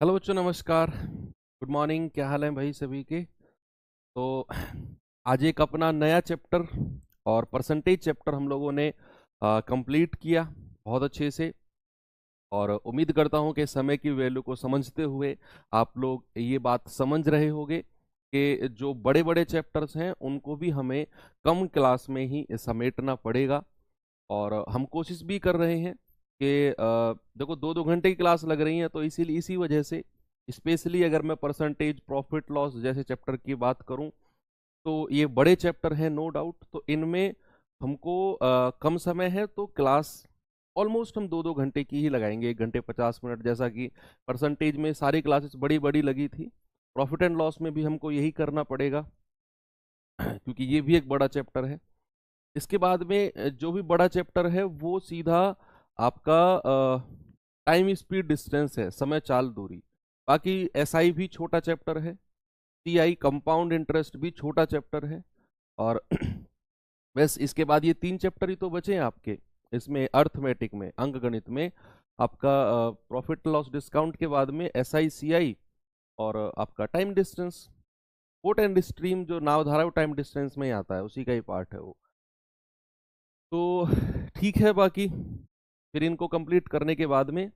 Hello बच्चों, नमस्कार। Good morning. क्या हाल है भाई सभी के? तो आज एक अपना नया चैप्टर और परसेंटेज चैप्टर हम लोगों ने कंप्लीट किया बहुत अच्छे से। और उम्मीद करता हूं कि समय की वैल्यू को समझते हुए आप लोग ये बात समझ रहे होंगे कि जो बड़े बड़े चैप्टर्स हैं उनको भी हमें कम क्लास में ही समेटना पड़ेगा। और हम कोशिश भी कर रहे हैं कि देखो, 2-2 घंटे की क्लास लग रही है, तो इसीलिए इसी वजह से स्पेशली अगर मैं परसेंटेज प्रॉफिट लॉस जैसे चैप्टर की बात करूं, तो ये बड़े चैप्टर हैं नो डाउट। तो इनमें हमको कम समय है, तो क्लास ऑलमोस्ट हम 2-2 घंटे की ही लगाएंगे, 1 घंटे 50 मिनट, जैसा कि परसेंटेज में सारी क्लासेस बड़ी बड़ी लगी थी। प्रॉफिट एंड लॉस में भी हमको यही करना पड़ेगा क्योंकि ये भी एक बड़ा चैप्टर है। इसके बाद में जो भी बड़ा चैप्टर है वो सीधा आपका टाइम स्पीड डिस्टेंस है, समय चाल दूरी। बाकी एसआई भी छोटा चैप्टर है, सीआई कंपाउंड इंटरेस्ट भी छोटा चैप्टर है। और बस इसके बाद ये 3 चैप्टर ही तो बचे हैं आपके। इसमें अर्थमेटिक में, अंकगणित में आपका प्रॉफिट लॉस डिस्काउंट के बाद में एसआई सीआई और आपका time distance. Port and stream जो नावधारा वो टाइम डिस्टेंस में ही आता है, उसी का ही पार्ट है वो। तो ठीक है। बाकी फिर इनको कंप्लीट करने के बाद में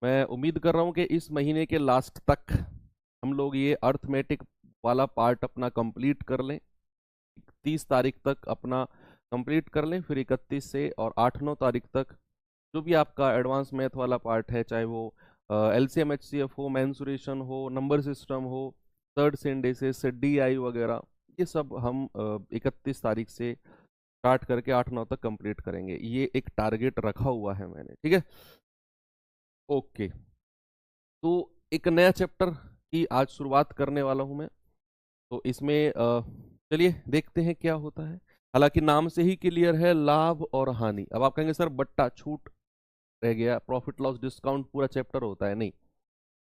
मैं उम्मीद कर रहा हूँ कि इस महीने के लास्ट तक हम लोग ये अर्थमेटिक वाला पार्ट अपना कंप्लीट कर लें। 30 तारीख तक अपना कंप्लीट कर लें, फिर 31 से और 8-9 तारीख तक जो भी आपका एडवांस मैथ वाला पार्ट है, चाहे वो एलसीएम एचसीएफ हो, मेंसुरेशन हो, नंबर सिस्टम हो, थर्ड सिंडेसिस, डीआई वगैरह, ये सब हम 31 तारीख से स्टार्ट करके 8-9 तक कंप्लीट करेंगे। ये एक टारगेट रखा हुआ है मैंने, ठीक है। ओके। तो एक नया चैप्टर की आज शुरुआत करने वाला हूं मैं। तो इसमें चलिए देखते हैं क्या होता है। हालांकि नाम से ही क्लियर है, लाभ और हानि। अब आप कहेंगे सर बट्टा छूट रह गया, प्रॉफिट लॉस डिस्काउंट पूरा चैप्टर होता है? नहीं,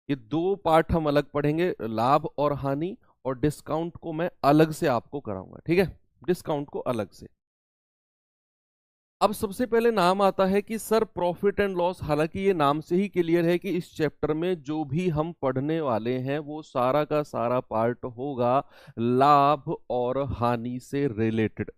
ये 2 पार्ट हम अलग पढ़ेंगे, लाभ और हानि। और डिस्काउंट को मैं अलग से आपको कराऊंगा, ठीक है। डिस्काउंट को अलग से। अब सबसे पहले नाम आता है कि सर प्रॉफिट एंड लॉस। हालांकि ये नाम से ही क्लियर है कि इस चैप्टर में जो भी हम पढ़ने वाले हैं वो सारा का सारा पार्ट होगा लाभ और हानि से रिलेटेड।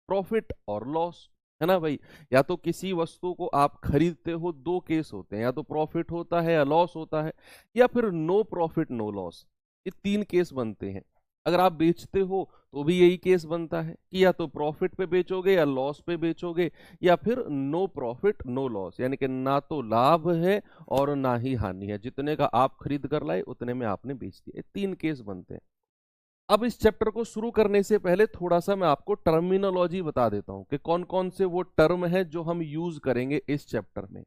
प्रॉफिट और लॉस, है ना भाई। या तो किसी वस्तु को आप खरीदते हो, 2 केस होते हैं, या तो प्रॉफिट होता है या लॉस होता है, या फिर नो प्रॉफिट नो लॉस। ये 3 केस बनते हैं। अगर आप बेचते हो तो भी यही केस बनता है कि या तो प्रॉफिट पे बेचोगे या लॉस पे बेचोगे, या फिर नो प्रॉफिट नो लॉस, यानी कि ना तो लाभ है और ना ही हानि है। जितने का आप खरीद कर लाए उतने में आपने बेच दिया। ये 3 केस बनते हैं। अब इस चैप्टर को शुरू करने से पहले थोड़ा सा मैं आपको टर्मिनोलॉजी बता देता हूं कि कौन कौन से वो टर्म है जो हम यूज करेंगे इस चैप्टर में।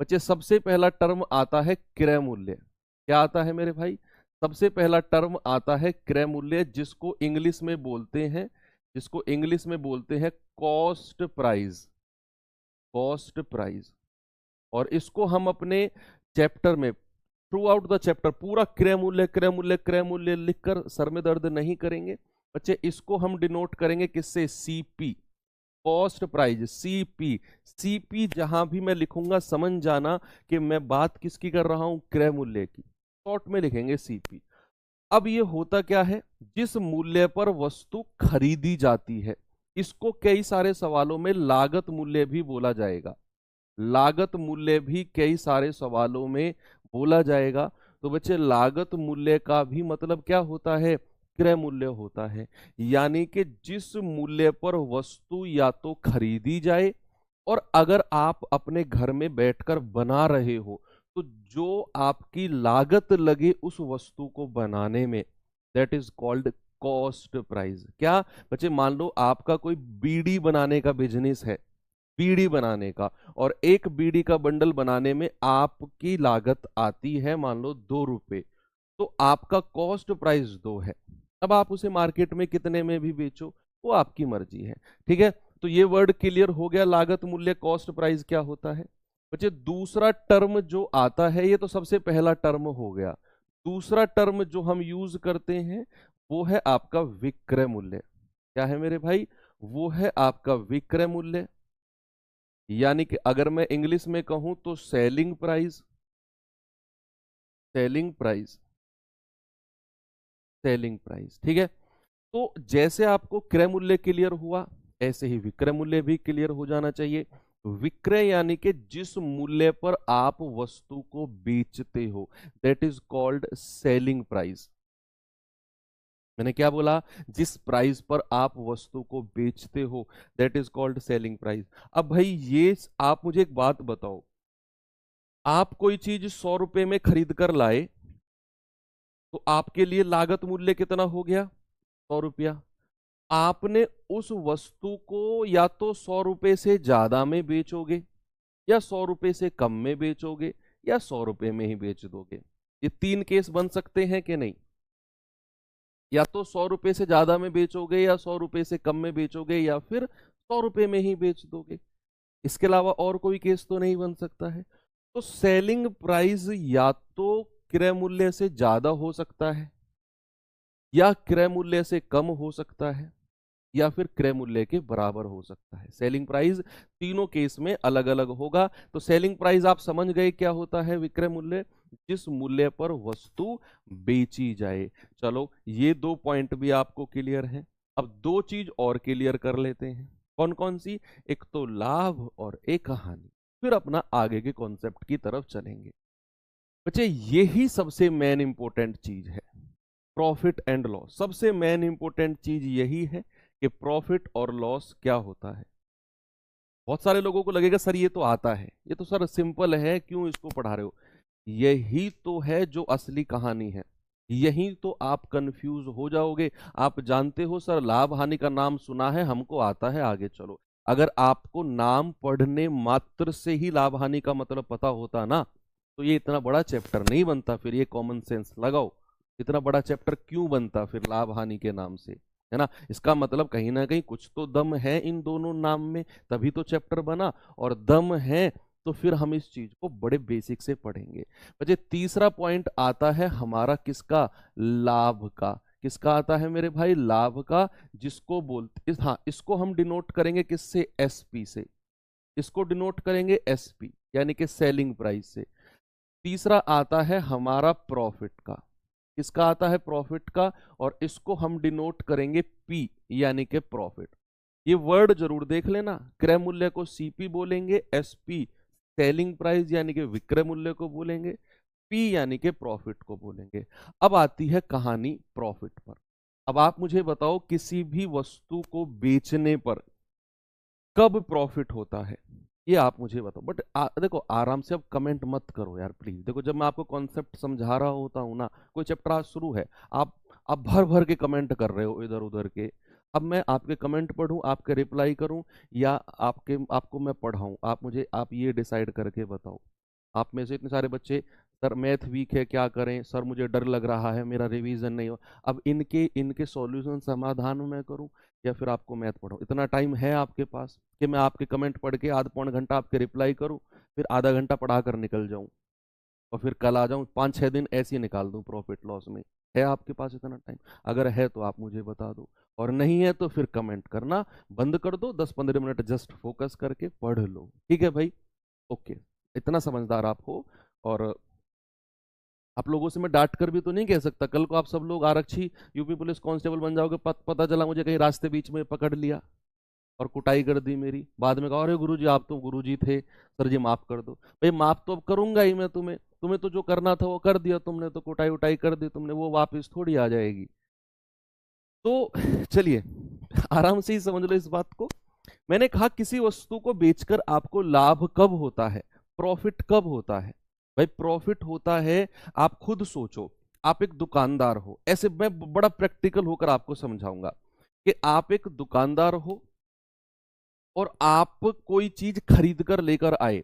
बच्चे, सबसे पहला टर्म आता है क्रय मूल्य। क्या आता है मेरे भाई? सबसे पहला टर्म आता है क्रय मूल्य, जिसको इंग्लिश में बोलते हैं कॉस्ट प्राइस। Cost price. और इसको हम अपने चैप्टर में थ्रू आउट द चैप्टर पूरा क्रय मूल्य क्रय मूल्य क्रय मूल्य लिखकर सर में दर्द नहीं करेंगे। बच्चे, इसको हम डिनोट करेंगे किससे? CP, cost price, CP. CP जहां भी मैं लिखूंगा समझ जाना कि मैं बात किसकी कर रहा हूं, क्रय मूल्य की। शॉर्ट में लिखेंगे सीपी। अब ये होता क्या है? जिस मूल्य पर वस्तु खरीदी जाती है, इसको कई सारे सवालों में लागत मूल्य भी बोला जाएगा। लागत मूल्य भी कई सारे सवालों में बोला जाएगा। तो बच्चे, लागत मूल्य का भी मतलब क्या होता है? क्रय मूल्य होता है। यानी कि जिस मूल्य पर वस्तु या तो खरीदी जाए, और अगर आप अपने घर में बैठकर बना रहे हो तो जो आपकी लागत लगे उस वस्तु को बनाने में, that is called cost price. क्या बच्चे, मान लो आपका कोई बीड़ी बनाने का बिजनेस है, बीड़ी बनाने का, और एक बीड़ी का बंडल बनाने में आपकी लागत आती है मान लो 2 रुपए, तो आपका कॉस्ट प्राइस 2 है। अब आप उसे मार्केट में कितने में भी बेचो, वो आपकी मर्जी है, ठीक है। तो ये वर्ड क्लियर हो गया, लागत मूल्य कॉस्ट प्राइस क्या होता है। बच्चे, दूसरा टर्म जो आता है, ये तो सबसे पहला टर्म हो गया। दूसरा टर्म जो हम यूज करते हैं वो है आपका विक्रय मूल्य। क्या है मेरे भाई? वो है आपका विक्रय मूल्य। यानी कि अगर मैं इंग्लिश में कहूं तो selling price. Selling price, selling price, ठीक है। तो जैसे आपको क्रय मूल्य क्लियर हुआ, ऐसे ही विक्रय मूल्य भी क्लियर हो जाना चाहिए। विक्रय यानी कि जिस मूल्य पर आप वस्तु को बेचते हो, that is called selling price. मैंने क्या बोला? जिस प्राइस पर आप वस्तु को बेचते हो, that is called selling price. अब भाई ये आप मुझे एक बात बताओ, आप कोई चीज 100 रुपए में खरीद कर लाए, तो आपके लिए लागत मूल्य कितना हो गया? 100 रुपया। आपने उस वस्तु को या तो 100 रुपए से ज्यादा में बेचोगे, या 100 रुपए से कम में बेचोगे, या 100 रुपए में ही बेच दोगे। ये तीन केस बन सकते हैं कि नहीं? या तो 100 रुपए से ज्यादा में बेचोगे, या 100 रुपए से कम में बेचोगे, या फिर 100 रुपए में ही बेच दोगे। इसके अलावा और कोई केस तो नहीं बन सकता है। तो सेलिंग प्राइस या तो क्रय मूल्य से ज्यादा हो सकता है, या क्रय मूल्य से कम हो सकता है, या फिर क्रय मूल्य के बराबर हो सकता है। सेलिंग प्राइस तीनों केस में अलग अलग होगा। तो सेलिंग प्राइस आप समझ गए क्या होता है? विक्रय मूल्य, जिस मूल्य पर वस्तु बेची जाए। चलो ये दो पॉइंट भी आपको क्लियर है। अब दो चीज और क्लियर कर लेते हैं। कौन कौन सी? एक तो लाभ और एक हानि, फिर अपना आगे के कॉन्सेप्ट की तरफ चलेंगे। बच्चे यही सबसे मेन इंपॉर्टेंट चीज है, प्रॉफिट एंड लॉस। सबसे मेन इंपॉर्टेंट चीज यही है कि प्रॉफिट और लॉस क्या होता है। बहुत सारे लोगों को लगेगा सर ये तो आता है, ये तो सर सिंपल है, क्यों इसको पढ़ा रहे हो? यही तो है जो असली कहानी है। यही तो आप कंफ्यूज हो जाओगे। आप जानते हो सर लाभ हानि का नाम सुना है, हमको आता है, आगे चलो। अगर आपको नाम पढ़ने मात्र से ही लाभ हानि का मतलब पता होता ना, तो ये इतना बड़ा चैप्टर नहीं बनता। फिर ये कॉमन सेंस लगाओ, इतना बड़ा चैप्टर क्यों बनता फिर लाभ हानि के नाम से, है ना? इसका मतलब कहीं ना कहीं कुछ तो दम है इन दोनों नाम में, तभी तो चैप्टर बना। और दम है तो फिर हम इस चीज को बड़े बेसिक से पढ़ेंगे। बच्चे तीसरा पॉइंट आता है हमारा किसका? लाभ का। किसका आता है मेरे भाई? लाभ का। जिसको बोलते हाँ, इसको हम डिनोट करेंगे किससे? एसपी से। इसको डिनोट करेंगे एसपी यानी कि सेलिंग प्राइस से। तीसरा आता है हमारा प्रॉफिट का। किसका आता है? प्रॉफिट का। और इसको हम डिनोट करेंगे पी यानी कि प्रॉफिट। ये वर्ड जरूर देख लेना। क्रय मूल्य को सीपी बोलेंगे, एसपी सेलिंग प्राइस यानी कि विक्रय मूल्य को बोलेंगे, पी यानी कि प्रॉफिट को बोलेंगे। अब आती है कहानी प्रॉफिट पर। अब आप मुझे बताओ किसी भी वस्तु को बेचने पर कब प्रॉफिट होता है? ये आप मुझे बताओ। बट देखो आराम से अब कमेंट मत करो यार प्लीज। देखो जब मैं आपको कॉन्सेप्ट समझा रहा होता हूं ना, कोई चैप्टर आज शुरू है, आप भर भर के कमेंट कर रहे हो इधर उधर के। अब मैं आपके कमेंट पढ़ूं, आपके रिप्लाई करूं, या आपको मैं पढ़ाऊं? आप ये डिसाइड करके बताओ। आप में से इतने सारे बच्चे, सर मैथ वीक है क्या करें, सर मुझे डर लग रहा है, मेरा रिवीजन नहीं हो। अब इनके इनके सॉल्यूशन समाधान मैं करूं, या फिर आपको मैथ पढ़ाऊं? इतना टाइम है आपके पास कि मैं आपके कमेंट पढ़ के आधा पौन घंटा आपके रिप्लाई करूं, फिर आधा घंटा पढ़ा कर निकल जाऊं, और फिर कल आ जाऊं, 5-6 दिन ऐसे ही निकाल दूं प्रॉफिट लॉस में? है आपके पास इतना टाइम? अगर है तो आप मुझे बता दो, और नहीं है तो फिर कमेंट करना बंद कर दो। 10-15 मिनट जस्ट फोकस करके पढ़ लो, ठीक है भाई? ओके, इतना समझदार आप हो। और आप लोगों से मैं डांट कर भी तो नहीं कह सकता कल को आप सब लोग आरक्षी यूपी पुलिस कांस्टेबल बन जाओगे, पता चला मुझे कहीं रास्ते बीच में पकड़ लिया और कुटाई कर दी मेरी, बाद में कहा अरे गुरुजी आप तो गुरुजी थे, सर जी माफ कर दो। भाई माफ तो अब करूंगा ही मैं तुम्हें, तुम्हें तो जो करना था वो कर दिया तुमने, तो कुटाई उटाई कर दी तुमने, वो वापस थोड़ी आ जाएगी। तो चलिए आराम से ही समझ लो इस बात को। मैंने कहा किसी वस्तु को बेचकर आपको लाभ कब होता है, प्रॉफिट कब होता है? भाई प्रॉफिट होता है, आप खुद सोचो, आप एक दुकानदार हो। ऐसे मैं बड़ा प्रैक्टिकल होकर आपको समझाऊंगा कि आप एक दुकानदार हो और आप कोई चीज खरीद कर लेकर आए,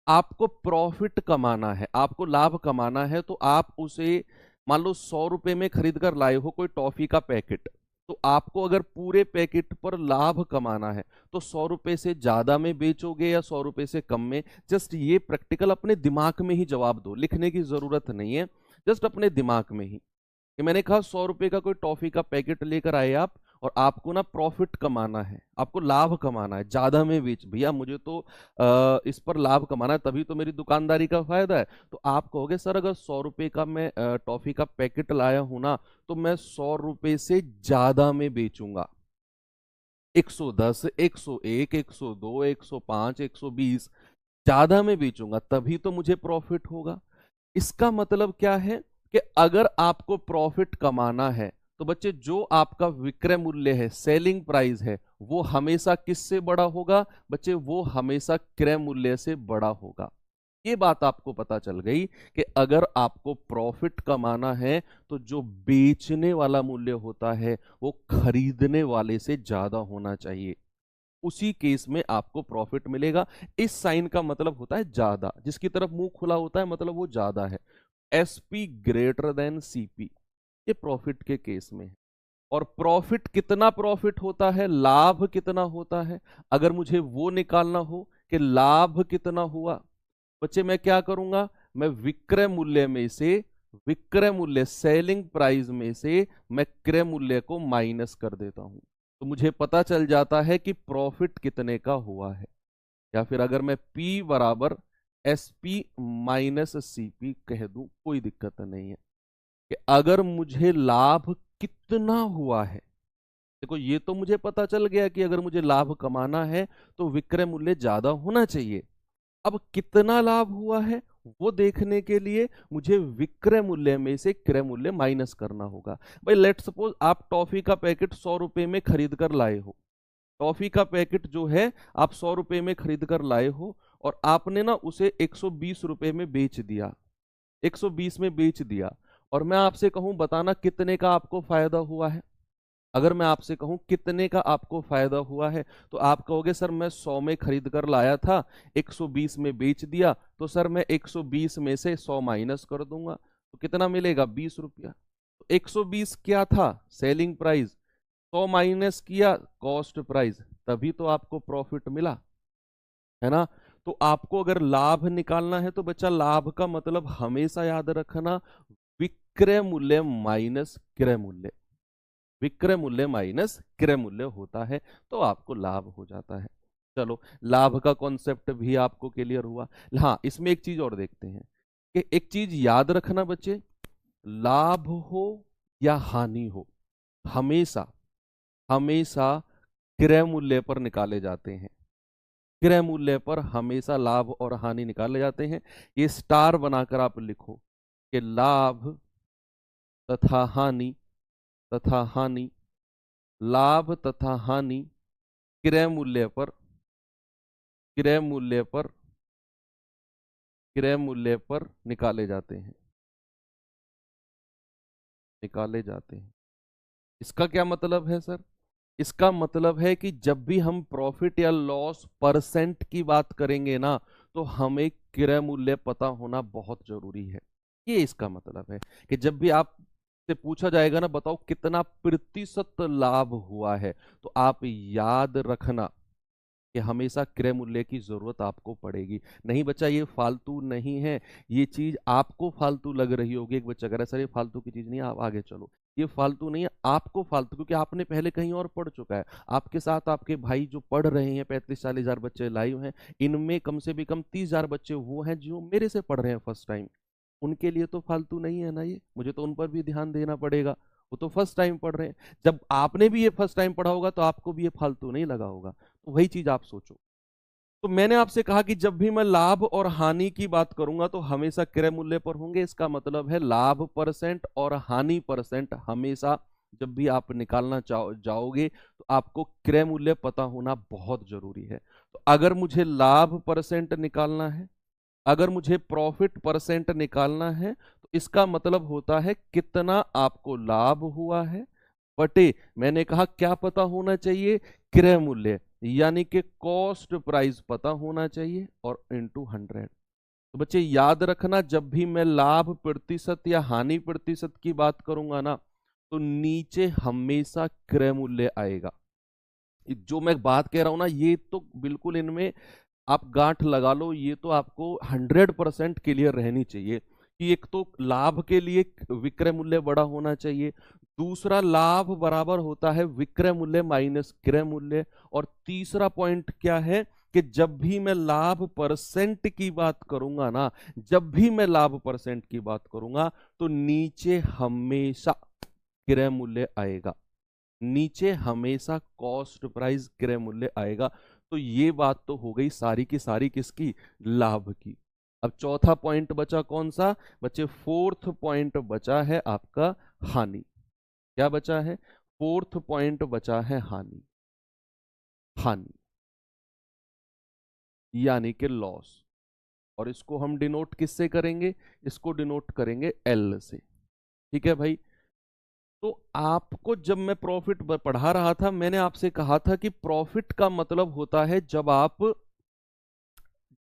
आपको प्रॉफिट कमाना है, आपको लाभ कमाना है, तो आप उसे मान लो 100 रुपए में खरीद कर लाए हो कोई टॉफी का पैकेट, तो आपको अगर पूरे पैकेट पर लाभ कमाना है तो 100 रुपए से ज्यादा में बेचोगे या 100 रुपए से कम में? जस्ट ये प्रैक्टिकल अपने दिमाग में ही जवाब दो, लिखने की जरूरत नहीं है, जस्ट अपने दिमाग में ही। कि मैंने कहा 100 रुपए का कोई टॉफी का पैकेट लेकर आए आप, और आपको ना प्रॉफिट कमाना है, आपको लाभ कमाना है, ज्यादा में बेच भैया, मुझे तो इस पर लाभ कमाना है, तभी तो मेरी दुकानदारी का फायदा है। तो आप कहोगे सर अगर 100 रुपए का मैं टॉफी का पैकेट लाया हूं ना, तो मैं 100 रुपए से ज्यादा में बेचूंगा, 110, 101, 102, 105, 120 ज्यादा में बेचूंगा, तभी तो मुझे प्रॉफिट होगा। इसका मतलब क्या है कि अगर आपको प्रॉफिट कमाना है तो बच्चे जो आपका विक्रय मूल्य है, सेलिंग प्राइस है, वो हमेशा किससे बड़ा होगा बच्चे? वो हमेशा क्रय मूल्य से बड़ा होगा। ये बात आपको पता चल गई कि अगर आपको प्रॉफिट कमाना है तो जो बेचने वाला मूल्य होता है वो खरीदने वाले से ज्यादा होना चाहिए, उसी केस में आपको प्रॉफिट मिलेगा। इस साइन का मतलब होता है ज्यादा, जिसकी तरफ मुंह खुला होता है मतलब वो ज्यादा है। एसपी ग्रेटर देन सीपी, ये प्रॉफिट के केस में है। और प्रॉफिट, कितना प्रॉफिट होता है, लाभ कितना होता है, अगर मुझे वो निकालना हो कि लाभ कितना हुआ, बच्चे मैं क्या करूंगा? मैं विक्रय मूल्य में से, विक्रय मूल्य सेलिंग प्राइस में से मैं क्रय मूल्य को माइनस कर देता हूं, तो मुझे पता चल जाता है कि प्रॉफिट कितने का हुआ है। या फिर अगर मैं P बराबर S P minus C P कह दूं, कोई दिक्कत नहीं है कि अगर मुझे लाभ कितना हुआ है, देखो ये तो मुझे पता चल गया कि अगर मुझे लाभ कमाना है तो विक्रय मूल्य ज्यादा होना चाहिए। अब कितना लाभ हुआ है वो देखने के लिए मुझे विक्रय मूल्य में से क्रय मूल्य माइनस करना होगा। भाई लेट सपोज आप टॉफी का पैकेट 100 रुपए में खरीद कर लाए हो, टॉफी का पैकेट जो है आप 100 रुपए में खरीद कर लाए हो, और आपने ना उसे 120 रुपए में बेच दिया, 120 में बेच दिया, और मैं आपसे कहूं बताना कितने का आपको फायदा हुआ है। अगर मैं आपसे कहूं कितने का आपको फायदा हुआ है, तो आप कहोगे सर मैं 100 में खरीद कर लाया था, 120 में बेच दिया, तो सर मैं 120 में से 100 माइनस कर दूंगा, तो कितना मिलेगा? 20 रुपया। तो 120 क्या था? Selling price. 100 माइनस किया कॉस्ट प्राइस, तभी तो आपको प्रॉफिट मिला, है ना? तो आपको अगर लाभ निकालना है तो बच्चा लाभ का मतलब हमेशा याद रखना, विक्रय मूल्य माइनस क्रय मूल्य, विक्रय मूल्य माइनस क्रय मूल्य होता है, तो आपको लाभ हो जाता है। चलो, लाभ का कॉन्सेप्ट भी आपको क्लियर हुआ। हाँ, इसमें एक चीज और देखते हैं कि एक चीज याद रखना बच्चे, लाभ हो या हानि हो, हमेशा हमेशा क्रय मूल्य पर निकाले जाते हैं, क्रय मूल्य पर हमेशा लाभ और हानि निकाले जाते हैं। ये स्टार बनाकर आप लिखो कि लाभ तथा हानि, तथा हानि, लाभ तथा हानि क्रय मूल्य पर, क्रय मूल्य पर, क्रय मूल्य पर निकाले जाते हैं, निकाले जाते हैं। इसका क्या मतलब है सर? इसका मतलब है कि जब भी हम प्रॉफिट या लॉस परसेंट की बात करेंगे ना, तो हमें क्रय मूल्य पता होना बहुत जरूरी है। ये इसका मतलब है कि जब भी आप से पूछा जाएगा ना बताओ कितना प्रतिशत लाभ हुआ है, तो आप याद रखना कि हमेशा क्रय मूल्य की जरूरत आपको पड़ेगी। नहीं बच्चा ये फालतू नहीं है, ये चीज आपको फालतू लग रही होगी, एक बच्चा कह रहा है सर ये फालतू की चीज नहीं है, आप आगे चलो। ये फालतू नहीं है, आपको फालतू, क्योंकि आपने पहले कहीं और पढ़ चुका है। आपके साथ आपके भाई जो पढ़ रहे हैं, 35-40 हजार बच्चे लाइव हैं, इनमें कम से भी कम 30 हजार बच्चे वो हैं जो मेरे से पढ़ रहे हैं फर्स्ट टाइम। उनके लिए तो फालतू नहीं है ना ये, मुझे तो उन पर भी ध्यान देना पड़ेगा, वो तो फर्स्ट टाइम पढ़ रहे हैं। जब आपने भी ये फर्स्ट टाइम पढ़ा होगा तो आपको भी ये फालतू नहीं लगा होगा, तो वही चीज आप सोचो। तो मैंने आपसे कहा कि जब भी मैं लाभ और हानि की बात करूंगा तो हमेशा क्रय मूल्य पर होंगे। इसका मतलब है लाभ परसेंट और हानि परसेंट हमेशा जब भी आप निकालना जाओगे तो आपको क्रय मूल्य पता होना बहुत जरूरी है। तो अगर मुझे लाभ परसेंट निकालना है, अगर मुझे प्रॉफिट परसेंट निकालना है, तो इसका मतलब होता है कितना आपको लाभ हुआ है बटे, मैंने कहा क्या पता होना चाहिए? क्रय मूल्य, यानी कि कॉस्ट प्राइस पता होना चाहिए, और इनटू 100। तो बच्चे याद रखना, जब भी मैं लाभ प्रतिशत या हानि प्रतिशत की बात करूंगा ना, तो नीचे हमेशा क्रय मूल्य आएगा। जो मैं बात कह रहा हूं ना, ये तो बिल्कुल इनमें आप गांठ लगा लो, ये तो आपको 100% क्लियर रहनी चाहिए कि एक तो लाभ के लिए विक्रय मूल्य बड़ा होना चाहिए, दूसरा लाभ बराबर होता है विक्रय मूल्य माइनस क्रय मूल्य, और तीसरा पॉइंट क्या है कि जब भी मैं लाभ परसेंट की बात करूंगा ना, जब भी मैं लाभ परसेंट की बात करूंगा तो नीचे हमेशा क्रय मूल्य आएगा, नीचे हमेशा कॉस्ट प्राइस क्रय मूल्य आएगा। तो ये बात तो हो गई सारी की सारी किसकी, लाभ की। अब चौथा पॉइंट बचा कौन सा बच्चे, फोर्थ पॉइंट बचा है आपका हानि। क्या बचा है, फोर्थ पॉइंट बचा है हानि, हानि यानी कि लॉस। और इसको हम डिनोट किससे करेंगे, इसको डिनोट करेंगे एल से। ठीक है भाई। तो आपको जब मैं प्रॉफिट पढ़ा रहा था, मैंने आपसे कहा था कि प्रॉफिट का मतलब होता है जब आप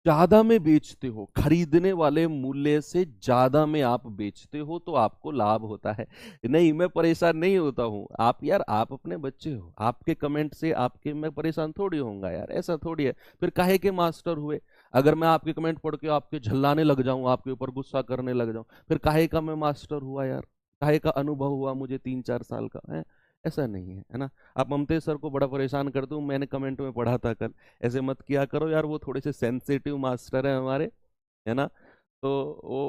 ज्यादा में बेचते हो, खरीदने वाले मूल्य से ज्यादा में आप बेचते हो तो आपको लाभ होता है। नहीं, मैं परेशान नहीं होता हूं। आप यार, आप अपने बच्चे हो, आपके कमेंट से आपके मैं परेशान थोड़ी होऊंगा यार, ऐसा थोड़ी है। फिर काहे के मास्टर हुए? अगर मैं आपके कमेंट पढ़ के आपके झल्लाने लग जाऊं, आपके ऊपर गुस्सा करने लग जाऊं, फिर काहे का मैं मास्टर हुआ यार? काहे का अनुभव हुआ मुझे 3-4 साल का है? ऐसा नहीं है, है ना। आप ममतेज सर को बड़ा परेशान करते हो, मैंने कमेंट में पढ़ा था कल, ऐसे मत किया करो यार, वो थोड़े से सेंसिटिव मास्टर है हमारे, है ना। तो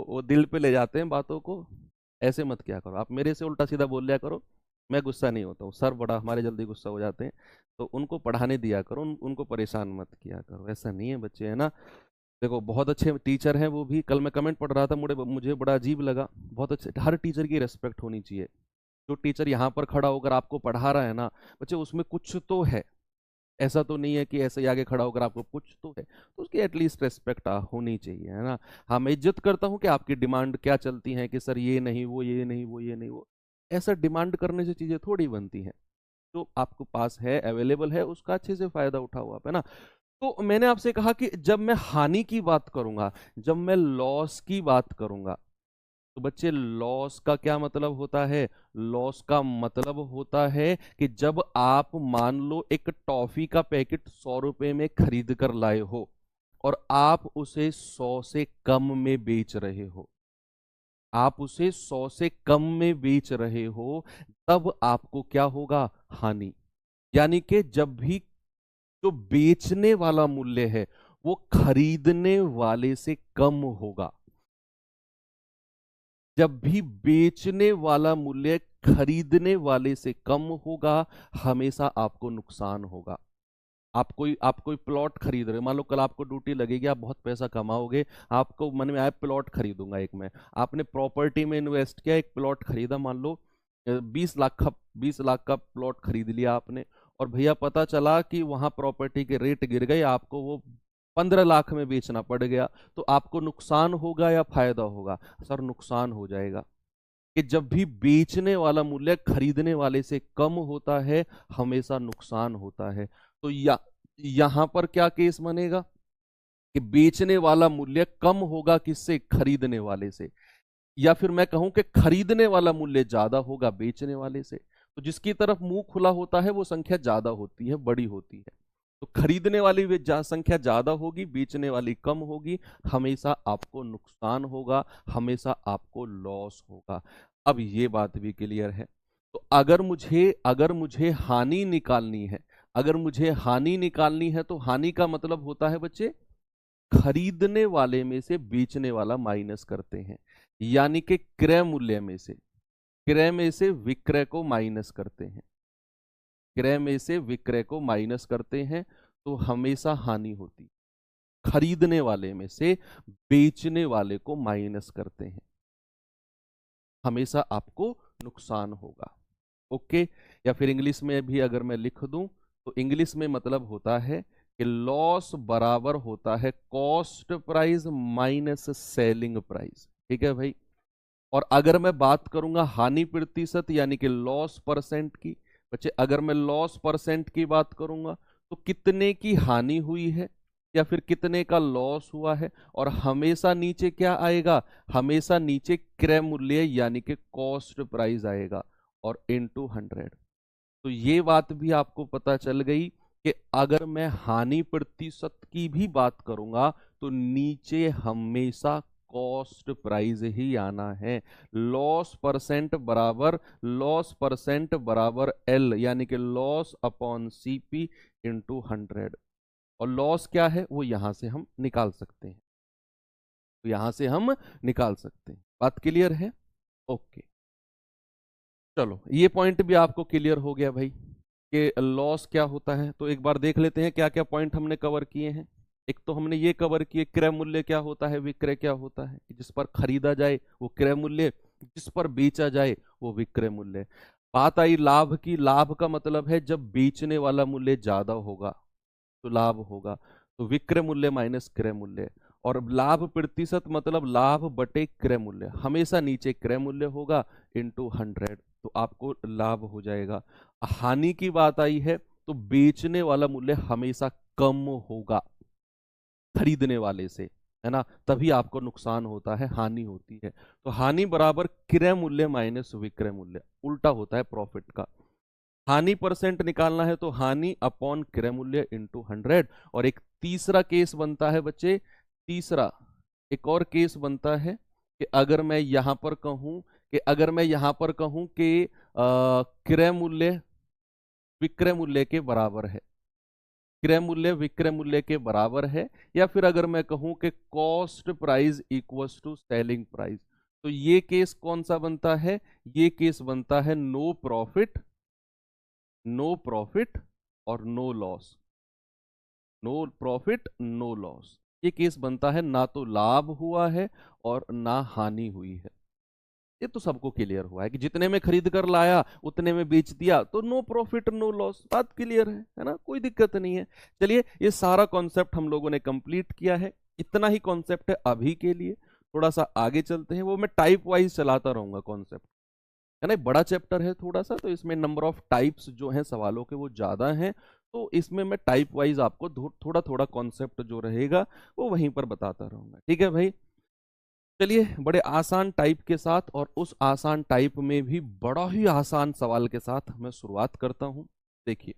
वो दिल पे ले जाते हैं बातों को, ऐसे मत किया करो। आप मेरे से उल्टा सीधा बोल लिया करो, मैं गुस्सा नहीं होता हूँ। सर बड़ा हमारे जल्दी गुस्सा हो जाते हैं, तो उनको पढ़ाने दिया करो, उनको परेशान मत किया करो। ऐसा नहीं है बच्चे, है ना। देखो बहुत अच्छे टीचर हैं वो भी, कल मैं कमेंट पढ़ रहा था, मुझे बड़ा अजीब लगा। बहुत अच्छे, हर टीचर की रेस्पेक्ट होनी चाहिए। जो टीचर यहाँ पर खड़ा होकर आपको पढ़ा रहा है ना बच्चे, उसमें कुछ तो है, ऐसा तो नहीं है कि ऐसे ही आगे खड़ा होकर आपको, कुछ तो है, तो उसकी एटलीस्ट रेस्पेक्ट होनी चाहिए, है ना। हाँ, मैं इज्जत करता हूँ कि आपकी डिमांड क्या चलती है कि सर ये नहीं वो, ये नहीं वो, ये नहीं वो। ऐसा डिमांड करने से चीजें थोड़ी बनती हैं। जो आपको पास है, अवेलेबल है, उसका अच्छे से फायदा उठाओ आप, है ना। तो मैंने आपसे कहा कि जब मैं हानि की बात करूंगा, जब मैं लॉस की बात करूंगा, तो बच्चे लॉस का क्या मतलब होता है? लॉस का मतलब होता है कि जब आप मान लो एक टॉफी का पैकेट 100 रुपए में खरीद कर लाए हो और आप उसे 100 से कम में बेच रहे हो, आप उसे 100 से कम में बेच रहे हो, तब आपको क्या होगा? हानि। यानी कि जब भी जो बेचने वाला मूल्य है वो खरीदने वाले से कम होगा, जब भी बेचने वाला मूल्य खरीदने वाले से कम होगा, हमेशा आपको नुकसान होगा। आप कोई प्लॉट खरीद रहे हो, मान लो कल आपको ड्यूटी लगेगी, आप बहुत पैसा कमाओगे, आपको मन में आया प्लॉट खरीदूंगा एक मैं, आपने प्रॉपर्टी में इन्वेस्ट किया, एक प्लॉट खरीदा, मान लो 20 लाख का प्लॉट खरीद लिया आपने, और भैया पता चला कि वहां प्रॉपर्टी के रेट गिर गए, आपको वो 15 लाख में बेचना पड़ गया, तो आपको नुकसान होगा या फायदा होगा? सर नुकसान हो जाएगा। कि जब भी बेचने वाला मूल्य खरीदने वाले से कम होता है, हमेशा नुकसान होता है। तो यहां पर क्या केस बनेगा कि बेचने वाला मूल्य कम होगा किससे? खरीदने वाले से। या फिर मैं कहूं कि खरीदने वाला मूल्य ज्यादा होगा बेचने वाले से। तो जिसकी तरफ मुंह खुला होता है वो संख्या ज्यादा होती है, बड़ी होती है। तो खरीदने वाली संख्या ज्यादा होगी, बेचने वाली कम होगी, हमेशा आपको नुकसान होगा, हमेशा आपको लॉस होगा। अब ये बात भी क्लियर है। तो अगर मुझे हानि निकालनी है, अगर मुझे हानि निकालनी है, तो हानि का मतलब होता है बच्चे, खरीदने वाले में से बेचने वाला माइनस करते हैं, यानी कि क्रय में से विक्रय को माइनस करते हैं, क्रय में से विक्रय को माइनस करते हैं, तो हमेशा हानि होती। खरीदने वाले में से बेचने वाले को माइनस करते हैं, हमेशा आपको नुकसान होगा। ओके। या फिर इंग्लिश में भी अगर मैं लिख दूं, तो इंग्लिश में मतलब होता है कि लॉस बराबर होता है cost price minus selling price. ठीक है भाई। और अगर मैं बात करूंगा हानि प्रतिशत यानी कि लॉस परसेंट की, बच्चे अगर मैं लॉस परसेंट की बात करूंगा, तो कितने की हानि हुई है या फिर कितने का लॉस हुआ है, और हमेशा नीचे क्या आएगा? हमेशा नीचे क्रय मूल्य यानी कि कॉस्ट प्राइस आएगा, और इनटू 100। तो ये बात भी आपको पता चल गई कि अगर मैं हानि प्रतिशत की भी बात करूंगा, तो नीचे हमेशा कॉस्ट प्राइस ही आना है। लॉस परसेंट बराबर एल, यानी कि लॉस अपॉन सीपी इंटू 100। और लॉस क्या है वो यहां से हम निकाल सकते हैं, तो यहां से हम निकाल सकते हैं। बात क्लियर है? ओके, चलो ये पॉइंट भी आपको क्लियर हो गया भाई कि लॉस क्या होता है। तो एक बार देख लेते हैं क्या क्या पॉइंट हमने कवर किए हैं। एक तो हमने ये कवर किए क्रय मूल्य क्या होता है, विक्रय क्या होता है। जिस पर खरीदा जाए वो क्रय मूल्य, जिस पर बेचा जाए वो विक्रय मूल्य। बात आई लाभ की। लाभ का मतलब है जब बेचने वाला मूल्य ज्यादा होगा तो लाभ होगा, तो विक्रय मूल्य माइनस क्रय मूल्य। और लाभ प्रतिशत मतलब लाभ बटे क्रय मूल्य, हमेशा नीचे क्रय मूल्य होगा इंटू 100, तो आपको लाभ हो जाएगा। हानि की बात आई है तो बेचने वाला मूल्य हमेशा कम होगा खरीदने वाले से, है ना, तभी आपको नुकसान होता है, हानि होती है। तो हानि बराबर क्रय मूल्य माइनस विक्रय मूल्य, उल्टा होता है प्रॉफिट का। हानि परसेंट निकालना है तो हानि अपॉन क्रय मूल्य इंटू 100। और एक तीसरा केस बनता है बच्चे, तीसरा एक और केस बनता है कि अगर मैं यहां पर कहूं कि क्रय मूल्य विक्रय मूल्य के बराबर है, क्रय मूल्य विक्रय मूल्य के बराबर है, या फिर अगर मैं कहूं कि cost price equals to selling price, तो ये केस कौन सा बनता है? ये केस बनता है नो प्रॉफिट और no loss. No profit no loss, ये केस बनता है, ना तो लाभ हुआ है और ना हानि हुई है। ये तो सबको क्लियर हुआ है कि जितने में खरीद कर लाया उतने में बेच दिया तो नो प्रॉफिट नो लॉस, बात क्लियर है ना, कोई दिक्कत नहीं है। चलिए ये सारा कॉन्सेप्ट हम लोगों ने कंप्लीट किया है, इतना ही कॉन्सेप्ट है अभी के लिए। थोड़ा सा आगे चलते हैं, वो मैं टाइप वाइज चलाता रहूंगा कॉन्सेप्ट, है ना। बड़ा चैप्टर है थोड़ा सा, तो इसमें नंबर ऑफ टाइप्स जो हैं सवालों के वो ज्यादा हैं, तो इसमें मैं टाइप वाइज आपको थोड़ा थोड़ा कॉन्सेप्ट जो रहेगा वो वहीं पर बताता रहूंगा, ठीक है भाई। चलिए बड़े आसान टाइप के साथ और उस आसान टाइप में भी बड़ा ही आसान सवाल के साथ मैं शुरुआत करता हूं। देखिए,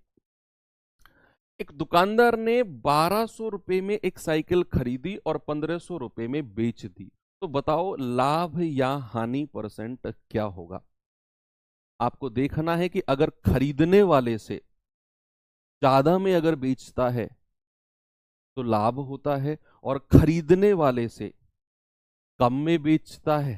एक दुकानदार ने 1200 रुपए में एक साइकिल खरीदी और 1500 रुपए में बेच दी, तो बताओ लाभ या हानि परसेंट क्या होगा। आपको देखना है कि अगर खरीदने वाले से ज्यादा में अगर बेचता है तो लाभ होता है, और खरीदने वाले से कम में बेचता है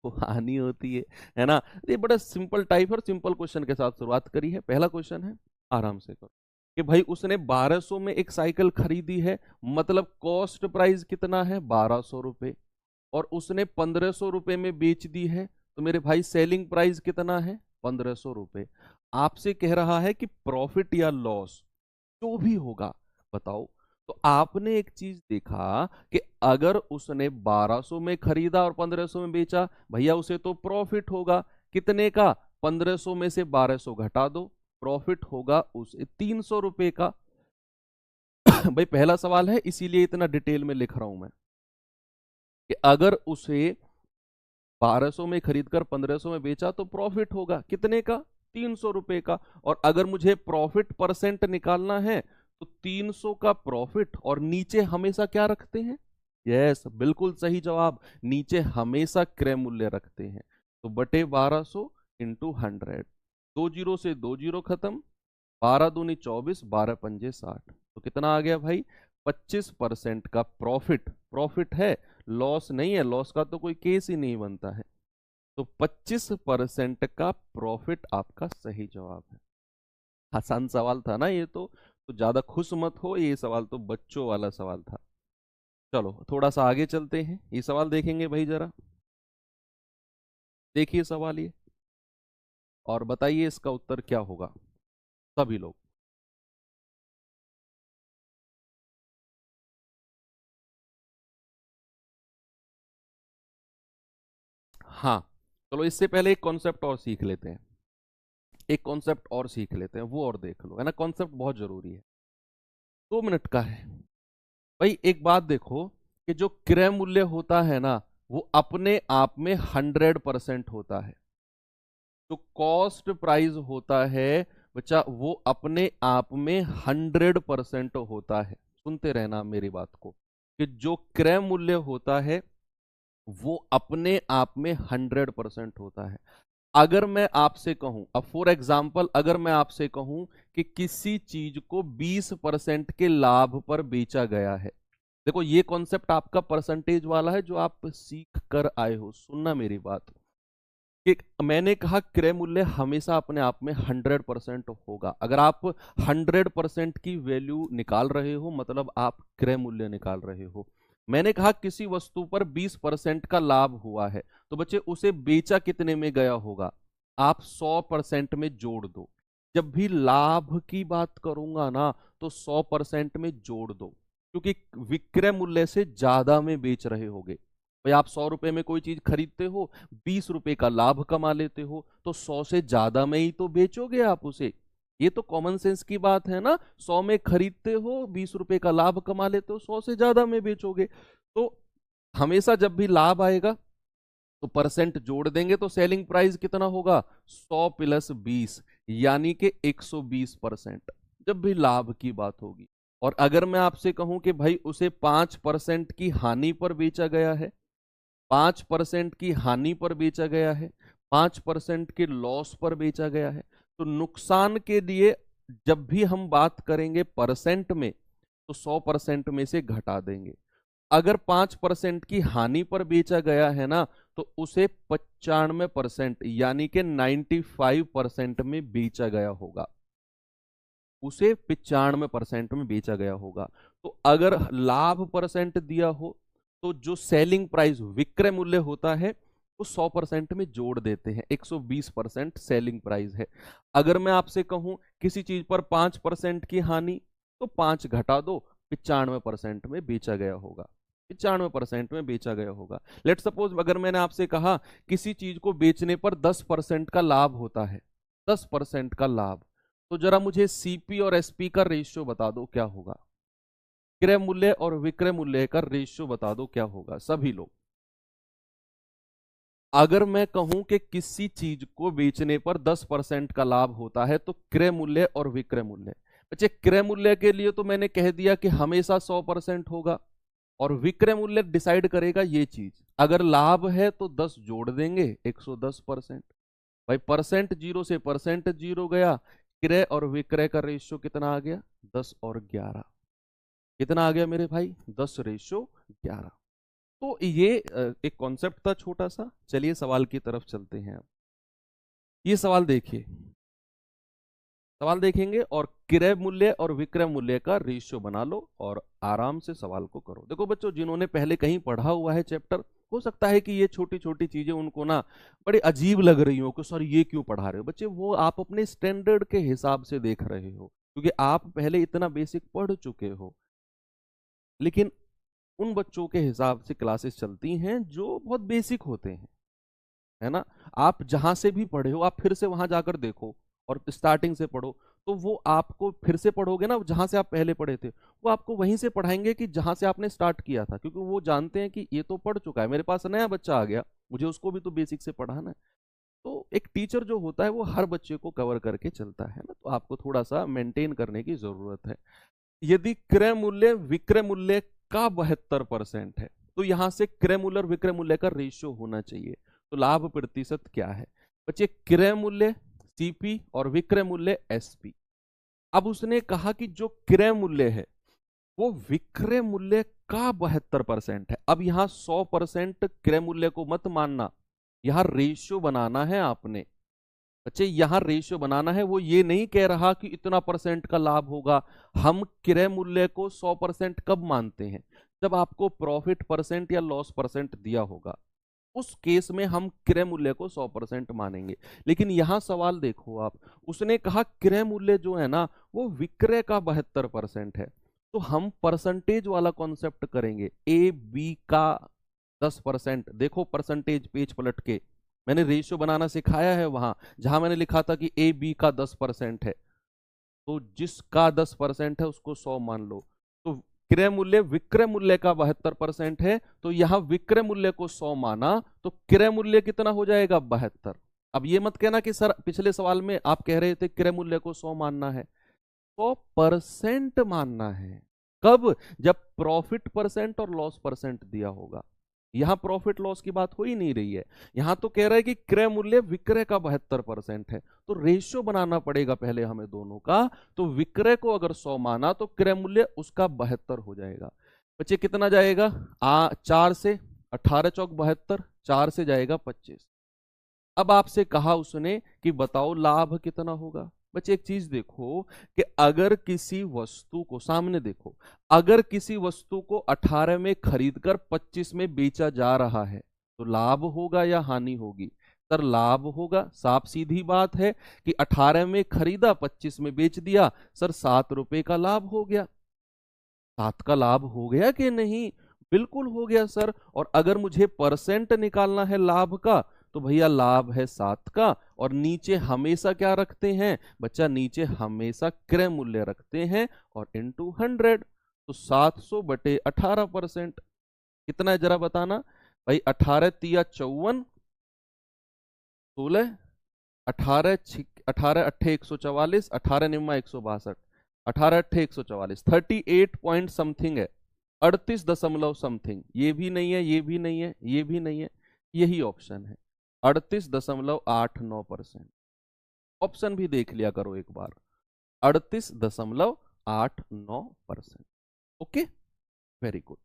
तो हानि होती है ना। ये बड़ा सिंपल टाइप और सिंपल क्वेश्चन के साथ शुरुआत करी है। पहला क्वेश्चन है, आराम से करो, कि भाई उसने 1200 में एक साइकिल खरीदी है, मतलब कॉस्ट प्राइस कितना है 1200 रुपए, और उसने 1500 रुपए में बेच दी है, तो मेरे भाई सेलिंग प्राइस कितना है 1500 रुपए। आपसे कह रहा है कि प्रॉफिट या लॉस जो भी होगा बताओ। तो आपने एक चीज देखा कि अगर उसने 1200 में खरीदा और 1500 में बेचा, भैया उसे तो प्रॉफिट होगा, कितने का? 1500 में से 1200 घटा दो, प्रॉफिट होगा उसे 300 रुपए का। भाई पहला सवाल है, इसीलिए इतना डिटेल में लिख रहा हूं मैं, कि अगर उसे 1200 में खरीदकर 1500 में बेचा तो प्रॉफिट होगा कितने का? 300 रुपए का। और अगर मुझे प्रॉफिट परसेंट निकालना है तो 300 का प्रॉफिट, और नीचे हमेशा क्या रखते हैं? यस, बिल्कुल सही जवाब, नीचे हमेशा क्रय मूल्य रखते हैं। तो बटे 1200 इंटू 100, 2 जीरो से 2 जीरो खत्म, 12 दूनी 24, 12 पंजे 60, तो कितना आ गया भाई? 25% का प्रॉफिट। प्रॉफिट है, लॉस नहीं है, लॉस का तो कोई केस ही नहीं बनता है। तो 25% का प्रॉफिट आपका सही जवाब है। आसान सवाल था ना ये तो ज्यादा खुश मत हो, ये सवाल तो बच्चों वाला सवाल था। चलो थोड़ा सा आगे चलते हैं, ये सवाल देखेंगे भाई जरा, देखिए सवाल ये, और बताइए इसका उत्तर क्या होगा सभी लोग। हाँ, चलो इससे पहले एक कॉन्सेप्ट और सीख लेते हैं, एक कॉन्सेप्ट और सीख लेते हैं, वो और देख लो, है ना, कॉन्सेप्ट बहुत जरूरी है। 2 मिनट का है भाई। एक बात देखो कि जो क्रय मूल्य होता है ना वो अपने आप में 100% होता है। जो कॉस्ट प्राइस होता है बच्चा वो अपने आप में 100% होता है। सुनते रहना मेरी बात को, कि जो क्रय मूल्य होता है वो अपने आप में 100% होता है। अगर मैं आपसे कहूं, अब फॉर एग्जाम्पल अगर मैं आपसे कहूं कि किसी चीज को 20% के लाभ पर बेचा गया है, देखो ये कॉन्सेप्ट आपका परसेंटेज वाला है जो आप सीख कर आए हो, सुनना मेरी बात। कि मैंने कहा क्रय मूल्य हमेशा अपने आप में 100% होगा। अगर आप 100% की वैल्यू निकाल रहे हो मतलब आप क्रय मूल्य निकाल रहे हो। मैंने कहा किसी वस्तु पर 20% का लाभ हुआ है, तो बच्चे उसे बेचा कितने में गया होगा, आप 100% में जोड़ दो। जब भी लाभ की बात करूंगा ना तो 100% में जोड़ दो, क्योंकि विक्रय मूल्य से ज्यादा में बेच रहे होगे। भाई आप 100 रुपए में कोई चीज खरीदते हो, 20 रुपए का लाभ कमा लेते हो, तो 100 से ज्यादा में ही तो बेचोगे आप उसे। ये तो कॉमन सेंस की बात है ना। 100 में खरीदते हो, 20 रुपए का लाभ कमा लेते हो, 100 से ज्यादा में बेचोगे। तो हमेशा जब भी लाभ आएगा तो परसेंट जोड़ देंगे, तो सेलिंग प्राइस कितना होगा, 100 प्लस 20, यानी कि 120% जब भी लाभ की बात होगी। और अगर मैं आपसे कहूं कि भाई उसे 5% की हानि पर बेचा गया है, 5% की हानि पर बेचा गया है, 5% के लॉस पर बेचा गया है, तो नुकसान के लिए जब भी हम बात करेंगे परसेंट में तो 100% में से घटा देंगे। अगर 5% की हानि पर बेचा गया है ना तो उसे 95% यानी कि 95% में बेचा गया होगा, उसे 95% में बेचा गया होगा। तो अगर लाभ परसेंट दिया हो तो जो सेलिंग प्राइस विक्रय मूल्य होता है वो 100% में जोड़ देते हैं, 120% सेलिंग प्राइस है। अगर मैं आपसे कहूं किसी चीज पर 5% की हानि, तो 5 घटा दो, 95% में बेचा गया होगा, 95% में बेचा गया होगा। लेट सपोज अगर मैंने आपसे कहा किसी चीज को बेचने पर 10% का लाभ होता है, 10% का लाभ, तो जरा मुझे सीपी और एसपी का रेशियो बता दो क्या होगा, क्रय मूल्य और विक्रय मूल्य का रेशियो बता दो क्या होगा सभी लोग। अगर मैं कहूं कि किसी चीज को बेचने पर 10% का लाभ होता है तो क्रय मूल्य और विक्रय मूल्य, बच्चे क्रय मूल्य के लिए तो मैंने कह दिया कि हमेशा 100% होगा, और विक्रय मूल्य डिसाइड करेगा ये चीज। अगर लाभ है तो 10 जोड़ देंगे, 110%। भाई परसेंट जीरो से परसेंट जीरो गया, क्रय और विक्रय का रेशियो कितना आ गया, 10 और 11। कितना आ गया मेरे भाई, 10:11। तो ये एक कॉन्सेप्ट था छोटा सा। चलिए सवाल की तरफ चलते हैं। अब ये सवाल देखिए, सवाल देखेंगे और क्रय मूल्य और विक्रय मूल्य का रेशियो बना लो और आराम से सवाल को करो। देखो बच्चों, जिन्होंने पहले कहीं पढ़ा हुआ है चैप्टर, हो सकता है कि ये छोटी छोटी चीजें उनको ना बड़ी अजीब लग रही हो कि सर ये क्यों पढ़ा रहे हो। बच्चे वो आप अपने स्टैंडर्ड के हिसाब से देख रहे हो, क्योंकि आप पहले इतना बेसिक पढ़ चुके हो। लेकिन उन बच्चों के हिसाब से क्लासेस चलती हैं जो बहुत बेसिक होते हैं, है ना। आप जहां से भी पढ़े हो आप फिर से वहां जाकर देखो और स्टार्टिंग से पढ़ो, तो वो आपको फिर से पढ़ोगे ना जहां से आप पहले पढ़े थे, वो आपको वहीं से पढ़ाएंगे कि जहां से आपने स्टार्ट किया था, क्योंकि वो जानते हैं कि ये तो पढ़ चुका है, मेरे पास नया बच्चा आ गया, मुझे उसको भी तो बेसिक से पढ़ाना है। तो एक टीचर जो होता है वो हर बच्चे को कवर करके चलता है ना, तो आपको थोड़ा सा मेंटेन करने की जरूरत है। यदि क्रय मूल्य विक्रय मूल्य का 72% है, तो यहां से क्रय मूल्य और विक्रय मूल्य का रेशियो होना चाहिए। तो लाभ प्रतिशत क्या है बच्चे, क्रय मूल्य सीपी और विक्रय मूल्य एसपी। अब उसने कहा कि जो क्रय मूल्य है वो विक्रय मूल्य का 72% है। अब यहां 100% क्रय मूल्य को मत मानना, यहां रेशियो बनाना है आपने। बच्चे यहां रेशियो बनाना है, वो ये नहीं कह रहा कि इतना परसेंट का लाभ होगा। हम क्रय मूल्य को 100% कब मानते हैं, जब आपको प्रॉफिट परसेंट या लॉस परसेंट दिया होगा, उस केस में हम क्रय मूल्य को 100% मानेंगे। लेकिन यहां सवाल देखो आप, उसने कहा क्रय मूल्य जो है ना वो विक्रय का 72% है, तो हम परसेंटेज वाला कॉन्सेप्ट करेंगे। ए बी का 10%, देखो परसेंटेज पेज पलट के मैंने रेशियो बनाना सिखाया है, वहां जहां मैंने लिखा था कि ए बी का 10% है, तो जिसका 10% है उसको 100 मान लो। तो क्रय मूल्य विक्रय मूल्य का 72% है, तो यहां विक्रय मूल्य को 100 माना, तो क्रय मूल्य कितना हो जाएगा, 72। अब ये मत कहना कि सर पिछले सवाल में आप कह रहे थे क्रय मूल्य को 100 मानना है, 100% मानना है। कब, जब प्रॉफिट परसेंट और लॉस परसेंट दिया होगा। यहां प्रॉफिट लॉस की बात हो ही नहीं रही है। यहां तो कह रहा है कि क्रय मूल्य विक्रय का 72% है, तो रेशियो बनाना पड़ेगा पहले हमें दोनों का। तो विक्रय को अगर 100 माना तो क्रय मूल्य उसका 72 हो जाएगा। बच्चे कितना जाएगा? 4 से 18 चौक 72, 4 से जाएगा 25। अब आपसे कहा उसने कि बताओ लाभ कितना होगा। बच्चे एक चीज देखो कि अगर किसी वस्तु को, सामने देखो, अगर किसी वस्तु को 18 में खरीदकर 25 में बेचा जा रहा है तो लाभ होगा या हानि होगी? सर लाभ होगा, साफ सीधी बात है कि 18 में खरीदा 25 में बेच दिया, सर 7 रुपए का लाभ हो गया। 7 का लाभ हो गया कि नहीं? बिल्कुल हो गया सर। और अगर मुझे परसेंट निकालना है लाभ का, तो भैया लाभ है 7 का, और नीचे हमेशा क्या रखते हैं बच्चा? नीचे हमेशा क्रय मूल्य रखते हैं और इनटू 100। तो 700 बटे 18%। कितना है जरा बताना भाई? 18 तिया 54, 16, 18 अट्ठे 144, 18 निम्मा 162, 18 अट्ठे 144, 38 पॉइंट समथिंग है, 38 दशमलव समथिंग। ये भी नहीं है, ये भी नहीं है, ये भी नहीं है, यही ऑप्शन है 38.89%। ऑप्शन भी देख लिया करो एक बार, 38.89%। Okay, very good.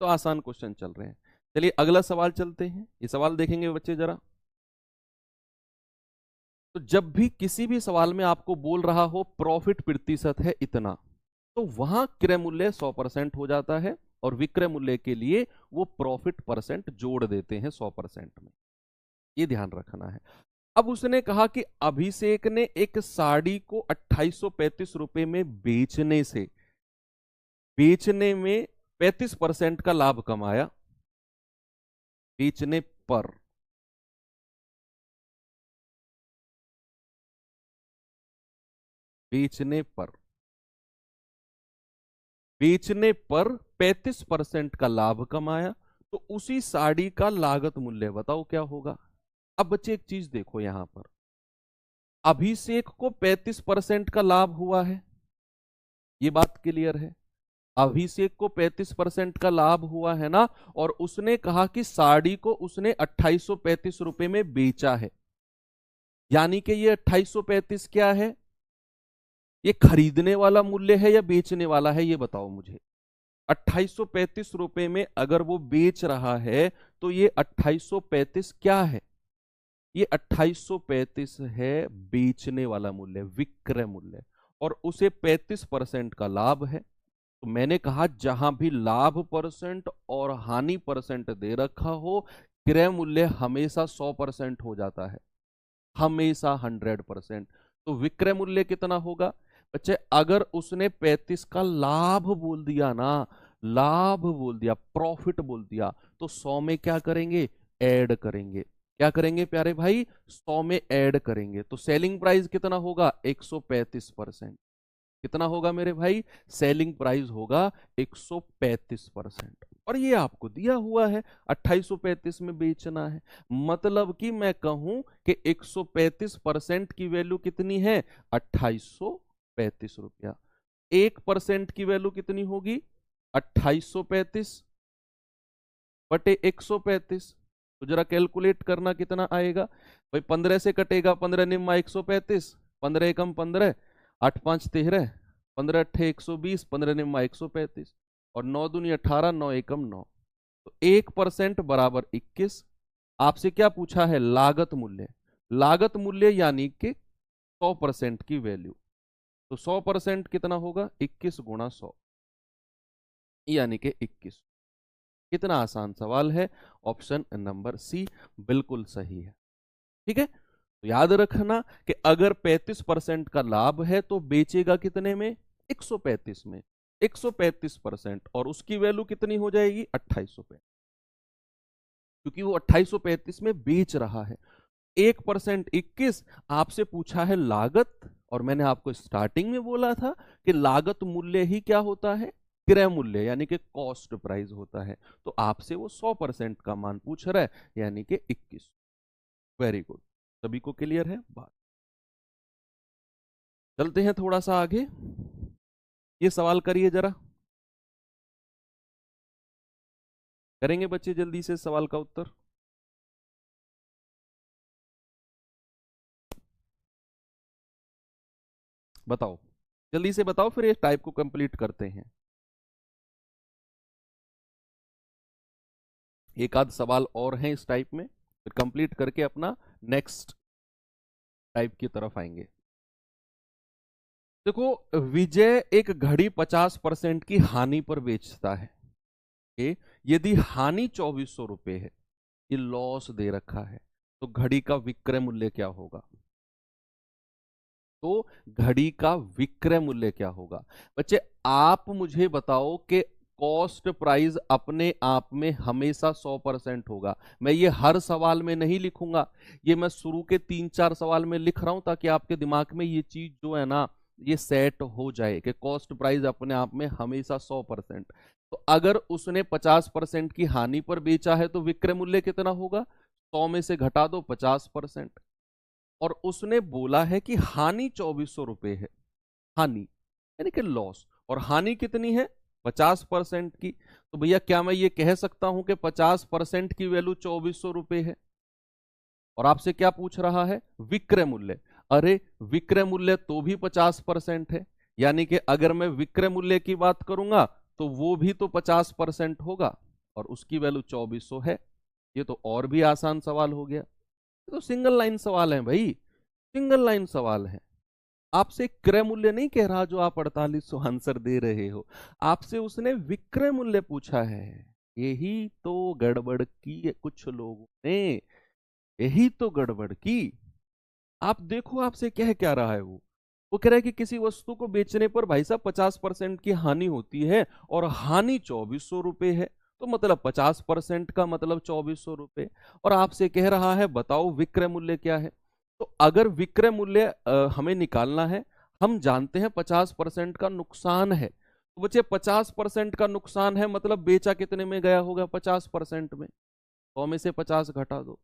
तो आसान क्वेश्चन चल रहे हैं। चलिए अगला सवाल चलते हैं। ये सवाल देखेंगे बच्चे जरा। तो जब भी किसी भी सवाल में आपको बोल रहा हो प्रॉफिट प्रतिशत है इतना, तो वहां क्रय मूल्य 100% हो जाता है, और विक्रय मूल्य के लिए वो प्रॉफिट परसेंट जोड़ देते हैं 100% में। ये ध्यान रखना है। अब उसने कहा कि अभिषेक ने एक साड़ी को 2835 रुपए में बेचने में 35% का लाभ कमाया। बेचने पर, बेचने पर, बेचने पर 35% का लाभ कमाया, तो उसी साड़ी का लागत मूल्य बताओ क्या होगा। अब बच्चे एक चीज देखो, यहां पर अभिषेक को 35% का लाभ हुआ है, ये बात क्लियर है। अभिषेक को 35% का लाभ हुआ है ना, और उसने कहा कि साड़ी को उसने 2835 रुपए में बेचा है। यानी कि ये 2835 क्या है? ये खरीदने वाला मूल्य है या बेचने वाला है, ये बताओ मुझे। 2835 रुपए में अगर वो बेच रहा है तो ये 2835 क्या है? ये 2835 है बेचने वाला मूल्य, विक्रय मूल्य, और उसे 35% का लाभ है। तो मैंने कहा जहां भी लाभ परसेंट और हानि परसेंट दे रखा हो, क्रय मूल्य हमेशा 100% हो जाता है, हमेशा 100%। तो विक्रय मूल्य कितना होगा बच्चे? अगर उसने 35 का लाभ बोल दिया ना, लाभ बोल दिया, प्रॉफिट बोल दिया, तो 100 में क्या करेंगे? ऐड करेंगे। क्या करेंगे प्यारे भाई? 100 में ऐड करेंगे। तो सेलिंग प्राइस कितना होगा? 135%। कितना होगा मेरे भाई? सेलिंग प्राइस होगा 135%। और ये आपको दिया हुआ है 2835 में बेचना है। मतलब कि मैं कहूं कि 135% की वैल्यू कितनी है? 2835 रुपया। 1% की वैल्यू कितनी होगी? 2835 बटे 135। तो जरा कैलकुलेट करना कितना आएगा भाई? 15 से कटेगा, 15 निम्मा 135, 15 एकम 15, 8 5 13, 15 अट्ठे 120, 15 निम्मा 135, और 9 दूनी 18, 9 एकम 9। तो 1% बराबर 21। आपसे क्या पूछा है? लागत मूल्य। लागत मूल्य यानी कि 100% की वैल्यू। तो 100% कितना होगा? 21 गुणा 100, यानी कि 21। कितना आसान सवाल है। ऑप्शन नंबर सी बिल्कुल सही है। ठीक है, तो याद रखना कि अगर 35% का लाभ है तो बेचेगा कितने में? 135 में। 135%, और उसकी वैल्यू कितनी हो जाएगी? 2835, क्योंकि वो 2835 में बेच रहा है। 1% 21। आपसे पूछा है लागत, और मैंने आपको स्टार्टिंग में बोला था कि लागत मूल्य ही क्या होता है? क्रय मूल्य, यानी कि कॉस्ट प्राइस होता है। तो आपसे वो 100% का मान पूछ रहा है, यानी कि 21। वेरी गुड, सभी को क्लियर है बात। चलते हैं थोड़ा सा आगे। ये सवाल करिए जरा। करेंगे बच्चे जल्दी से सवाल का उत्तर? बताओ, जल्दी से बताओ, फिर इस टाइप को कंप्लीट करते हैं। एक आध सवाल और हैं इस टाइप में, फिर कंप्लीट करके अपना नेक्स्ट टाइप की तरफ आएंगे। देखो, विजय एक घड़ी 50% की हानि पर बेचता है। यदि हानि 2400 रुपये है, ये लॉस दे रखा है, तो घड़ी का विक्रय मूल्य क्या होगा? तो घड़ी का विक्रय मूल्य क्या होगा? बच्चे आप मुझे बताओ कि कॉस्ट प्राइस अपने आप में हमेशा 100% होगा। मैं ये हर सवाल में नहीं लिखूंगा, ये मैं शुरू के 3-4 सवाल में लिख रहा हूं ताकि आपके दिमाग में ये चीज जो है ना, ये सेट हो जाए कि कॉस्ट प्राइस अपने आप में हमेशा 100%। तो अगर उसने 50% की हानि पर बेचा है तो विक्रय मूल्य कितना होगा? 100 में से घटा दो 50%। और उसने बोला है कि हानि 2400 रुपये है, हानि यानी कि लॉस, और हानि कितनी है? 50% की। तो भैया क्या मैं ये कह सकता हूं कि 50% की वैल्यू 2400 रुपये है? और आपसे क्या पूछ रहा है? विक्रय मूल्य। अरे विक्रय मूल्य तो भी 50% है, यानी कि अगर मैं विक्रय मूल्य की बात करूंगा तो वो भी तो 50% होगा, और उसकी वैल्यू 2400 है। ये तो और भी आसान सवाल हो गया। ये तो सिंगल लाइन सवाल है भाई, सिंगल लाइन सवाल है। आपसे क्रय मूल्य नहीं कह रहा जो आप 4800 आंसर दे रहे हो, आपसे उसने विक्रय मूल्य पूछा है। यही तो गड़बड़ की है कुछ लोगों ने, यही तो गड़बड़ की। आप देखो आपसे कह क्या रहा है वो कह रहा है कि किसी वस्तु को बेचने पर भाई साहब 50% की हानि होती है और हानि 2400 रुपये है, तो मतलब 50% का मतलब 2400 रुपये। और आपसे कह रहा है बताओ विक्रय मूल्य क्या है। तो अगर विक्रय मूल्य हमें निकालना है, हम जानते हैं 50% का नुकसान है, तो बच्चे 50% का नुकसान है मतलब बेचा कितने में गया होगा? 50% में। 100 में से 50 घटा दो,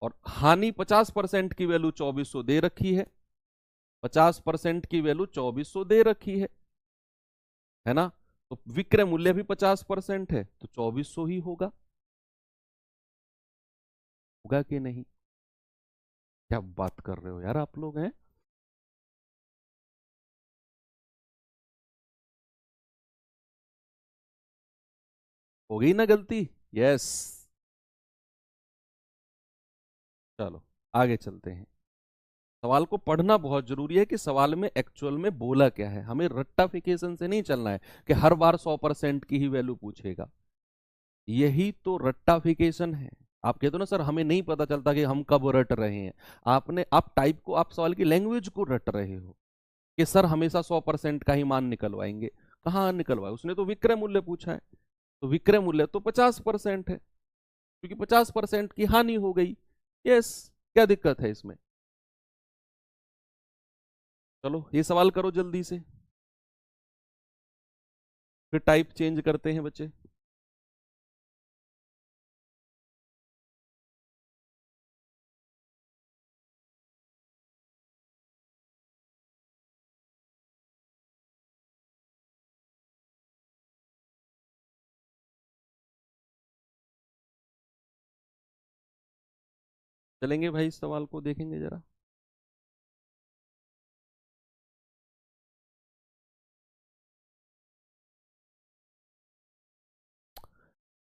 और हानि 50% की वैल्यू 2400 दे रखी है, 50% की वैल्यू 2400 दे रखी है ना? तो विक्रय मूल्य भी 50% है, तो 2400 ही होगा। होगा कि नहीं? क्या बात कर रहे हो यार आप लोग हैं? हो गई ना गलती? यस। चलो आगे चलते हैं। सवाल को पढ़ना बहुत जरूरी है कि सवाल में एक्चुअल में बोला क्या है। हमें रट्टाफिकेशन से नहीं चलना है कि हर बार 100% की ही वैल्यू पूछेगा। यही तो रट्टाफिकेशन है। आप कहते हो ना सर हमें नहीं पता चलता कि हम कब रट रहे हैं। आप टाइप को, आप सवाल की लैंग्वेज को रट रहे हो कि सर हमेशा 100% का ही मान निकलवाएंगे। कहाँ निकलवाए? उसने तो विक्रय मूल्य पूछा है, तो विक्रय मूल्य तो 50% है, क्योंकि 50% की हानि हो गई। यस, क्या दिक्कत है इसमें? चलो ये सवाल करो जल्दी से, फिर टाइप चेंज करते हैं बच्चे। चलेंगे भाई, इस सवाल को देखेंगे जरा।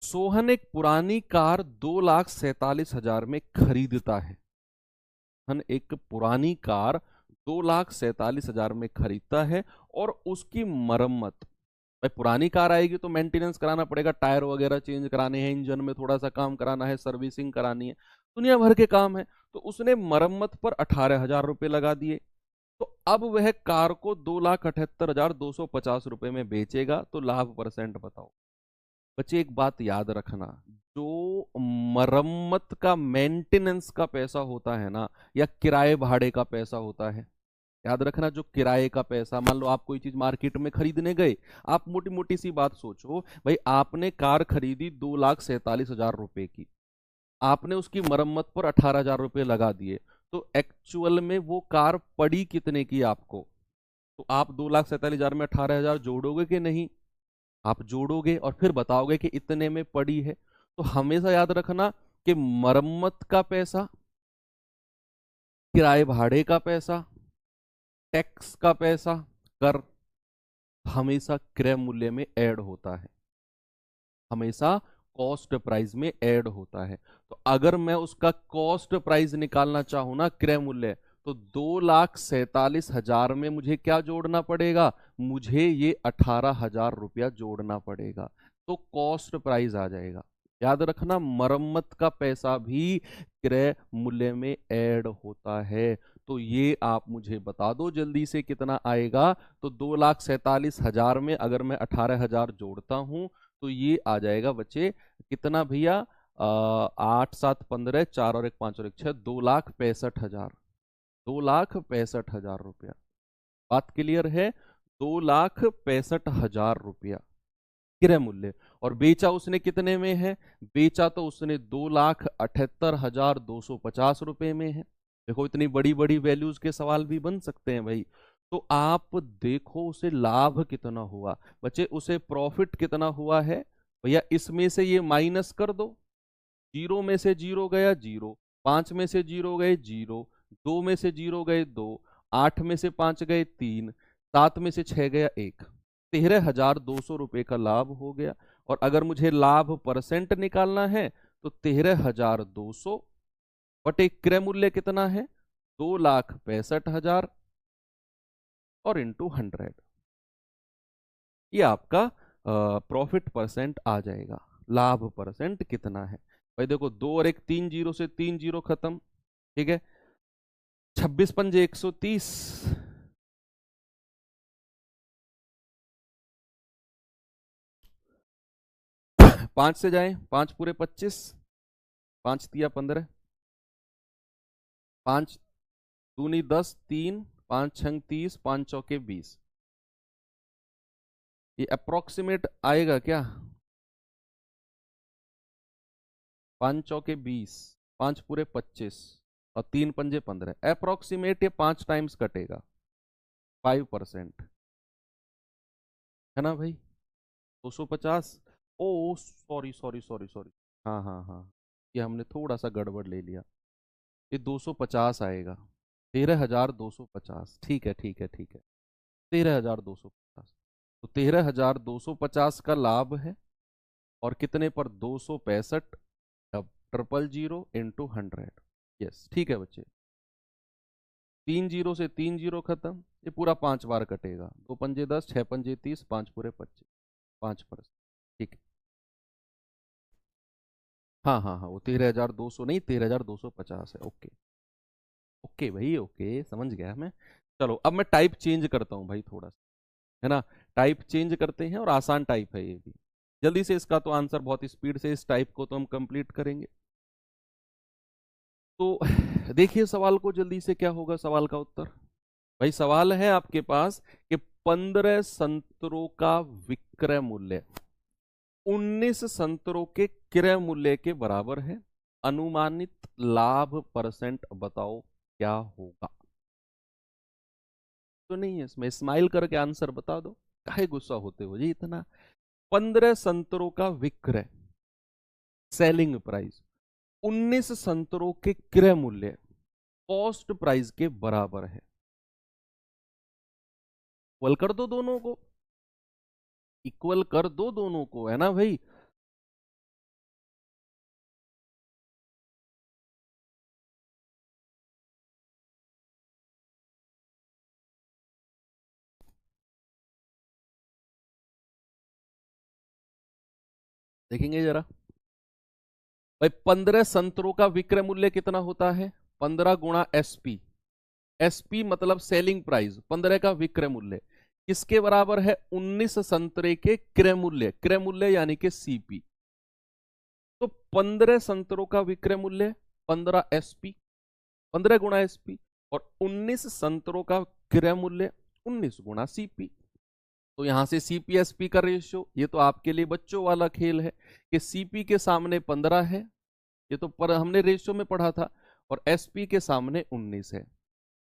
सोहन एक पुरानी कार 2,47,000 में खरीदता है। सोहन एक पुरानी कार 2,47,000 में खरीदता है, और उसकी मरम्मत, भाई पुरानी कार आएगी तो मेंटेनेंस कराना पड़ेगा, टायर वगैरह चेंज कराने हैं, इंजन में थोड़ा सा काम कराना है, सर्विसिंग करानी है, दुनिया भर के काम है। तो उसने मरम्मत पर 18,000 रुपये लगा दिए। तो अब वह कार को 2,78,250 रुपये में बेचेगा, तो लाभ परसेंट बताओ। बच्चे एक बात याद रखना, जो मरम्मत का मेंटेनेंस का पैसा होता है ना, या किराए भाड़े का पैसा होता है, याद रखना, जो किराए का पैसा, मान लो आप कोई चीज मार्केट में खरीदने गए, आप मोटी मोटी सी बात सोचो भाई, आपने कार खरीदी 2,47,000 रुपए की, आपने उसकी मरम्मत पर 18,000 रुपये लगा दिए, तो एक्चुअल में वो कार पड़ी कितने की आपको? तो आप 2,47,000 में 18,000 जोड़ोगे कि नहीं? आप जोड़ोगे और फिर बताओगे कि इतने में पड़ी है। तो हमेशा याद रखना कि मरम्मत का पैसा, किराए भाड़े का पैसा, टैक्स का पैसा, कर हमेशा क्रय मूल्य में ऐड होता है, हमेशा कॉस्ट प्राइस में ऐड होता है। तो अगर मैं उसका कॉस्ट प्राइस निकालना चाहूं ना, क्रय मूल्य, तो 2,47,000 में मुझे क्या जोड़ना पड़ेगा, मुझे ये 18,000 रुपया जोड़ना पड़ेगा, तो कॉस्ट प्राइस आ जाएगा। याद रखना मरम्मत का पैसा भी क्रय मूल्य में ऐड होता है। तो ये आप मुझे बता दो जल्दी से कितना आएगा। तो 2,47,000 में अगर मैं 18,000 जोड़ता हूं तो ये आ जाएगा बच्चे कितना भैया, 8 7 15, 4 और 1 5 और 1 6, 2,65,000, 2,65,000 रुपया। बात क्लियर है, 2,65,000 रुपया क्रय मूल्य। और बेचा उसने कितने में है, बेचा तो उसने 2,78,250 रुपए में है। देखो इतनी बड़ी बड़ी वैल्यूज के सवाल भी बन सकते हैं भाई। तो आप देखो उसे लाभ कितना हुआ बच्चे, उसे प्रॉफिट कितना हुआ है भैया, इसमें से ये माइनस कर दो। 0 में से 0 गया 0, 5 में से 0 गए 0, 2 में से 0 गए 2, 8 में से 5 गए 3, 7 में से 6 गया 1, 13,200 रुपये का लाभ हो गया। और अगर मुझे लाभ परसेंट निकालना है तो 13,200 बटे क्रय मूल्य कितना है, 2,65,000 और इंटू 100, ये आपका प्रॉफिट परसेंट आ जाएगा। लाभ परसेंट कितना है भाई, देखो 2 और 1 3 जीरो से 3 जीरो खत्म, ठीक है। 26 पंजे 130, 5 से जाए 5 पूरे 25, 5 तिया 15, 5 दूनी 10, 3 5 छंग 30, 5 चौके 20। ये अप्रोक्सीमेट आएगा क्या, 5 चौके 20, 5 पूरे 25 और 3 पंजे 15, अप्रोक्सीमेट ये 5 टाइम्स कटेगा, 5% है ना भाई। 250, ओ सॉरी सॉरी सॉरी सॉरी, हाँ हाँ हाँ, ये हमने थोड़ा सा गड़बड़ ले लिया, ये 250 आएगा, 13,250, ठीक है ठीक है ठीक है, 13,250। तो 13,250 का लाभ है, और कितने पर, 265, 000 इंटू 100। यस ठीक है बच्चे, 3 जीरो से 3 जीरो खत्म, ये पूरा 5 बार कटेगा, 2 पंजे 10, 6 पंजे 30, 5 पूरे 25, 5%, ठीक है। हाँ हाँ हाँ, वो 13,200 नहीं, 13,250 है। ओके ओके भाई, ओके समझ गया मैं। चलो अब मैं टाइप चेंज करता हूँ भाई थोड़ा सा, है ना। टाइप चेंज करते हैं, और आसान टाइप है ये भी। जल्दी से इसका तो आंसर बहुत स्पीड से, इस टाइप को तो हम कंप्लीट करेंगे। तो देखिए सवाल को जल्दी से, क्या होगा सवाल का उत्तर। भाई सवाल है आपके पास कि 15 संतरों का विक्रय मूल्य 19 संतरों के क्रय मूल्य के बराबर है, अनुमानित लाभ परसेंट बताओ क्या होगा। तो नहीं है इसमें, स्माइल करके आंसर बता दो, काहे गुस्सा होते हो जी इतना। 15 संतरों का विक्रय सेलिंग प्राइस 19 संतरों के क्रय मूल्य कॉस्ट प्राइस के बराबर है। इक्वल कर दो दोनों को, इक्वल कर दो दोनों को, है ना भाई। देखेंगे जरा भाई, 15 संतरों का विक्रय मूल्य कितना होता है, 15 × SP। SP मतलब सेलिंग प्राइस, 15 का विक्रय मूल्य किसके बराबर है, 19 संतरे के क्रय मूल्य, क्रय मूल्य यानी कि CP। तो 15 संतरों का विक्रय मूल्य 15 SP, 15 × SP, और 19 संतरों का क्रय मूल्य 19 × CP। तो यहां से CP/SP का रेशियो, ये तो आपके लिए बच्चों वाला खेल है कि CP के सामने 15 है, ये तो पर हमने रेशियो में पढ़ा था, और SP के सामने 19 है।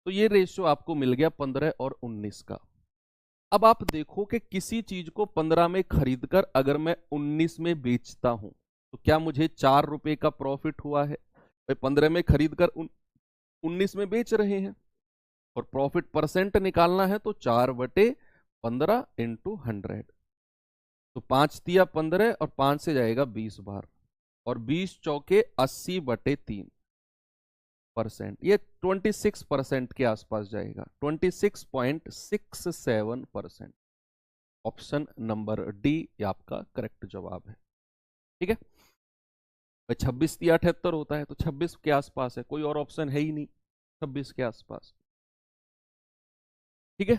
तो ये रेशियो आपको मिल गया 15 और 19 का। अब आप देखो कि किसी चीज को 15 में खरीद कर अगर मैं 19 में बेचता हूं तो क्या मुझे 4 रुपए का प्रॉफिट हुआ है? भाई 15 में खरीद कर 19 में बेच रहे हैं और प्रॉफिट परसेंट निकालना है तो 4/15 इंटू 100। तो 5×3 = 15 और 5 से जाएगा 20 बार और 20 चौके 80/3%। ये 26% के आसपास जाएगा, 26.67%। ऑप्शन नंबर डी आपका करेक्ट जवाब है। ठीक है, 26×3 = 78 होता है तो 26 के आसपास है, कोई और ऑप्शन है ही नहीं, 26 के आसपास। ठीक है,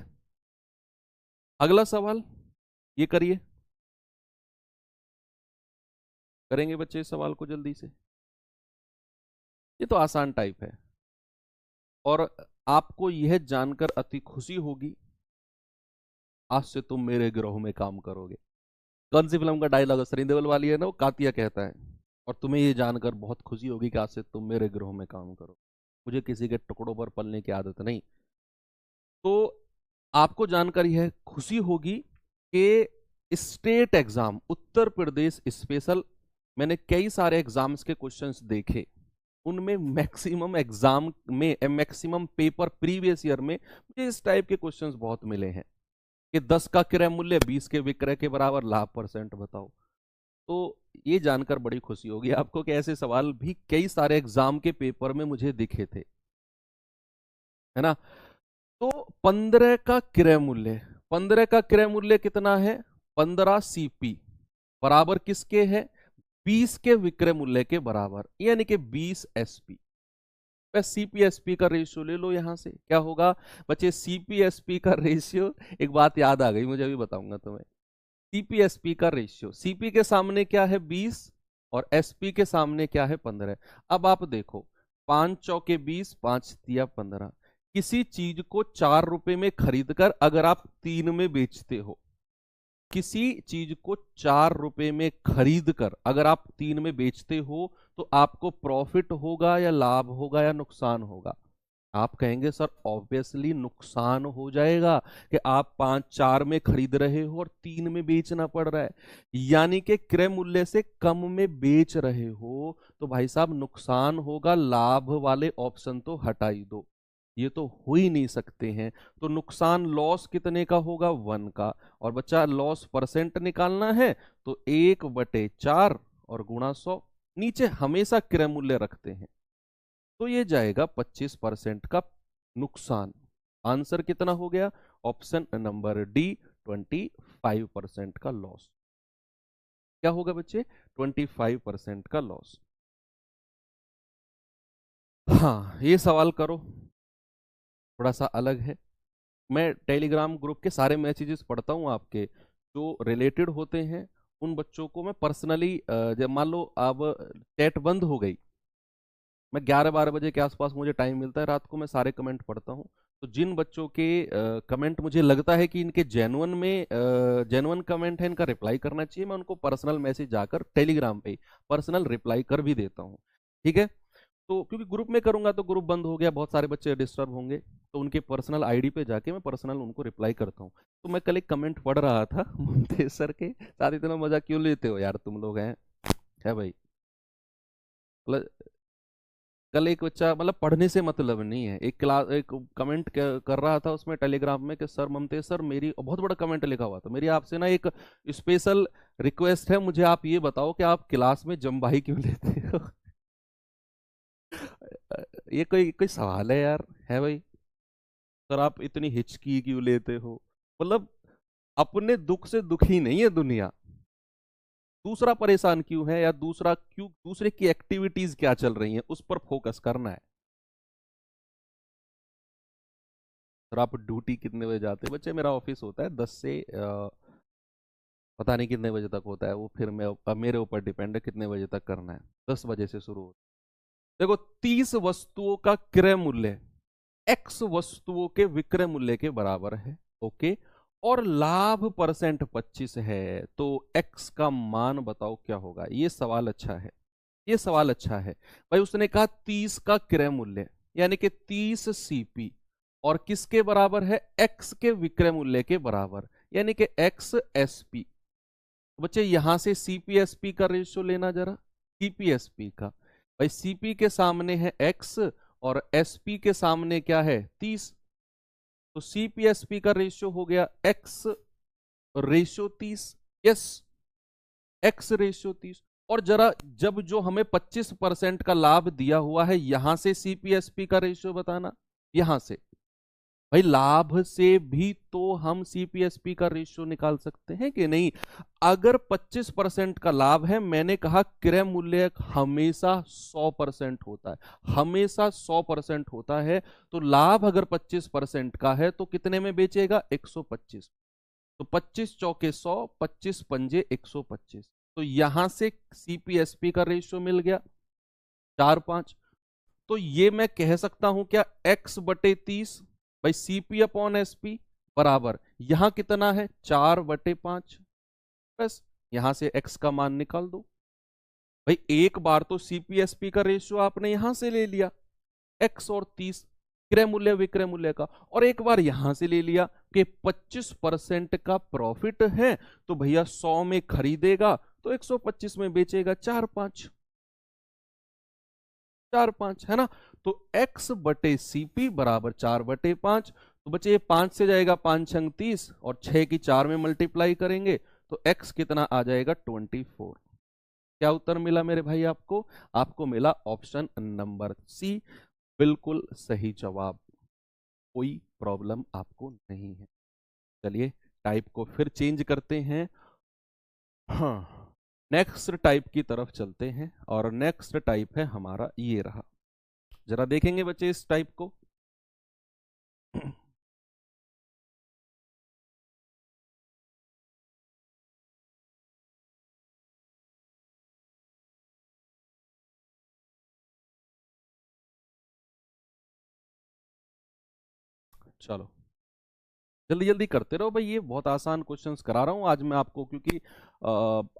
अगला सवाल ये करिए, करेंगे बच्चे इस सवाल को जल्दी से। ये तो आसान टाइप है और आपको यह जानकर अति खुशी होगी, आज से तुम मेरे गिरोह में काम करोगे। कौन सी फिल्म का डायलॉग है? सनी देओल वाली है ना, वो कातिया कहता है। और तुम्हें ये जानकर बहुत खुशी होगी कि आज से तुम मेरे गिरोह में काम करो, मुझे किसी के टुकड़ों पर पलने की आदत नहीं। तो आपको जानकर यह खुशी होगी कि state exam Uttar Pradesh special, मैंने कई सारे एग्जाम्स के क्वेश्चंस देखे, उनमें मैक्सिमम एग्जाम में मैक्सिमम पेपर प्रीवियस ईयर में मुझे इस टाइप के क्वेश्चंस बहुत मिले हैं कि 10 का क्रय मूल्य 20 के विक्रय के बराबर, लाभ परसेंट बताओ। तो ये जानकर बड़ी खुशी होगी आपको कि ऐसे सवाल भी कई सारे एग्जाम के पेपर में मुझे दिखे थे, है ना। तो 15 का क्रय मूल्य, 15 का क्रय मूल्य कितना है? 15 सीपी बराबर किसके है? 20 के विक्रय मूल्य के बराबर, यानी कि 20 एसपी। सीपीएसपी का रेशियो ले लो, यहां से क्या होगा बच्चे? सीपीएसपी का रेशियो, एक बात याद आ गई मुझे, अभी बताऊंगा तुम्हें। सीपीएसपी का रेशियो, सीपी के सामने क्या है? 20 और एसपी के सामने क्या है? 15। अब आप देखो, 5 चौके 20, 5×3 = 15। किसी चीज को 4 रुपए में खरीद कर अगर आप 3 में बेचते हो, किसी चीज को 4 रुपए में खरीद कर अगर आप 3 में बेचते हो तो आपको प्रॉफिट होगा या लाभ होगा या नुकसान होगा? आप कहेंगे सर ऑब्वियसली नुकसान हो जाएगा कि आप 5-4 में खरीद रहे हो और 3 में बेचना पड़ रहा है, यानी कि क्रय मूल्य से कम में बेच रहे हो, तो भाई साहब नुकसान होगा। लाभ वाले ऑप्शन तो हटा ही दो, ये तो हो ही नहीं सकते हैं। तो नुकसान लॉस कितने का होगा? 1 का। और बच्चा लॉस परसेंट निकालना है तो 1/4 और गुणा 100, नीचे हमेशा क्रय मूल्य रखते हैं, तो ये जाएगा 25% का नुकसान। आंसर कितना हो गया? ऑप्शन नंबर डी 25% का लॉस। क्या होगा बच्चे? 25% का लॉस। हाँ, ये सवाल करो, थोड़ा सा अलग है। मैं टेलीग्राम ग्रुप के सारे मैसेजेस पढ़ता हूँ आपके, जो रिलेटेड होते हैं उन बच्चों को मैं पर्सनली, जब मान लो अब चैट बंद हो गई, मैं 11-12 बजे के आसपास मुझे टाइम मिलता है रात को, मैं सारे कमेंट पढ़ता हूँ। तो जिन बच्चों के कमेंट मुझे लगता है कि इनके जेन्युइन में जेन्युइन कमेंट है, इनका रिप्लाई करना चाहिए, मैं उनको पर्सनल मैसेज जाकर टेलीग्राम पे पर्सनल रिप्लाई कर भी देता हूँ। ठीक है, तो क्योंकि ग्रुप में करूंगा तो ग्रुप बंद हो गया, बहुत सारे बच्चे डिस्टर्ब होंगे, तो उनके पर्सनल आईडी पे जाके मैं पर्सनल उनको रिप्लाई करता हूँ। तो मैं कल एक कमेंट पढ़ रहा था मुमताज सर के साथ, इतना मजा क्यों लेते हो यार तुम लोग, हैं है भाई। मतलब कल एक बच्चा, मतलब पढ़ने से मतलब नहीं है, एक क्लास एक कमेंट कर रहा था उसमें टेलीग्राम में कि सर ममतेज सर मेरी, बहुत बड़ा कमेंट लिखा हुआ था, मेरी आपसे ना एक स्पेशल रिक्वेस्ट है, मुझे आप ये बताओ कि आप क्लास में जम्बाई क्यों लेते हो? ये कोई कोई सवाल है यार, है भाई? सर आप इतनी हिचकी क्यों लेते हो? मतलब अपने दुख से दुखी नहीं है दुनिया, दूसरा परेशान क्यों है या दूसरा क्यों, दूसरे की एक्टिविटीज क्या चल रही हैं उस पर फोकस करना है। सर आप ड्यूटी कितने बजे जाते हैं? बच्चे मेरा ऑफिस होता है 10 से पता नहीं कितने बजे तक होता है, वो फिर मैं अब मेरे ऊपर डिपेंड है कितने बजे तक करना है। 10 बजे से शुरू होता है। देखो 30 वस्तुओं का क्रय मूल्य एक्स वस्तुओं के विक्रय मूल्य के बराबर है, ओके, और लाभ परसेंट 25 है, तो एक्स का मान बताओ क्या होगा? ये सवाल अच्छा है, ये सवाल अच्छा है भाई। उसने कहा 30 का क्रय मूल्य यानी कि 30 सीपी, और किसके बराबर है, एक्स के विक्रय मूल्य के बराबर, यानी कि एक्स एस पी। बच्चे यहां से सीपीएसपी का रेशियो लेना जरा, सीपीएसपी का, भाई सीपी के सामने है एक्स और एसपी के सामने क्या है 30, तो सीपीएसपी का रेशियो हो गया x ratio 30, yes x ratio 30। और जरा जब जो हमें 25% का लाभ दिया हुआ है यहां से सीपीएसपी का रेशियो बताना, यहां से भाई लाभ से भी तो हम सीपीएसपी का रेशियो निकाल सकते हैं कि नहीं। अगर 25% का लाभ है, मैंने कहा क्रय मूल्य हमेशा 100% होता है, हमेशा 100% होता है, तो लाभ अगर 25% का है तो कितने में बेचेगा 125, तो 25 चौके 100, 25 पंजे 125, तो यहां से सीपीएसपी का रेशियो मिल गया 4-5। तो ये मैं कह सकता हूं क्या, x/30 भाई सीपी अपॉन एसपी बराबर यहां कितना है 4/5, बस यहां से x का मान निकाल दो। भाई एक बार तो सीपीएसपी का रेशियो आपने यहां से ले लिया x और 30 क्रय मूल्य विक्रय मूल्य का, और एक बार यहां से ले लिया कि 25% का प्रॉफिट है, तो भैया 100 में खरीदेगा तो 125 में बेचेगा, 4-5 4-5 है ना। तो x बटे सीपी बराबर 4/5, तो बच्चे ये 5 से जाएगा 5 छंग 30 और 6 की 4 में मल्टीप्लाई करेंगे तो x कितना आ जाएगा 24। क्या उत्तर मिला मेरे भाई आपको, आपको मिला ऑप्शन नंबर सी, बिल्कुल सही जवाब, कोई प्रॉब्लम आपको नहीं है। चलिए टाइप को फिर चेंज करते हैं, हाँ नेक्स्ट टाइप की तरफ चलते हैं, और नेक्स्ट टाइप है हमारा ये रहा, जरा देखेंगे बच्चे इस टाइप को। चलो जल्दी जल्दी करते रहो भाई, ये बहुत आसान क्वेश्चंस करा रहा हूं आज मैं आपको, क्योंकि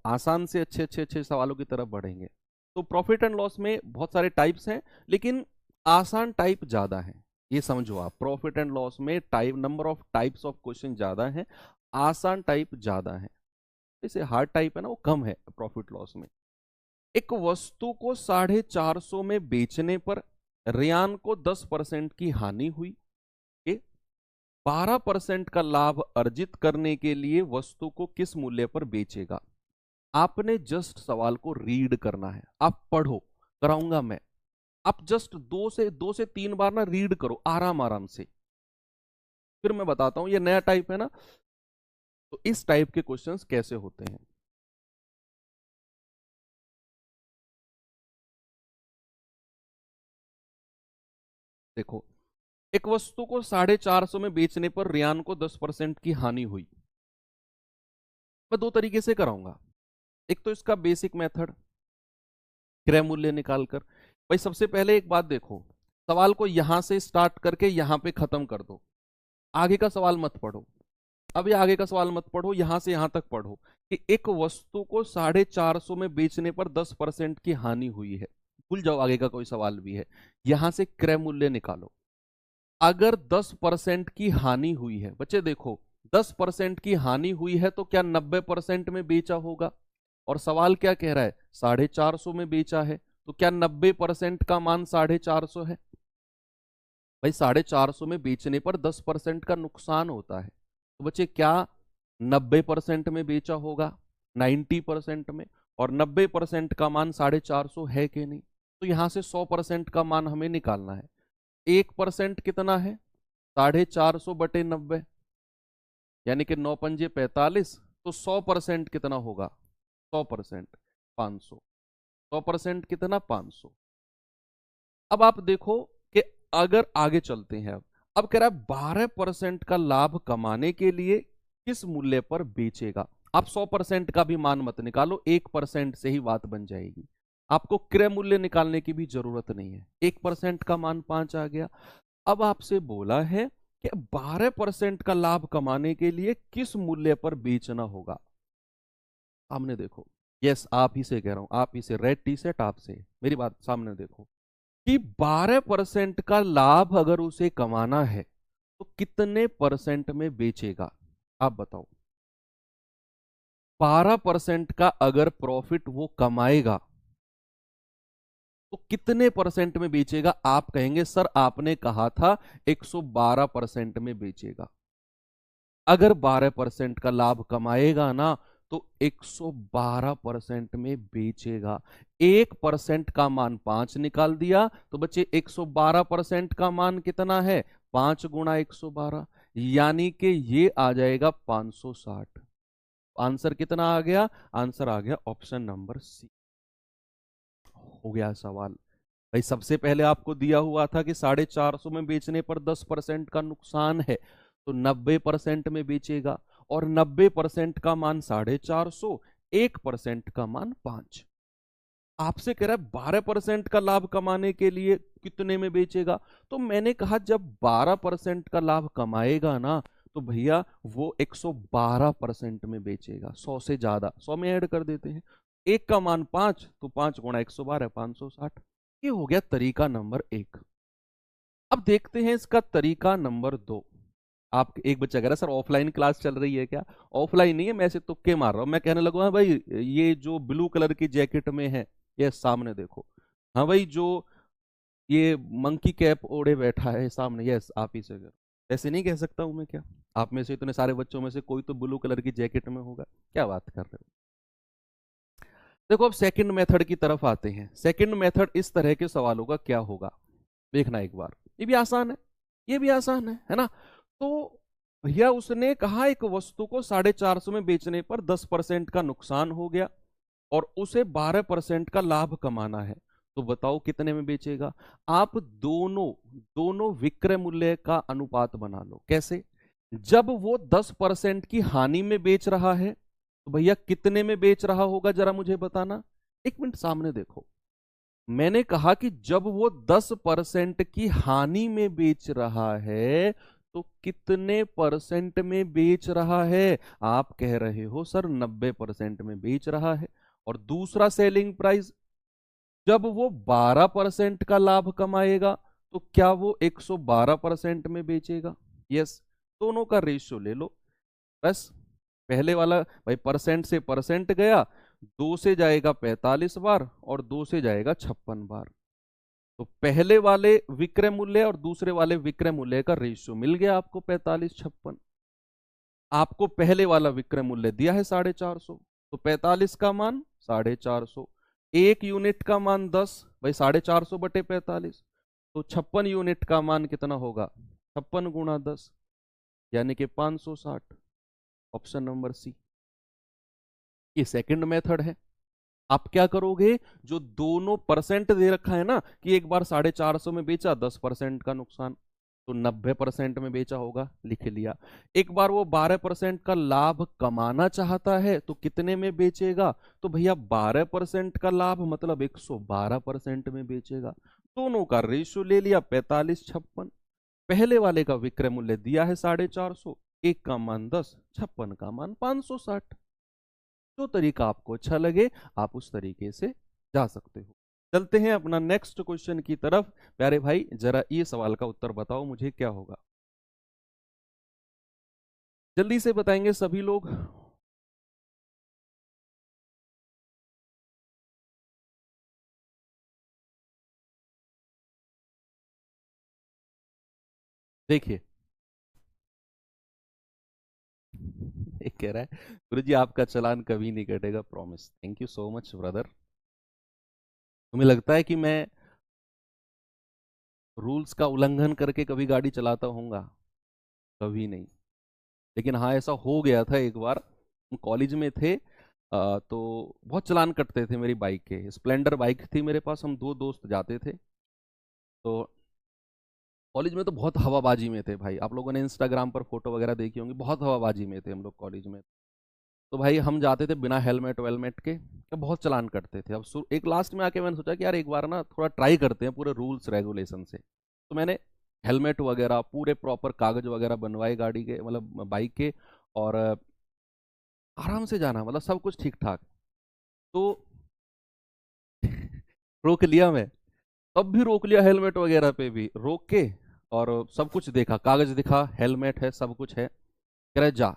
आसान से अच्छे अच्छे अच्छे सवालों की तरफ बढ़ेंगे। तो प्रॉफिट एंड लॉस में बहुत सारे टाइप्स हैं, लेकिन आसान टाइप ज्यादा है, ये समझो आप, प्रॉफिट एंड लॉस में type number of types of question ज्यादा है, आसान टाइप ज्यादा है, जैसे हार्ड टाइप है ना वो कम है प्रॉफिट लॉस में। एक वस्तु को 450 में बेचने पर रियान को 10% की हानि हुई, 12% का लाभ अर्जित करने के लिए वस्तु को किस मूल्य पर बेचेगा। आपने जस्ट सवाल को रीड करना है, आप पढ़ो, कराऊंगा मैं, आप जस्ट दो से तीन बार ना रीड करो आराम आराम से, फिर मैं बताता हूं। ये नया टाइप है ना, तो इस टाइप के क्वेश्चंस कैसे होते हैं। देखो, एक वस्तु को 450 में बेचने पर रियान को 10% की हानि हुई। मैं दो तरीके से कराऊंगा, एक तो इसका बेसिक मेथड क्रय मूल्य निकालकर। भाई सबसे पहले एक बात देखो, सवाल को यहां से स्टार्ट करके यहां पे खत्म कर दो, आगे का सवाल मत पढ़ो, अभी आगे का सवाल मत पढ़ो, यहां से यहां तक पढ़ो कि एक वस्तु को 450 में बेचने पर 10% की हानि हुई है, भूल जाओ आगे का कोई सवाल भी है, यहां से क्रय मूल्य निकालो। अगर 10% की हानि हुई है, बच्चे देखो 10% की हानि हुई है तो क्या 90% में बेचा होगा, और सवाल क्या कह रहा है 450 में बेचा है, तो क्या 90% का मान 450 है। भाई 450 में बेचने पर 10% का नुकसान होता है, तो बच्चे क्या 90% में बेचा होगा, 90% में, और 90% का मान 450 है कि नहीं। तो यहां से 100% का मान हमें निकालना है। 1% कितना है 450/90, यानी कि 9×5 = 45, तो 100% कितना होगा 100% 500, 100% कितना 500। अब आप देखो कि अगर आगे चलते हैं, अब कह रहा है 12% का लाभ कमाने के लिए किस मूल्य पर बेचेगा। आप 100% का भी मान मत निकालो, 1% से ही बात बन जाएगी, आपको क्रय मूल्य निकालने की भी जरूरत नहीं है। 1% का मान 5 आ गया। अब आपसे बोला है कि 12% का लाभ कमाने के लिए किस मूल्य पर बेचना होगा। सामने देखो, यस आप ही से कह रहा हूं, आप ही से, रेड टी शर्ट आपसे, मेरी बात सामने देखो कि 12% का लाभ अगर उसे कमाना है तो कितने परसेंट में बेचेगा? आप बताओ। 12% का अगर प्रॉफिट वो कमाएगा तो कितने परसेंट में बेचेगा? आप कहेंगे सर आपने कहा था 112% में बेचेगा। अगर 12% का लाभ कमाएगा ना तो 112% में बेचेगा। 1% का मान 5 निकाल दिया तो बच्चे 112% का मान कितना है? 5 गुणा 112, यानी कि ये आ जाएगा 560। आंसर कितना आ गया? आंसर आ गया ऑप्शन नंबर सी। हो गया सवाल। भाई सबसे पहले आपको दिया हुआ था कि 450 में बेचने पर 10% का नुकसान है, तो 90% में बेचेगा। और 90% का मान 450, 1% का मान 5। आपसे कह रहा है 12% का लाभ कमाने के लिए कितने में बेचेगा। तो मैंने कहा जब 12% का लाभ कमाएगा ना तो भैया वो 112% में बेचेगा। 100 से ज्यादा, 100 में ऐड कर देते हैं। एक का मान 5, तो 5 गुणा 112, 560। ये हो गया तरीका नंबर 1। अब देखते हैं इसका तरीका नंबर 2। आप एक बच्चा कह रहा है सर ऑफलाइन क्लास चल रही है क्या? ऑफलाइन नहीं है, मैं ऐसे तुक्के मार रहा हूं। मैं कहने लगा हाँ भाई ये जो ब्लू कलर की जैकेट में है, ये सामने देखो। हाँ भाई जो ये मंकी कैप ओढ़े बैठा है सामने, यस आप ही से करो। ऐसे नहीं कह सकता हूं मैं क्या? आप में से इतने सारे बच्चों में से कोई तो ब्लू कलर की जैकेट में होगा। क्या बात कर रहे हो? देखो अब सेकंड मेथड की तरफ आते हैं। सेकंड मेथड इस तरह के सवालों का क्या होगा, देखना एक बार। ये भी आसान है, ये भी आसान है ना? तो भैया उसने कहा एक वस्तु को 450 में बेचने पर 10% का नुकसान हो गया और उसे 12% का लाभ कमाना है। तो बताओ कितने में बेचेगा? आप दोनों दोनों विक्रय मूल्य का अनुपात बना लो। कैसे? जब वो 10% की हानि में बेच रहा है तो भैया कितने में बेच रहा होगा जरा मुझे बताना। एक मिनट सामने देखो। मैंने कहा कि जब वो 10% की हानि में बेच रहा है तो कितने परसेंट में बेच रहा है? आप कह रहे हो सर 90% में बेच रहा है। और दूसरा सेलिंग प्राइस, जब वो 12% का लाभ कमाएगा तो क्या वो 112% में बेचेगा? यस। दोनों का रेशियो ले लो बस। पहले वाला भाई परसेंट से परसेंट गया, 2 से जाएगा 45 बार और 2 से जाएगा 56 बार। तो पहले वाले विक्रय मूल्य और दूसरे वाले विक्रय मूल्य का रेशियो मिल गया आपको 45 56। आपको पहले वाला विक्रय मूल्य दिया है 450, तो 45 का मान 450। एक यूनिट का मान 10, भाई 450 बटे 45, तो 56 यूनिट का मान कितना होगा? 56 गुणा 10, यानी कि 560। Option number C. ये सेकंड मेथड है। आप क्या करोगे? जो दोनों परसेंट दे रखा है ना कि एक बार 450 में बेचा 10% का नुकसान, तो 90% में बेचा होगा, लिख लिया। एक बार वो 12% का लाभ कमाना चाहता है तो कितने में बेचेगा? तो भैया 12% का लाभ मतलब 112% में बेचेगा। दोनों का रेशियो ले लिया 45 56। पहले वाले का विक्रय मूल्य दिया है 450, एक का मान 10, 56 का मान 560। जो तरीका आपको अच्छा लगे आप उस तरीके से जा सकते हो। चलते हैं अपना नेक्स्ट क्वेश्चन की तरफ। प्यारे भाई जरा ये सवाल का उत्तर बताओ मुझे, क्या होगा? जल्दी से बताएंगे सभी लोग। देखिए एक कह रहा है गुरु जी आपका चालान कभी नहीं कटेगा, promise. Thank you so much brother. तुम्हें लगता है कि मैं रूल्स का उल्लंघन करके कभी गाड़ी चलाता हूँगा? कभी नहीं। लेकिन हाँ ऐसा हो गया था एक बार। हम कॉलेज में थे, तो बहुत चालान कटते थे मेरी बाइक के। स्प्लेंडर बाइक थी मेरे पास, हम दो दोस्त जाते थे। तो कॉलेज में तो बहुत हवाबाजी में थे भाई। आप लोगों ने इंस्टाग्राम पर फोटो वगैरह देखी होंगी, बहुत हवाबाजी में थे हम लोग कॉलेज में। तो भाई हम जाते थे बिना हेलमेट वेलमेट के, तो बहुत चालान कटते थे। अब एक लास्ट में आके मैंने सोचा कि यार एक बार ना थोड़ा ट्राई करते हैं पूरे रूल्स रेगुलेशन से। तो मैंने हेलमेट वगैरह पूरे प्रॉपर कागज वगैरह बनवाए गाड़ी के, मतलब बाइक के। और आराम से जाना, मतलब सब कुछ ठीक ठाक। तो रोक लिया मैं, तब भी रोक लिया हेलमेट वगैरह पे भी रोक के। और सब कुछ देखा, कागज दिखा, हेलमेट है, सब कुछ है। कह रहा है जा।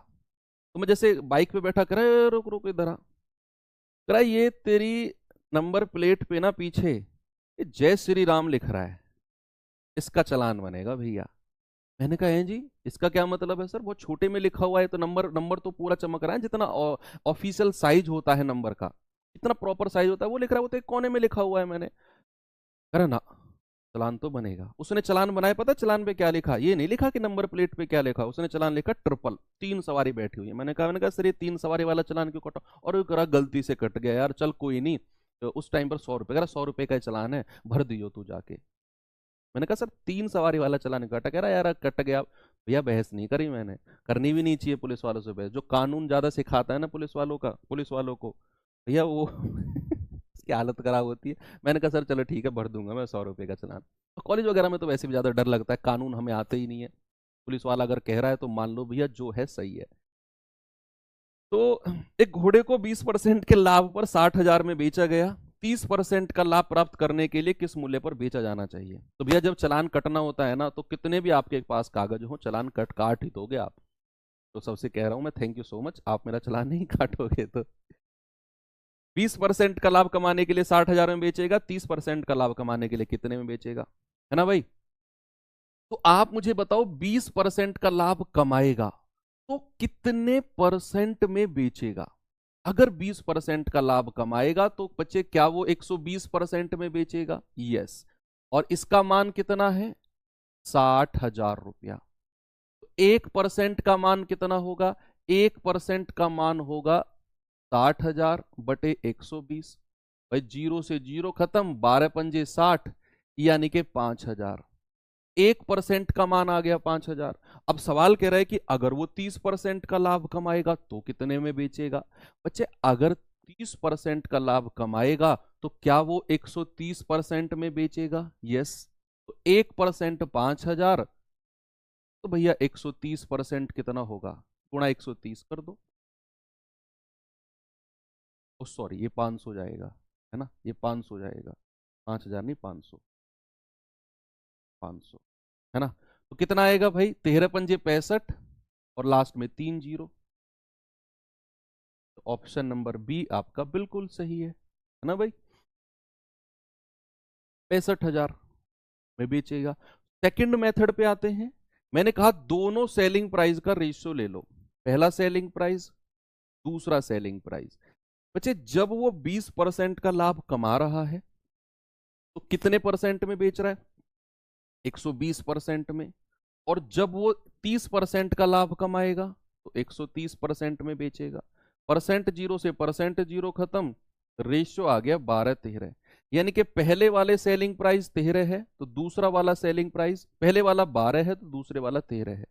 तो मैं जैसे बाइक पे बैठा, कह रहा है रुक रुक इधर आ। कह रहा है ये तेरी नंबर प्लेट पे ना पीछे ये जय श्री राम लिख रहा है, इसका चालान बनेगा भैया। मैंने कहा है जी, इसका क्या मतलब है सर? बहुत छोटे में लिखा हुआ है, तो नंबर नंबर तो पूरा चमक रहा है, जितना ऑफिशियल साइज होता है नंबर का, इतना प्रॉपर साइज होता है वो लिख रहा है, वो तो एक कोने में लिखा हुआ है। मैंने कहा ना, चालान तो बनेगा। उसने चालान बनाया, पता चालान पे क्या लिखा? ये नहीं लिखा कि नंबर प्लेट पे क्या लिखा, उसने चालान लिखा ट्रिपल, 3 सवारी बैठी हुई है। मैंने कहा सर ये 3 सवारी वाला चालान क्यों कटा? और वो करा गलती से कट गया यार, चल कोई नहीं। तो उस टाइम पर 100 रुपये, कह रहा 100 रुपये का चालान है, भर दियो तू जाके। मैंने कहा सर 3 सवारी वाला चालान कटा? कह रहा यार कट गया। भैया बहस नहीं करी मैंने, करनी भी नहीं चाहिए पुलिस वालों से बहस। जो कानून ज्यादा सिखाता है ना पुलिस वालों को, भैया वो उसकी हालत खराब होती है। मैंने कहा सर चलो ठीक है, भर दूंगा मैं 100 रुपये का चालान। तो कॉलेज वगैरह में तो वैसे भी ज्यादा डर लगता है, कानून हमें आते ही नहीं है। पुलिस वाला अगर कह रहा है तो मान लो भैया जो है सही है। तो एक घोड़े को 20% के लाभ पर 60,000 में बेचा गया। 30% का लाभ प्राप्त करने के लिए किस मूल्य पर बेचा जाना चाहिए? तो भैया जब चालान कटना होता है ना, तो कितने भी आपके पास कागज हो, चालान काट ही दोगे आप। तो सबसे कह रहा हूं मैं, थैंक यू सो मच, आप मेरा चालान नहीं काटोगे तो। 20% का लाभ कमाने के लिए 60,000 में बेचेगा, 30% का लाभ कमाने के लिए कितने में बेचेगा? है ना भाई? तो आप मुझे बताओ, 20% का लाभ कमाएगा तो कितने परसेंट में बेचेगा? अगर 20% का लाभ कमाएगा तो बच्चे क्या वो 120% में बेचेगा? यस। और इसका मान कितना है? 60,000 रुपया। तो 1% का मान कितना होगा? 1% का मान होगा 60,000 बटे 120। भाई जीरो से जीरो खत्म, 12×5 = 60, यानी कि 5,000। 1% का मान आ गया 5,000। अब सवाल कह रहा है कि अगर वो 30% का लाभ कमाएगा तो कितने में बेचेगा? बच्चे अगर 30% का लाभ कमाएगा तो क्या वो 130% में बेचेगा? यस। तो 1% 5,000, तो भैया 130% कितना होगा? गुणा 130 कर दो। ओ सॉरी, ये 500 जाएगा, है ना, ये 500 जाएगा, 5,000 नहीं, 500। 500, है ना? तो कितना आएगा भाई? 13×5 = 65, और लास्ट में 3 जीरो। तो ऑप्शन नंबर बी आपका बिल्कुल सही है ना भाई? 65,000 में बेचेगा। सेकंड मेथड पे आते हैं। मैंने कहा दोनों सेलिंग प्राइस का रेशियो ले लो, पहला सेलिंग प्राइस, दूसरा सेलिंग प्राइस। बच्चे जब वो 20% का लाभ कमा रहा है तो कितने परसेंट में बेच रहा है? 120% में। और जब वो 30% का लाभ कमाएगा तो 130% में बेचेगा। परसेंट जीरो से परसेंट जीरो खत्म, रेशियो आ गया 12:13। यानी कि पहले वाले सेलिंग प्राइस 13 है तो दूसरा वाला सेलिंग प्राइस, पहले वाला 12 है तो दूसरे वाला 13 है।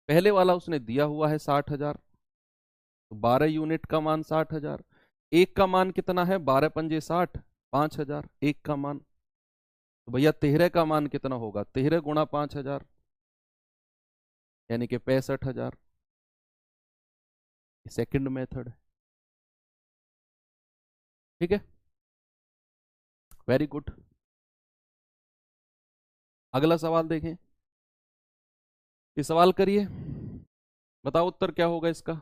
पहले वाला उसने दिया हुआ है 60,000, तो 12 यूनिट का मान 60,000। एक का मान कितना है? 12×5 = 5,000 एक का मान। तो भैया 13 का मान कितना होगा? 13 × 5,000, यानी कि 65,000। सेकंड मेथड है, ठीक है, वेरी गुड। अगला सवाल देखें। ये सवाल करिए, बताओ उत्तर क्या होगा इसका।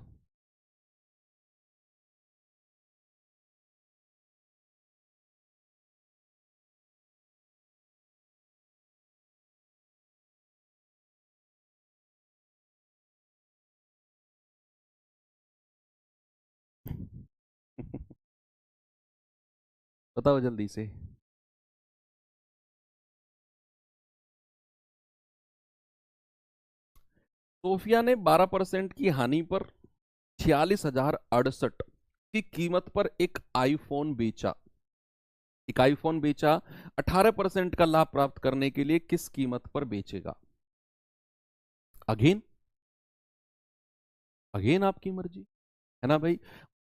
बताओ जल्दी से। सोफिया ने 12% की हानि पर 46,068 की कीमत पर एक आईफोन बेचा। एक आईफोन बेचा, 18% का लाभ प्राप्त करने के लिए किस कीमत पर बेचेगा? अगेन, अगेन आपकी मर्जी, है ना भाई?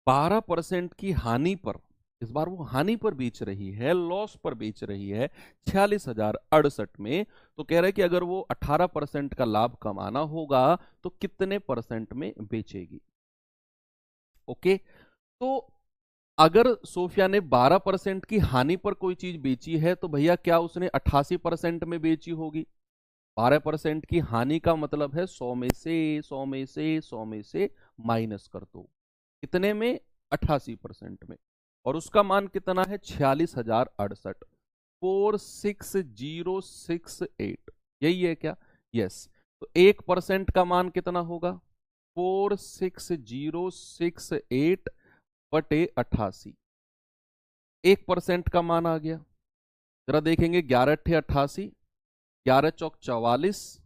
12% की हानि पर, इस बार वो हानि पर बेच रही है, लॉस पर बेच रही है 46,068 में। तो कह रहा है कि अगर वो 18% का लाभ कमाना होगा तो कितने परसेंट में बेचेगी? ओके। तो अगर सोफिया ने 12% की हानि पर कोई चीज बेची है तो भैया क्या उसने 88% में बेची होगी? 12% की हानि का मतलब है 100 में से 100 में से 100 में से माइनस कर दो। कितने में? 88% में। और उसका मान कितना है? 46,068, 46068। यही है क्या? यस। तो 1% का मान कितना होगा? 46068 बटे 88। 1% का मान आ गया। जरा देखेंगे, 11×8 = 88, 11×4 = 44,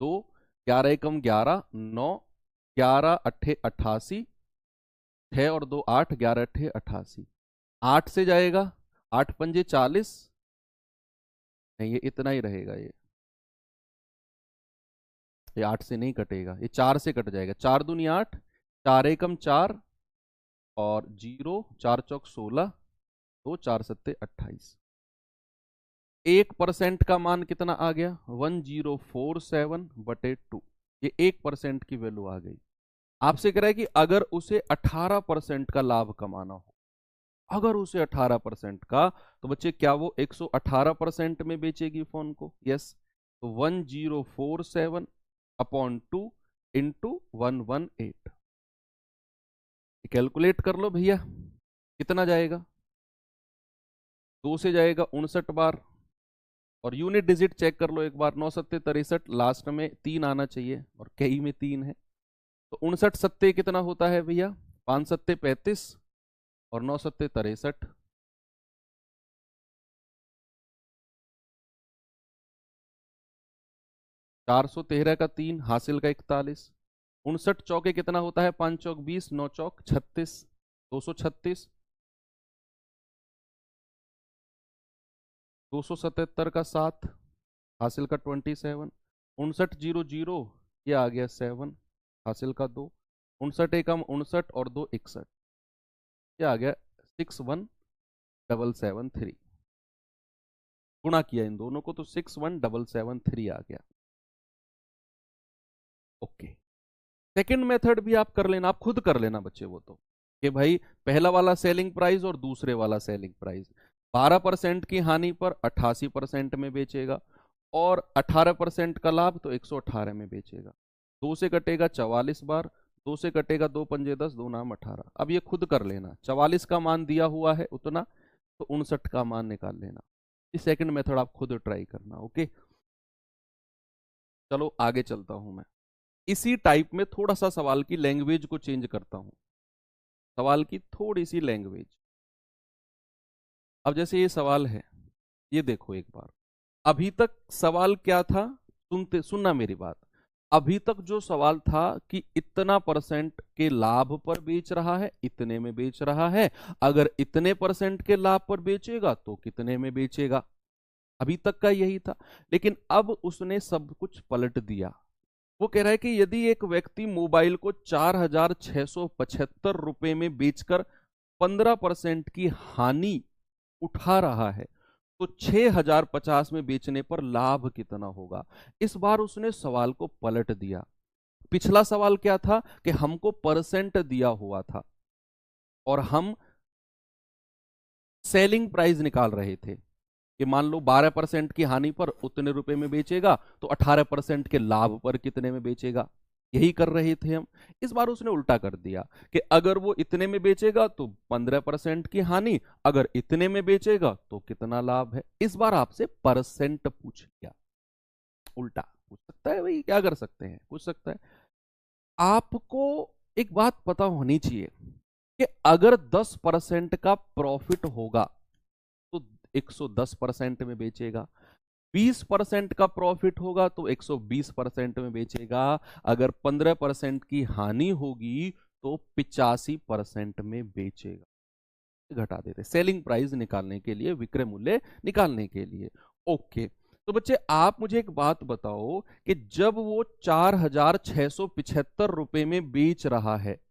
2, 11×1 = 11, 9, 11×8 = 88, 6 और 2 8, 11×8 = 88। 8 से जाएगा, 8×5 = 40, नहीं ये इतना ही रहेगा। ये 8 से नहीं कटेगा, ये 4 से कट जाएगा। 4 दूनी 8, 4×1 = 4 और 0, 4×4 = 16, 2, 4×7 = 28। 1% का मान कितना आ गया? 1047 बटे 2। ये 1% की वैल्यू आ गई। आपसे कह रहा है कि अगर उसे 18% का लाभ कमाना हो, अगर उसे 18% का, तो बच्चे क्या वो 118% में बेचेगी फोन को? यस। तो 1047 अपॉन 2 इंटू 118। कैलकुलेट कर लो भैया, कितना जाएगा? 2 से जाएगा 59 बार। और यूनिट डिजिट चेक कर लो एक बार, 9 सत्ते 63, लास्ट में 3 आना चाहिए और कई में 3 है। तो 59 सत्ते कितना होता है भैया? 5 सत्ते 35 और 9 सत्ते 63। 413 का 3, हासिल का 41। 59 चौके कितना होता है? 5 चौक 20, 9 चौक 36, 236। 277 का 7, हासिल का 27। 5900, ये आ गया 7, हासिल का 2। 59 एकम 59 और 2 61, ये आ गया 61773। गुणा किया इन दोनों को तो 61773 आ गया। ओके। सेकंड मेथड भी आप कर लेना, आप खुद कर लेना बच्चे वो तो, कि भाई पहला वाला सेलिंग प्राइस और दूसरे वाला सेलिंग प्राइस, 12% की हानि पर 88% में बेचेगा और 18% का लाभ तो 118 में बेचेगा। 2 से कटेगा 44 बार, 2 से कटेगा 2 पंजे 10, 2 नाम 18। अब ये खुद कर लेना, 44 का मान दिया हुआ है उतना, तो 59 का मान निकाल लेना। इस सेकंड मेथड आप खुद ट्राई करना। ओके, चलो आगे चलता हूं मैं। इसी टाइप में थोड़ा सा सवाल की लैंग्वेज को चेंज करता हूं, सवाल की थोड़ी सी लैंग्वेज। अब जैसे ये सवाल है, ये देखो एक बार। अभी तक सवाल क्या था? सुनना मेरी बात। अभी तक जो सवाल था कि इतना % के लाभ पर बेच रहा है, इतने में बेच रहा है, अगर इतने % के लाभ पर बेचेगा तो कितने में बेचेगा। अभी तक का यही था। लेकिन अब उसने सब कुछ पलट दिया। वो कह रहा है कि यदि एक व्यक्ति मोबाइल को 4675 रुपए में बेचकर 15% की हानि उठा रहा है, तो 6050 में बेचने पर लाभ कितना होगा। इस बार उसने सवाल को पलट दिया। पिछला सवाल क्या था कि हमको परसेंट दिया हुआ था और हम सेलिंग प्राइस निकाल रहे थे कि मान लो 12% की हानि पर उतने रुपए में बेचेगा, तो 18% के लाभ पर कितने में बेचेगा। यही कर रहे थे हम। इस बार उसने उल्टा कर दिया कि अगर वो इतने में बेचेगा तो 15% की हानि, अगर इतने में बेचेगा तो कितना लाभ है। इस बार आपसे परसेंट पूछ लिया। उल्टा पूछ सकता है भाई, क्या कर सकते हैं, पूछ सकता है। आपको एक बात पता होनी चाहिए कि अगर 10% का प्रॉफिट होगा तो 110% में बेचेगा, 20% का प्रॉफिट होगा तो 120% में बेचेगा, अगर 15% की हानि होगी तो 85% में बेचेगा। घटा देते सेलिंग प्राइस निकालने के लिए, विक्रय मूल्य निकालने के लिए। ओके, तो बच्चे आप मुझे एक बात बताओ कि जब वो 4675 रुपए में बेच रहा है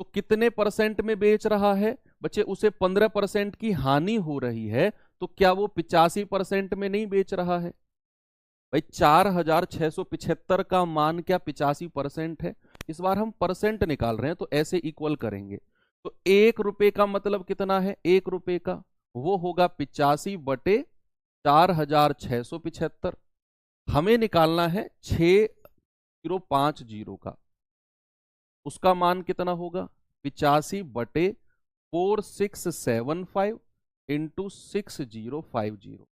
तो कितने % में बेच रहा है। बच्चे उसे 15% की हानि हो रही है, तो क्या वो 85% में नहीं बेच रहा है। भाई 4675 का मान क्या 85% है। इस बार हम परसेंट निकाल रहे हैं तो ऐसे इक्वल करेंगे। तो 1 रुपए का मतलब कितना है? 1 रुपए का वो होगा 85 बटे 4675। हमें निकालना है 6050 का, उसका मान कितना होगा 85/4675 इंटू 6050।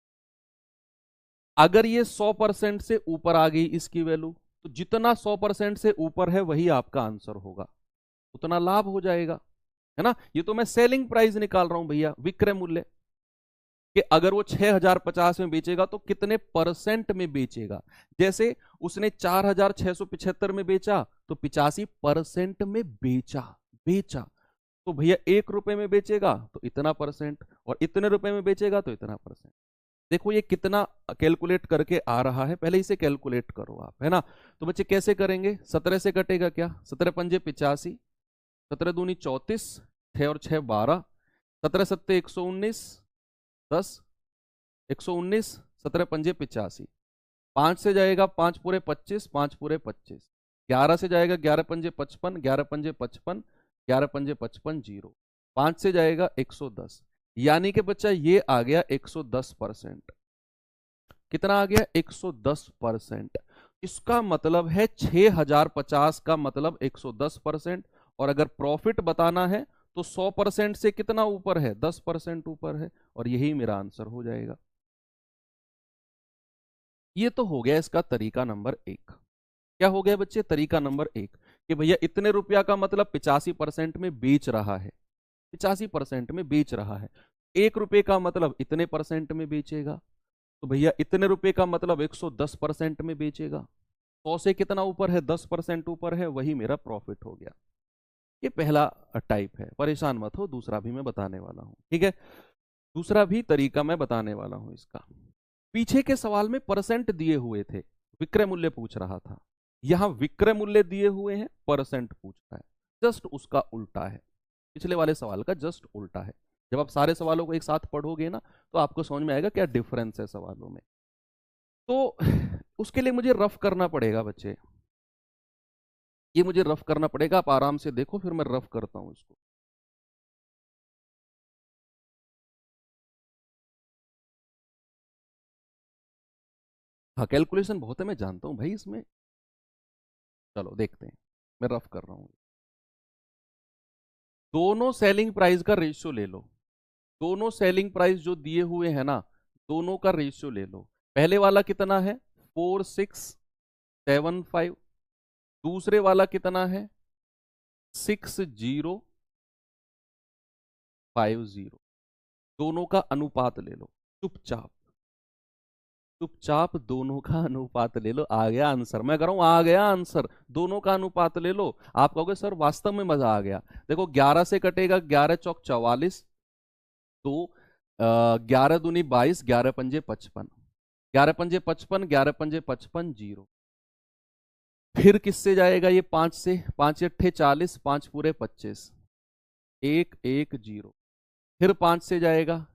अगर ये 100% से ऊपर आ गई इसकी वैल्यू, तो जितना 100% से ऊपर है वही आपका आंसर होगा, उतना लाभ हो जाएगा, है ना। ये तो मैं सेलिंग प्राइस निकाल रहा हूं भैया, विक्रय मूल्य, कि अगर वो 6050 में बेचेगा तो कितने परसेंट में बेचेगा। जैसे उसने 4675 में बेचा तो 85% में बेचा बेचा तो भैया 1 रुपए में बेचेगा तो इतना परसेंट, और इतने रुपए में बेचेगा तो इतना परसेंट। देखो ये कितना कैलकुलेट करके आ रहा है, पहले इसे कैलकुलेट करो आप, है ना। तो बच्चे कैसे करेंगे, 17 से कटेगा क्या, 17 पंजे 85, 17 दूनी 34, 6 और 6 12, 17 सत्ते 119, 10 119, 17 पंजे 85, 5 से जाएगा 5 पूरे 25, 5 पूरे 25, 11 से जाएगा 11 पंजे 55, 11 पंजे 55, 11 पंजे 55 जीरो, 5 से जाएगा 110, यानी कि बच्चा ये आ गया 110%। कितना आ गया 110%। इसका मतलब है 6050 का मतलब 110%, और अगर प्रॉफिट बताना है तो 100% से कितना ऊपर है, 10% ऊपर है, और यही मेरा आंसर हो जाएगा। ये तो हो गया इसका तरीका नंबर 1। क्या हो गया बच्चे, तरीका नंबर 1 कि भैया इतने रुपया का मतलब 85% में बेच रहा है, 85% में बेच रहा है। 1 रुपए का मतलब इतने परसेंट में बेचेगा, तो भैया इतने रुपए का मतलब 110% में बेचेगा। 100 से कितना ऊपर है, 10% ऊपर है, वही मेरा प्रॉफिट हो गया। ये पहला टाइप है, परेशान मत हो, दूसरा भी मैं बताने वाला हूं, ठीक है। दूसरा भी तरीका मैं बताने वाला हूं इसका। पीछे के सवाल में परसेंट दिए हुए थे, विक्रय मूल्य पूछ रहा था। यहां विक्रय मूल्य दिए हुए हैं, परसेंट पूछ रहा है, जस्ट उसका उल्टा है। पिछले वाले सवाल का जस्ट उल्टा है। जब आप सारे सवालों को एक साथ पढ़ोगे ना तो आपको समझ में आएगा क्या डिफरेंस है सवालों में। तो उसके लिए मुझे रफ करना पड़ेगा बच्चे, ये मुझे रफ करना पड़ेगा, आप आराम से देखो फिर मैं रफ करता हूं इसको। हाँ कैलकुलेशन बहुत है, मैं जानता हूं भाई इसमें। चलो देखते हैं, मैं रफ कर रहा हूं। दोनों सेलिंग प्राइस का रेशियो ले लो, दोनों सेलिंग प्राइस जो दिए हुए हैं ना, दोनों का रेशियो ले लो। पहले वाला कितना है 4675, दूसरे वाला कितना है 6050। दोनों का अनुपात ले लो, चुपचाप चुपचाप दोनों का अनुपात ले लो, आ गया आंसर। मैं कह रहा हूं आ गया आंसर, दोनों का अनुपात ले लो। आप कहोगे सर वास्तव में मजा आ गया। देखो 11 से कटेगा 11 चौक 44, तो 11 दूनी 22, 11 पंजे 55, 11 पंजे 55, 11 पंजे 55 जीरो। फिर किससे जाएगा ये 5 से, 5 अट्ठे 40, 5 पूरे 25, 1 1 जीरो। फिर 5 से जाएगा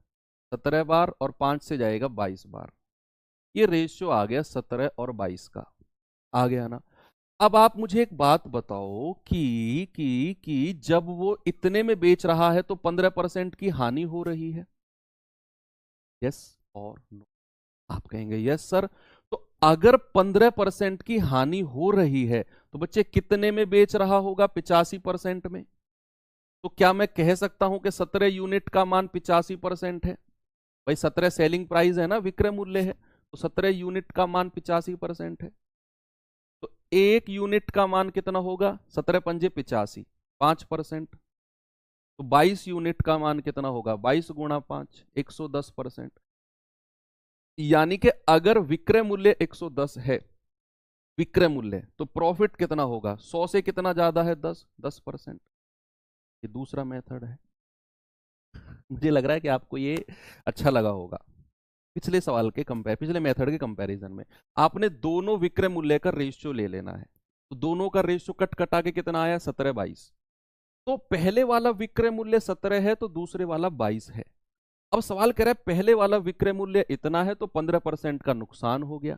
17 बार, और 5 से जाएगा 22 बार। ये रेशियो आ गया 17 और 22 का, आ गया ना। अब आप मुझे एक बात बताओ कि जब वो इतने में बेच रहा है तो 15% की हानि हो रही है, यस और नो। आप कहेंगे यस सर। तो अगर 15% की हानि हो रही है तो बच्चे कितने में बेच रहा होगा, 85% में। तो क्या मैं कह सकता हूं कि 17 यूनिट का मान 85% है। भाई 17 सेलिंग प्राइस है ना, विक्रय मूल्य है, तो 17 यूनिट का मान 85% है। तो 1 यूनिट का मान कितना होगा, 17 पंजे 85, 5%। तो 22 यूनिट का मान कितना होगा, 22 गुणा 5, 110%। यानी कि अगर विक्रय मूल्य 110 है, विक्रय मूल्य, तो प्रॉफिट कितना होगा, 100 से कितना ज्यादा है, 10%। ये दूसरा मेथड है। मुझे लग रहा है कि आपको ये अच्छा लगा होगा। पिछले मेथड के कंपैरिजन में आपने दोनों विक्रय मूल्य का रेशियो ले लेना है। तो दोनों का रेशियो कट कटा के कितना आया, 17/22। तो पहले वाला विक्रय मूल्य 17 है तो दूसरे वाला 22 है। अब सवाल कह रहा है पहले वाला विक्रय मूल्य इतना है तो 15% का नुकसान हो गया।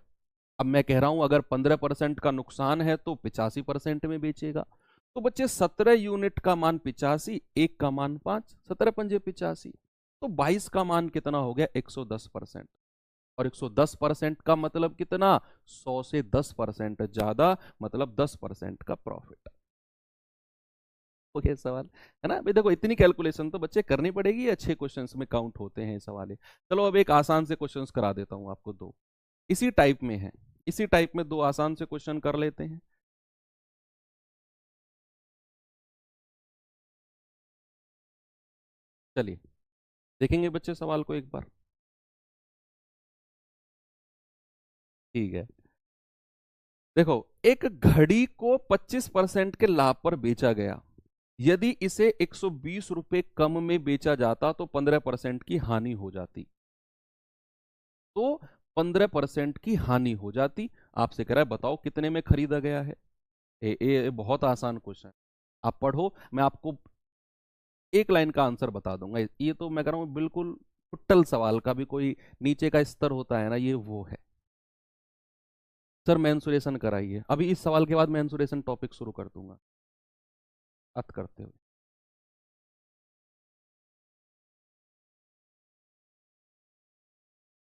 अब मैं कह रहा हूं अगर 15% का नुकसान है तो 85% में बेचेगा। तो बच्चे 17 यूनिट का मान 85, एक का मान 5, 17 पंजे 85, तो 22 का मान कितना हो गया, 110%। और 110% का मतलब कितना, 100 से 10% ज्यादा, मतलब 10% का प्रॉफिट। ओके सवाल है ना भाई। देखो इतनी कैलकुलेशन तो बच्चे करनी पड़ेगी, अच्छे क्वेश्चंस में काउंट होते हैं ये सवाल। चलो अब एक आसान से क्वेश्चंस करा देता हूं आपको, दो इसी टाइप में है, इसी टाइप में दो आसान से क्वेश्चन कर लेते हैं। चलिए देखेंगे बच्चे सवाल को एक बार। ठीक है, देखो एक घड़ी को 25% के लाभ पर बेचा गया, यदि इसे 120 रुपए कम में बेचा जाता तो 15% की हानि हो जाती। तो 15% की हानि हो जाती। आपसे कह रहा है बताओ कितने में खरीदा गया है। ये बहुत आसान क्वेश्चन है, आप पढ़ो, मैं आपको एक लाइन का आंसर बता दूंगा। ये तो मैं कह रहा हूं बिल्कुल टुट्टल सवाल का भी कोई नीचे का स्तर होता है ना, ये वो है। सर मेंसुरेशन कराइए, अभी इस सवाल के बाद मेंसुरेशन टॉपिक शुरू कर दूंगा बात करते हुए।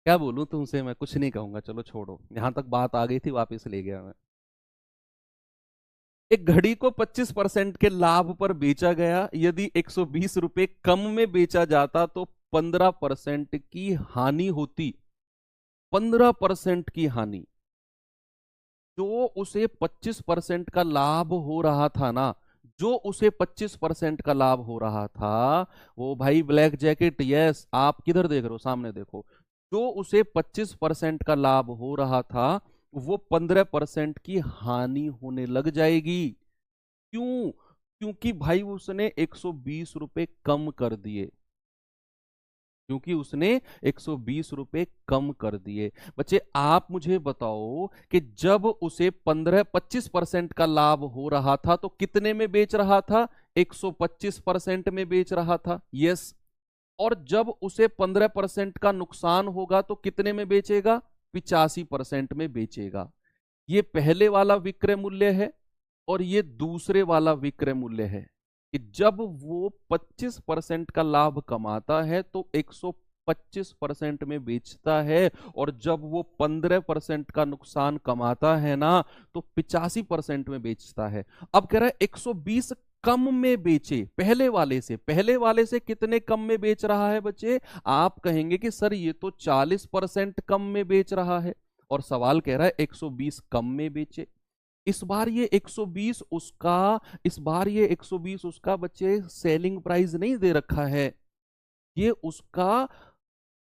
क्या बोलूं तुमसे, मैं कुछ नहीं कहूंगा, चलो छोड़ो, यहां तक बात आ गई थी वापस ले गया मैं। एक घड़ी को 25% के लाभ पर बेचा गया, यदि 120 रुपए कम में बेचा जाता तो 15% की हानि होती। 15% की हानि। जो उसे 25% का लाभ हो रहा था ना, जो उसे 25% का लाभ हो रहा था, वो भाई ब्लैक जैकेट, यस आप किधर देख रहे हो, सामने देखो। जो उसे 25% का लाभ हो रहा था, वो 15% की हानि होने लग जाएगी। क्यों? क्योंकि भाई उसने 120 रुपए कम कर दिए, क्योंकि उसने 120 रुपए कम कर दिए। बच्चे आप मुझे बताओ कि जब उसे 25% का लाभ हो रहा था तो कितने में बेच रहा था, 125% में बेच रहा था, यस। और जब उसे 15% का नुकसान होगा तो कितने में बेचेगा, 85% में बेचेगा। ये पहले वाला विक्रय मूल्य है और ये दूसरे वाला विक्रय मूल्य है कि जब वो 25% का लाभ कमाता है तो 125% में बेचता है, और जब वो 15% का नुकसान कमाता है ना तो 85% में बेचता है। अब कह रहा है 120 कम में बेचे, पहले वाले से कितने कम में बेच रहा है बच्चे। आप कहेंगे कि सर ये तो 40% कम में बेच रहा है, और सवाल कह रहा है 120 कम में बेचे। इस बार ये 120 उसका, इस बार ये 120 उसका बच्चे सेलिंग प्राइस नहीं दे रखा है, ये उसका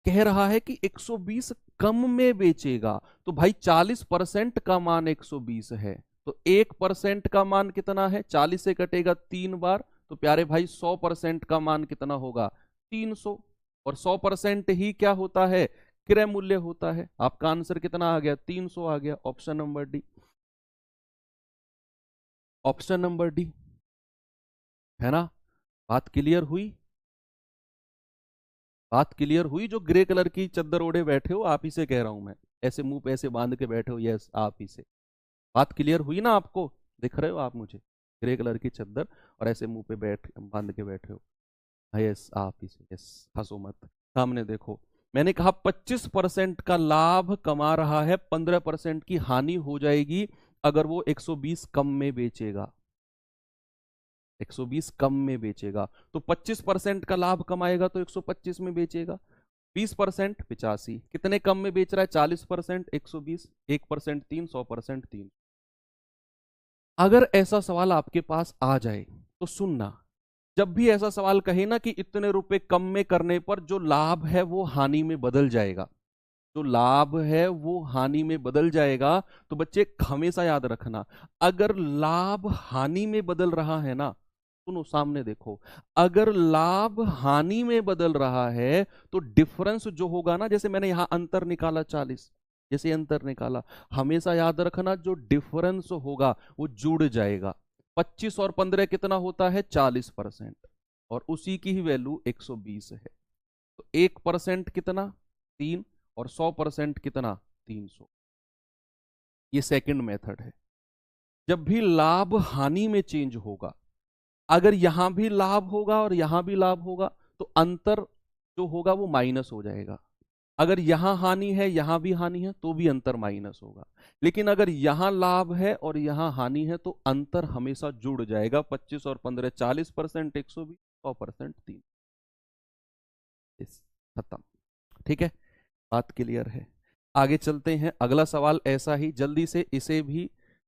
कह रहा है कि 120 कम में बेचेगा। तो भाई 40% का मान 120 है, तो 1% का मान कितना है, 40 से कटेगा 3 बार, तो प्यारे भाई 100% का मान कितना होगा, 300। और 100% ही क्या होता है, क्रय मूल्य होता है। आपका आंसर कितना आ गया, 300 आ गया, option number D. Option number D, है ना। बात क्लियर हुई, बात क्लियर हुई। जो ग्रे कलर की चद्दर ओढ़े बैठे हो आप ही से कह रहा हूं मैं, ऐसे मुंह पे ऐसे बांध के बैठे हो, यस आप ही से। बात क्लियर हुई ना आपको, दिख रहे हो आप मुझे, ग्रे कलर की चद्दर और ऐसे मुंह पे बैठ बांध के बैठे हो, हाँ यस आप ही से, यस हंसो मत, सामने देखो। मैंने कहा 25% का लाभ कमा रहा है, 15% की हानि हो जाएगी अगर वो 120 कम में बेचेगा, 120 कम में बेचेगा। तो 25% का लाभ कमाएगा तो 125 में बेचेगा, 20% 85, कितने कम में बेच रहा है, 40% 120, 1% 3, 100% 3। अगर ऐसा सवाल आपके पास आ जाए तो सुनना, जब भी ऐसा सवाल कहे ना कि इतने रुपए कम में करने पर जो लाभ है वो हानि में बदल जाएगा, जो लाभ है वो हानि में बदल जाएगा, तो बच्चे हमेशा याद रखना, अगर लाभ हानि में बदल रहा है ना, सुनो सामने देखो, अगर लाभ हानि में बदल रहा है तो डिफरेंस जो होगा ना, जैसे मैंने यहां अंतर निकाला 40, जैसे अंतर निकाला, हमेशा याद रखना जो डिफरेंस होगा वो जुड़ जाएगा। 25 और 15 कितना होता है, 40%, और उसी की ही वैल्यू 120 है। तो 1% कितना, 3, और 100% कितना, 300। ये सेकंड मेथड है। जब भी लाभ हानि में चेंज होगा, अगर यहां भी लाभ होगा और यहां भी लाभ होगा, तो अंतर जो होगा वो माइनस हो जाएगा, अगर यहां हानि है यहां भी हानि है तो भी अंतर माइनस होगा, लेकिन अगर यहां लाभ है और यहां हानि है तो अंतर हमेशा जुड़ जाएगा। 25 और 15 40%, 120 100%, 3 खत्म। ठीक है, बात क्लियर है। आगे चलते हैं, अगला सवाल ऐसा ही, जल्दी से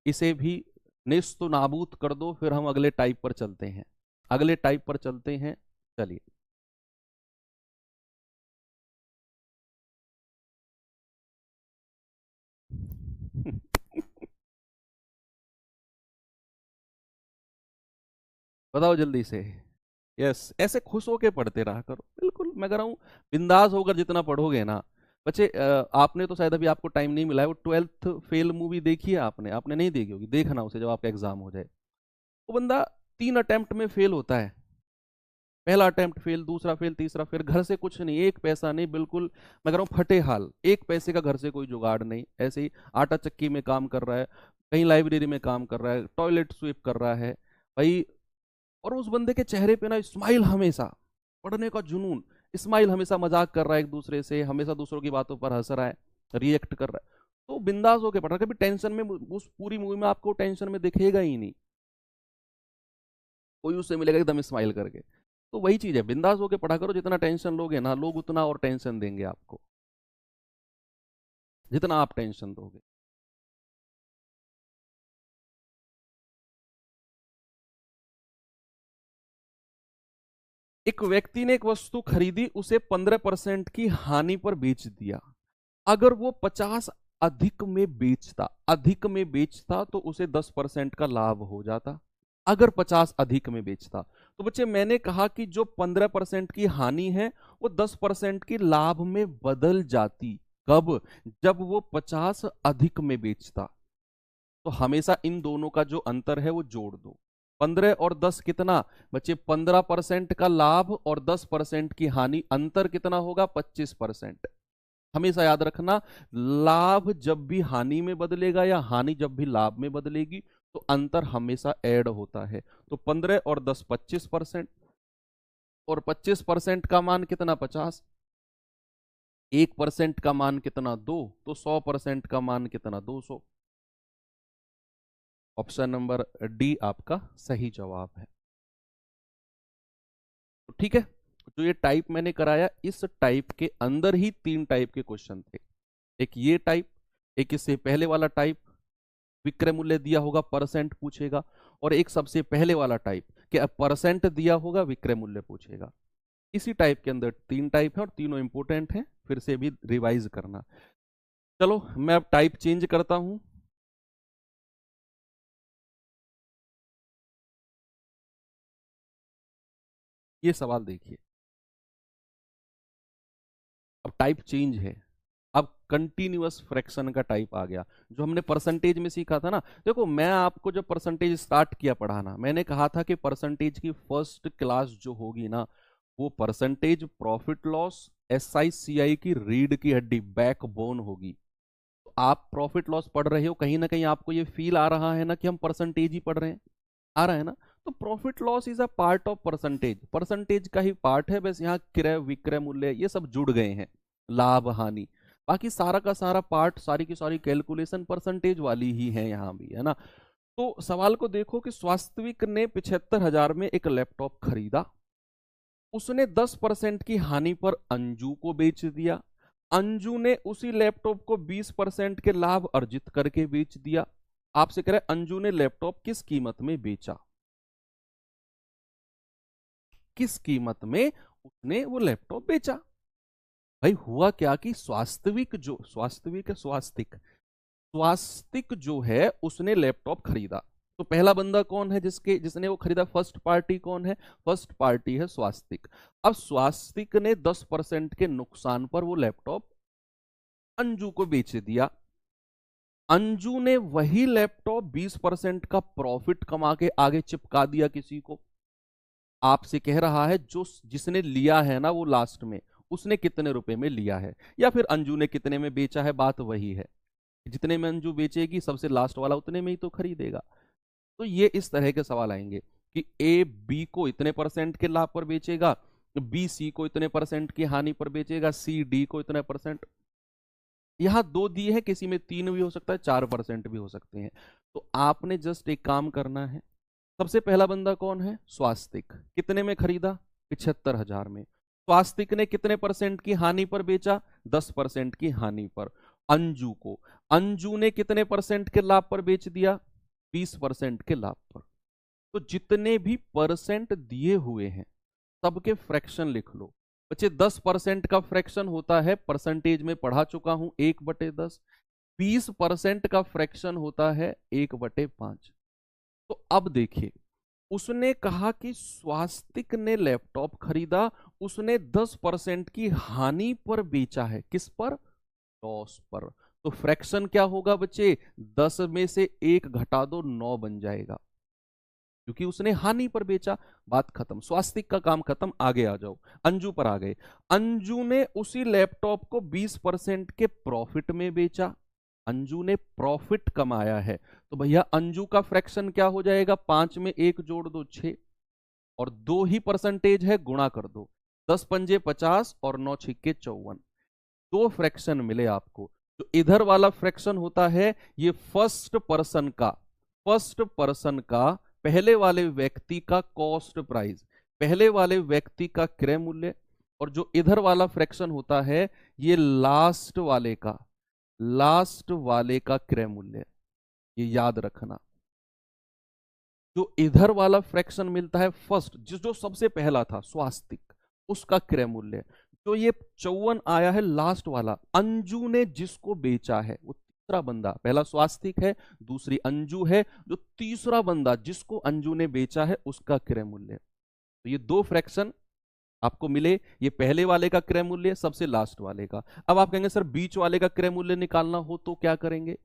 इसे भी नेस्त नाबूद कर दो, फिर हम अगले टाइप पर चलते हैं। अगले टाइप पर चलते हैं, चलिए। बताओ जल्दी से। यस, ऐसे खुश होके पढ़ते रहा करो, बिल्कुल मैं कह रहा हूँ बिंदास होकर जितना पढ़ोगे ना। बच्चे आपने तो शायद अभी आपको टाइम नहीं मिला है, वो 12th फेल मूवी देखी है आपने? आपने नहीं देखी होगी, देखना उसे जब आपका एग्जाम हो जाए। वो बंदा 3 अटेम्प्ट में फेल होता है, पहला अटेम्प्ट फेल, दूसरा फेल, तीसरा फेल, घर से कुछ नहीं, एक पैसा नहीं, बिल्कुल मैं कह रहा हूँ फटे हाल, एक पैसे का घर से कोई जुगाड़ नहीं, ऐसे ही आटा चक्की में काम कर रहा है, कहीं लाइब्रेरी में काम कर रहा है, टॉयलेट स्वीप कर रहा है भाई। और उस बंदे के चेहरे पे ना स्माइल हमेशा, पढ़ने का जुनून, स्माइल हमेशा, मजाक कर रहा है एक दूसरे से, हमेशा दूसरों की बातों पर हंस रहा है, रिएक्ट कर रहा है, तो बिंदास होकर पढ़ रहा है, कभी टेंशन में, उस पूरी मूवी में आपको टेंशन में दिखेगा ही नहीं, कोई उससे मिलेगा एकदम स्माइल करके। तो वही चीज है, बिंदास होकर पढ़ा करो, जितना टेंशन लोगे ना लोग उतना और टेंशन देंगे आपको, जितना आप टेंशन दोगे। एक व्यक्ति ने एक वस्तु खरीदी, उसे 15% की हानि पर बेच दिया। अगर वो 50 अधिक में बेचता तो उसे 10% का लाभ हो जाता। अगर 50 अधिक में बेचता, तो बच्चे मैंने कहा कि जो 15% की हानि है वो 10% की लाभ में बदल जाती। कब? जब वो 50 अधिक में बेचता। तो हमेशा इन दोनों का जो अंतर है वो जोड़ दो। 15 और 10 कितना बच्चे? 15% का लाभ और 10% की हानि, अंतर कितना होगा? 25%। हमेशा याद रखना, लाभ जब भी हानि में बदलेगा या हानि जब भी लाभ में बदलेगी तो अंतर हमेशा ऐड होता है। तो 15 और 10 25%, और 25% का मान कितना? 50। 1% का मान कितना? 2। तो 100% का मान कितना? 200। ऑप्शन नंबर डी आपका सही जवाब है। तो ठीक है, जो ये टाइप मैंने कराया, इस टाइप के अंदर ही 3 टाइप के क्वेश्चन थे। एक ये टाइप, एक इससे पहले वाला टाइप, विक्रय मूल्य दिया होगा परसेंट पूछेगा, और एक सबसे पहले वाला टाइप कि अब परसेंट दिया होगा विक्रय मूल्य पूछेगा। इसी टाइप के अंदर 3 टाइप है और तीनों इंपोर्टेंट हैं, फिर से भी रिवाइज करना। चलो मैं अब टाइप चेंज करता हूं। ये सवाल देखिए, अब टाइप चेंज है, अब कंटिन्यूअस फ्रैक्शन का टाइप आ गया, जो हमने परसेंटेज में सीखा था ना। देखो मैं आपको जब परसेंटेज स्टार्ट किया पढ़ाना, मैंने कहा था कि परसेंटेज की फर्स्ट क्लास जो होगी ना, वो percentage profit loss SI CI की रीढ़ की हड्डी, बैकबोन होगी। तो आप प्रॉफिट लॉस पढ़ रहे हो, कहीं ना कहीं आपको ये फील आ रहा है ना कि हम परसेंटेज ही पढ़ रहे हैं, आ रहा है ना? तो profit loss is a part of percentage, percentage का ही पार्ट है, बस यहाँ क्रय विक्रय मूल्य ये सब जुड़ गए हैं, लाभ हानि, बाकी सारा का सारा पार्ट, सारी की सारी कैलकुलेशन परसेंटेज वाली ही है यहाँ भी, है ना? तो सवाल को देखो कि स्वास्थ्यविक ने 75,000 में एक लैपटॉप खरीदा, उसने 10% की हानि पर अंजू को बेच दिया। अंजू ने उसी लैपटॉप को 20% के लाभ अर्जित करके बेच दिया। आपसे कह रहे हैं अंजू ने लैपटॉप किस कीमत में बेचा, किस कीमत में उसने वो लैपटॉप बेचा। भाई हुआ क्या कि स्वास्तविक जो स्वास्तविक है स्वास्तिक स्वास्तिक जो है उसने लैपटॉप खरीदा। तो पहला बंदा कौन है जिसने वो खरीदा? फर्स्ट पार्टी कौन है? फर्स्ट पार्टी है स्वास्तिक। अब स्वास्तिक ने 10% के नुकसान पर वो लैपटॉप अंजू को बेच दिया। अंजू ने वही लैपटॉप 20% का प्रॉफिट कमा के आगे चिपका दिया किसी को। आपसे कह रहा है जो जिसने लिया है ना वो लास्ट में, उसने कितने रुपए में लिया है, या फिर अंजू ने कितने में बेचा है, बात वही है। जितने में अंजू बेचेगी सबसे लास्ट वाला उतने में ही तो खरीदेगा। तो ये इस तरह के सवाल आएंगे कि A B को इतने परसेंट के लाभ पर बेचेगा, बी सी को इतने परसेंट की हानि पर बेचेगा, सी डी को इतने परसेंट। यहां 2 दिए हैं, किसी में 3 भी हो सकता है, 4% भी हो सकते हैं। तो आपने जस्ट एक काम करना है। सबसे पहला बंदा कौन है? स्वास्तिक। कितने में खरीदा? 75,000 में। स्वास्तिक ने कितने परसेंट की हानि पर बेचा? 10% की हानि पर। अंजू को, अंजू ने कितने परसेंट के लाभ पर बेच दिया? 20% के लाभ पर। तो जितने भी परसेंट दिए हुए हैं सबके फ्रैक्शन लिख लो बच्चे। 10% का फ्रैक्शन होता है, परसेंटेज में पढ़ा चुका हूं, 1/10। 20% का फ्रैक्शन होता है 1/5। तो अब देखिए, उसने कहा कि स्वास्तिक ने लैपटॉप खरीदा, उसने 10% की हानि पर बेचा है। किस पर? लॉस पर। तो फ्रैक्शन क्या होगा बच्चे? 10 में से 1 घटा दो, 9 बन जाएगा, क्योंकि उसने हानि पर बेचा। बात खत्म, स्वास्तिक का काम खत्म। आगे आ जाओ, अंजू पर आ गए। अंजू ने उसी लैपटॉप को 20% के प्रॉफिट में बेचा। अंजू ने प्रॉफिट कमाया है, तो भैया अंजू का फ्रैक्शन क्या हो जाएगा? 5 में 1 जोड़ दो 6, और 2 ही परसेंटेज है, गुणा कर दो। 10 पंजे 50 और 9 छिक्के 54। 2 फ्रैक्शन मिले आपको। जो इधर वाला फ्रैक्शन होता है ये फर्स्ट पर्सन का पहले वाले व्यक्ति का कॉस्ट प्राइस, पहले वाले व्यक्ति का क्रय मूल्य। और जो इधर वाला फ्रैक्शन होता है ये लास्ट वाले का क्रय मूल्य। ये याद रखना। जो इधर वाला फ्रैक्शन मिलता है फर्स्ट, जो सबसे पहला था स्वास्तिक, उसका क्रय मूल्य। जो ये 54 आया है लास्ट वाला, अंजू ने जिसको बेचा है, वो तीसरा बंदा, पहला स्वास्तिक है, दूसरी अंजू है, जो तीसरा बंदा जिसको अंजू ने बेचा है उसका क्रय मूल्य। तो ये 2 फ्रैक्शन आपको मिले, ये पहले वाले का क्रय मूल्य, सबसे लास्ट वाले का। अब आप कहेंगे सर बीच वाले का क्रय मूल्य निकालना हो तो क्या करेंगे?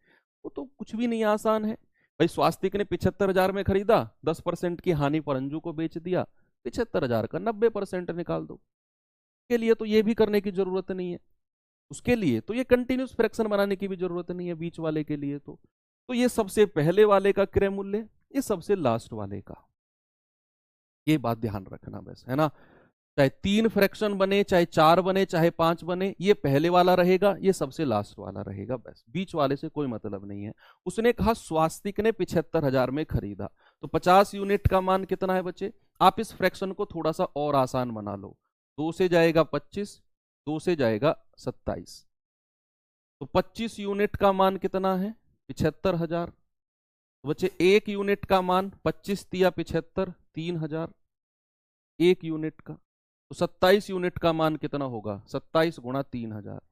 वो तो कुछ भी नहीं, आसान है भाई। स्वास्तिक ने 75,000 में खरीदा, 10% की हानि पर अंजू को बेच दिया, 75,000 का 90% निकाल दो। के लिए तो ये भी करने की जरूरत नहीं है, उसके लिए तो ये कंटिन्यूस फ्रैक्शन बनाने की भी जरूरत नहीं है बीच वाले के लिए। तो ये सबसे पहले वाले का क्रय मूल्य, ये सबसे लास्ट वाले का। ये बात ध्यान रखना बस, है ना। चाहे 3 फ्रैक्शन बने, चाहे 4 बने, चाहे 5 बने, ये पहले वाला रहेगा, ये सबसे लास्ट वाला रहेगा, बस बीच वाले से कोई मतलब नहीं है। उसने कहा स्वास्तिक ने 75,000 में खरीदा, तो 50 यूनिट का मान कितना है बच्चे? आप इस फ्रैक्शन को थोड़ा सा और आसान बना लो। 2 से जाएगा 25, 2 से जाएगा 27, तो 25 यूनिट का मान कितना है? 75,000। तो बच्चे 1 यूनिट का मान 25 तिया 75, 3,000 1 यूनिट का। तो 27 यूनिट का मान कितना होगा? 27 गुणा 3,000,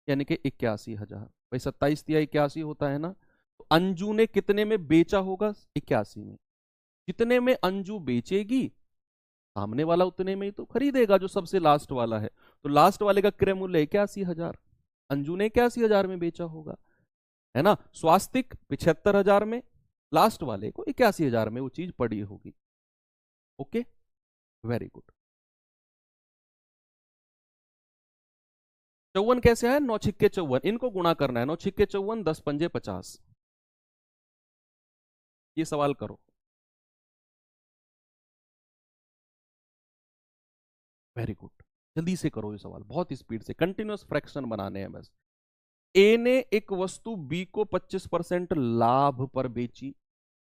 यानी कि 81,000। भाई 27 तिया 81 होता है ना। तो अंजू ने कितने में बेचा होगा? 81 में। कितने में अंजू बेचेगी? सामने वाला उतने में ही तो खरीदेगा, जो सबसे लास्ट वाला है। तो लास्ट वाले का क्रय मूल्य 81,000, अंजू ने 81,000 में बेचा होगा, है ना। स्वास्तिक 75,000 में, लास्ट वाले को 81,000 में वो चीज पड़ी होगी। Okay, very good. 54 कैसे है? 9 छिक्के 54, इनको गुणा करना है। 9 छिक्के 54, 10 पंजे 50। ये सवाल करो। वेरी गुड, जल्दी से करो ये सवाल, बहुत स्पीड से, कंटिन्यूअस फ्रैक्शन बनाने हैं बस। ए ने एक वस्तु बी को 25% लाभ पर बेची,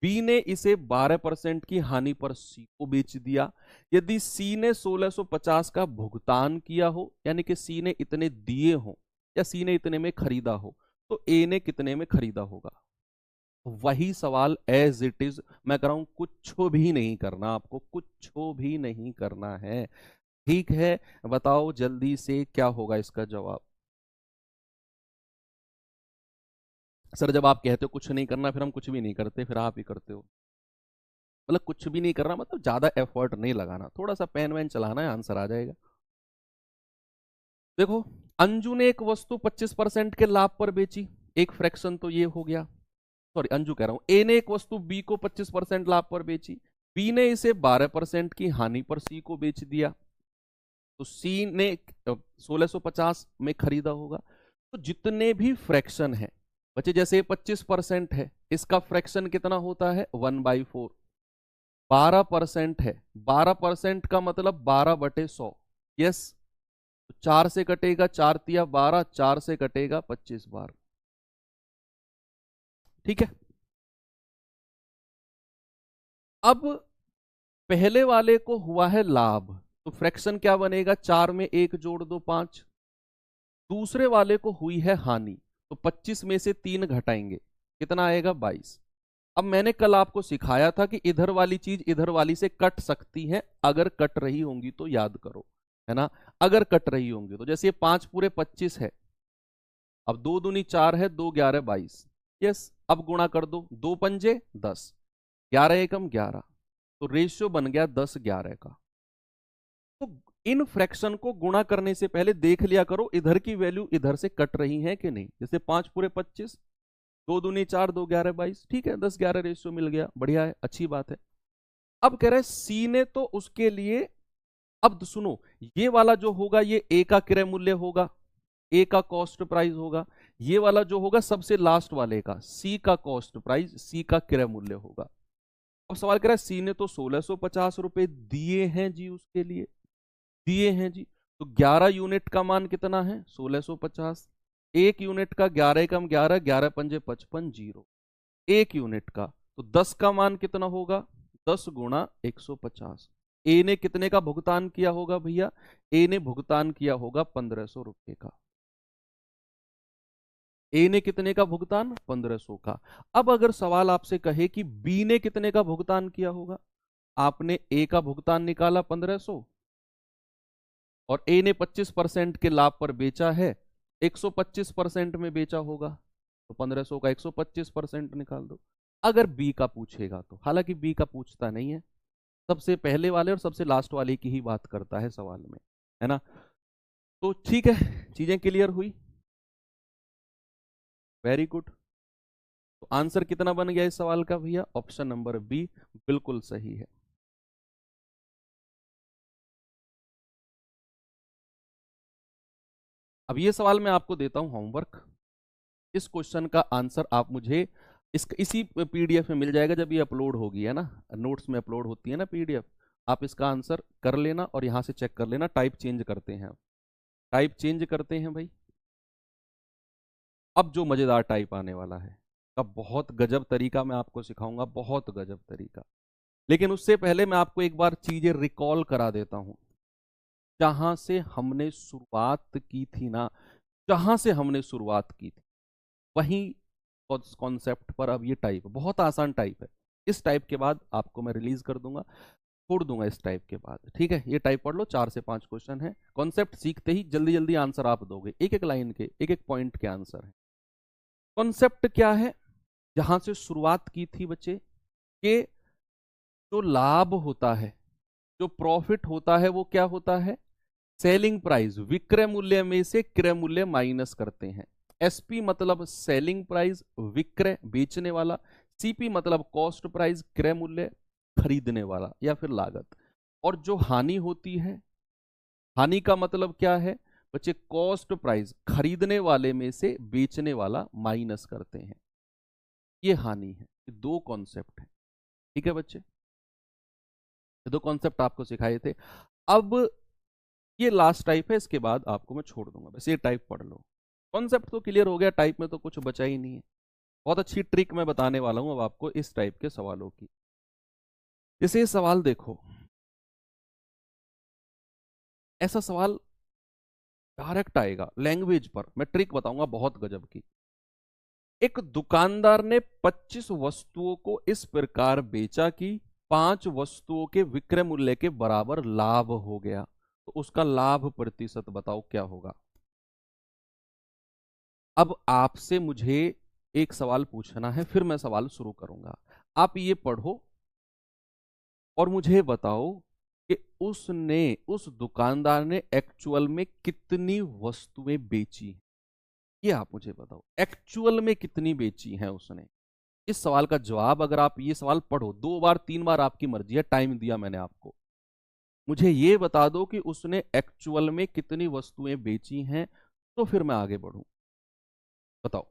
बी ने इसे 12% की हानि पर सी को बेच दिया। यदि सी ने 1650 का भुगतान किया हो, यानी कि सी ने इतने दिए हो या सी ने इतने में खरीदा हो, तो ए ने कितने में खरीदा होगा? वही सवाल एज इट इज मैं कर रहा हूं, कुछ भी नहीं करना आपको, कुछ भी नहीं करना है। ठीक है, बताओ जल्दी से क्या होगा इसका जवाब। सर जब आप कहते हो कुछ नहीं करना, फिर हम कुछ भी नहीं करते, फिर आप ही करते हो। मतलब कुछ भी नहीं करना मतलब ज्यादा एफर्ट नहीं लगाना, थोड़ा सा पेन वैन चलाना है, आंसर आ जाएगा। देखो, अंजू ने एक वस्तु 25% के लाभ पर बेची, एक फ्रैक्शन तो ये हो गया। सॉरी, अंजू कह रहा हूं। ए ने एक वस्तु बी को 25% लाभ पर बेची, बी ने इसे 12% की हानि पर सी को बेच दिया, तो सी ने 1650 में खरीदा होगा। तो जितने भी फ्रैक्शन है बच्चे, जैसे 25% है, इसका फ्रैक्शन कितना होता है? 1/4। 12% है। 12% का मतलब 12/100। यस, 4 से कटेगा, 4 तिया 12, 4 से कटेगा 25 बार। ठीक है। अब पहले वाले को हुआ है लाभ, तो फ्रैक्शन क्या बनेगा, 4 में 1 जोड़ दो 5। दूसरे वाले को हुई है हानि, तो 25 में से 3 घटाएंगे, कितना आएगा 22। अब मैंने कल आपको सिखाया था कि इधर वाली चीज इधर वाली से कट सकती है, अगर कट रही होंगी तो याद करो, है ना। अगर कट रही होंगी तो जैसे ये 5 पूरे 25 है, अब 2 दूनी 4 है, 2 11 22। यस, अब गुणा कर दो, 2 पंजे 10, 11 एकम 11, तो रेशियो बन गया 10/11 का। तो इन फ्रैक्शन को गुणा करने से पहले देख लिया करो इधर की वैल्यू इधर से कट रही है कि नहीं। जैसे 5 पूरे 25, 2 दूनी 4, 2 11 22, ठीक है, 10/11 रेशियो मिल गया, बढ़िया है, अच्छी बात है। अब कह रहे सी ने तो उसके लिए, अब सुनो, ये वाला जो होगा ये ए का क्रय मूल्य होगा, ए का कॉस्ट प्राइस होगा। ये वाला जो होगा सबसे लास्ट वाले का, सी का कॉस्ट प्राइस, सी का क्रय मूल्य होगा। अब सवाल कर रहा है सी ने तो 1650 रुपए दिए हैं जी, उसके लिए दिए हैं जी, तो 11 यूनिट का मान कितना है 1650। एक यूनिट का 11 कम 11, 11 पंजे 55, जीरो। एक यूनिट का, तो 10 का मान कितना होगा, 10 गुणा 150। ए ने कितने का भुगतान किया होगा भैया, ए ने भुगतान किया होगा 1500 रुपए का। ए ने कितने का भुगतान, 1500 का। अब अगर सवाल आपसे कहे कि बी ने कितने का भुगतान किया होगा, आपने ए का भुगतान निकाला 1500, और ए ने 25% के लाभ पर बेचा है, 125% में बेचा होगा, तो 1500 का 125% निकाल दो। अगर बी का पूछेगा तो, हालांकि बी का पूछता नहीं है, सबसे पहले वाले और सबसे लास्ट वाले की ही बात करता है सवाल में, है ना। तो ठीक है, चीजें क्लियर हुई, वेरी गुड। तो आंसर कितना बन गया इस सवाल का भैया, ऑप्शन नंबर बी बिल्कुल सही है। अब ये सवाल मैं आपको देता हूं होमवर्क। इस क्वेश्चन का आंसर आप मुझे इसी पीडीएफ में मिल जाएगा जब ये अपलोड होगी, है ना, नोट्स में अपलोड होती है ना पीडीएफ। आप इसका आंसर कर लेना और यहां से चेक कर लेना। टाइप चेंज करते हैं, टाइप चेंज करते हैं भाई। अब जो मजेदार टाइप आने वाला है, का बहुत गजब तरीका मैं आपको सिखाऊंगा, बहुत गजब तरीका। लेकिन उससे पहले मैं आपको एक बार चीजें रिकॉल करा देता हूं, जहां से हमने शुरुआत की थी ना, जहां से हमने शुरुआत की थी वही कॉन्सेप्ट पर। अब ये टाइप बहुत आसान टाइप है, इस टाइप के बाद आपको मैं रिलीज कर दूंगा, छोड़ दूंगा इस टाइप के बाद। ठीक है, ये टाइप पढ़ लो, 4 से 5 क्वेश्चन है। कॉन्सेप्ट सीखते ही जल्दी जल्दी आंसर आप दोगे, एक एक लाइन के, एक एक पॉइंट के आंसर है। कॉन्सेप्ट क्या है, जहां से शुरुआत की थी बच्चे, कि जो लाभ होता है, जो प्रॉफिट होता है, वो क्या होता है, सेलिंग प्राइस, विक्रय मूल्य में से क्रय मूल्य माइनस करते हैं। एसपी मतलब सेलिंग प्राइस, विक्रय बेचने वाला। सीपी मतलब कॉस्ट प्राइस, क्रय मूल्य खरीदने वाला या फिर लागत। और जो हानि होती है, हानि का मतलब क्या है बच्चे, कॉस्ट प्राइस, खरीदने वाले में से बेचने वाला माइनस करते हैं, ये हानि है। ये दो कॉन्सेप्ट है, ठीक है बच्चे, ये दो कॉन्सेप्ट आपको सिखाए थे। अब ये लास्ट टाइप है, इसके बाद आपको मैं छोड़ दूंगा, बस ये टाइप पढ़ लो। कॉन्सेप्ट तो क्लियर हो गया, टाइप में तो कुछ बचा ही नहीं है। बहुत अच्छी ट्रिक मैं बताने वाला हूं अब आपको इस टाइप के सवालों की। जैसे ये सवाल देखो, ऐसा सवाल डायरेक्ट आएगा लैंग्वेज पर, मैं ट्रिक बताऊंगा बहुत गजब की। एक दुकानदार ने 25 वस्तुओं को इस प्रकार बेचा कि 5 वस्तुओं के विक्रय मूल्य के बराबर लाभ हो गया, तो उसका लाभ प्रतिशत बताओ क्या होगा। अब आपसे मुझे एक सवाल पूछना है, फिर मैं सवाल शुरू करूंगा। आप ये पढ़ो और मुझे बताओ कि उसने, उस दुकानदार ने एक्चुअल में कितनी वस्तुएं बेची, ये आप मुझे बताओ, एक्चुअल में कितनी बेची हैं उसने। इस सवाल का जवाब, अगर आप ये सवाल पढ़ो 2 बार 3 बार, आपकी मर्जी है, टाइम दिया मैंने आपको, मुझे ये बता दो कि उसने एक्चुअल में कितनी वस्तुएं बेची हैं, तो फिर मैं आगे बढ़ूं। बताओ।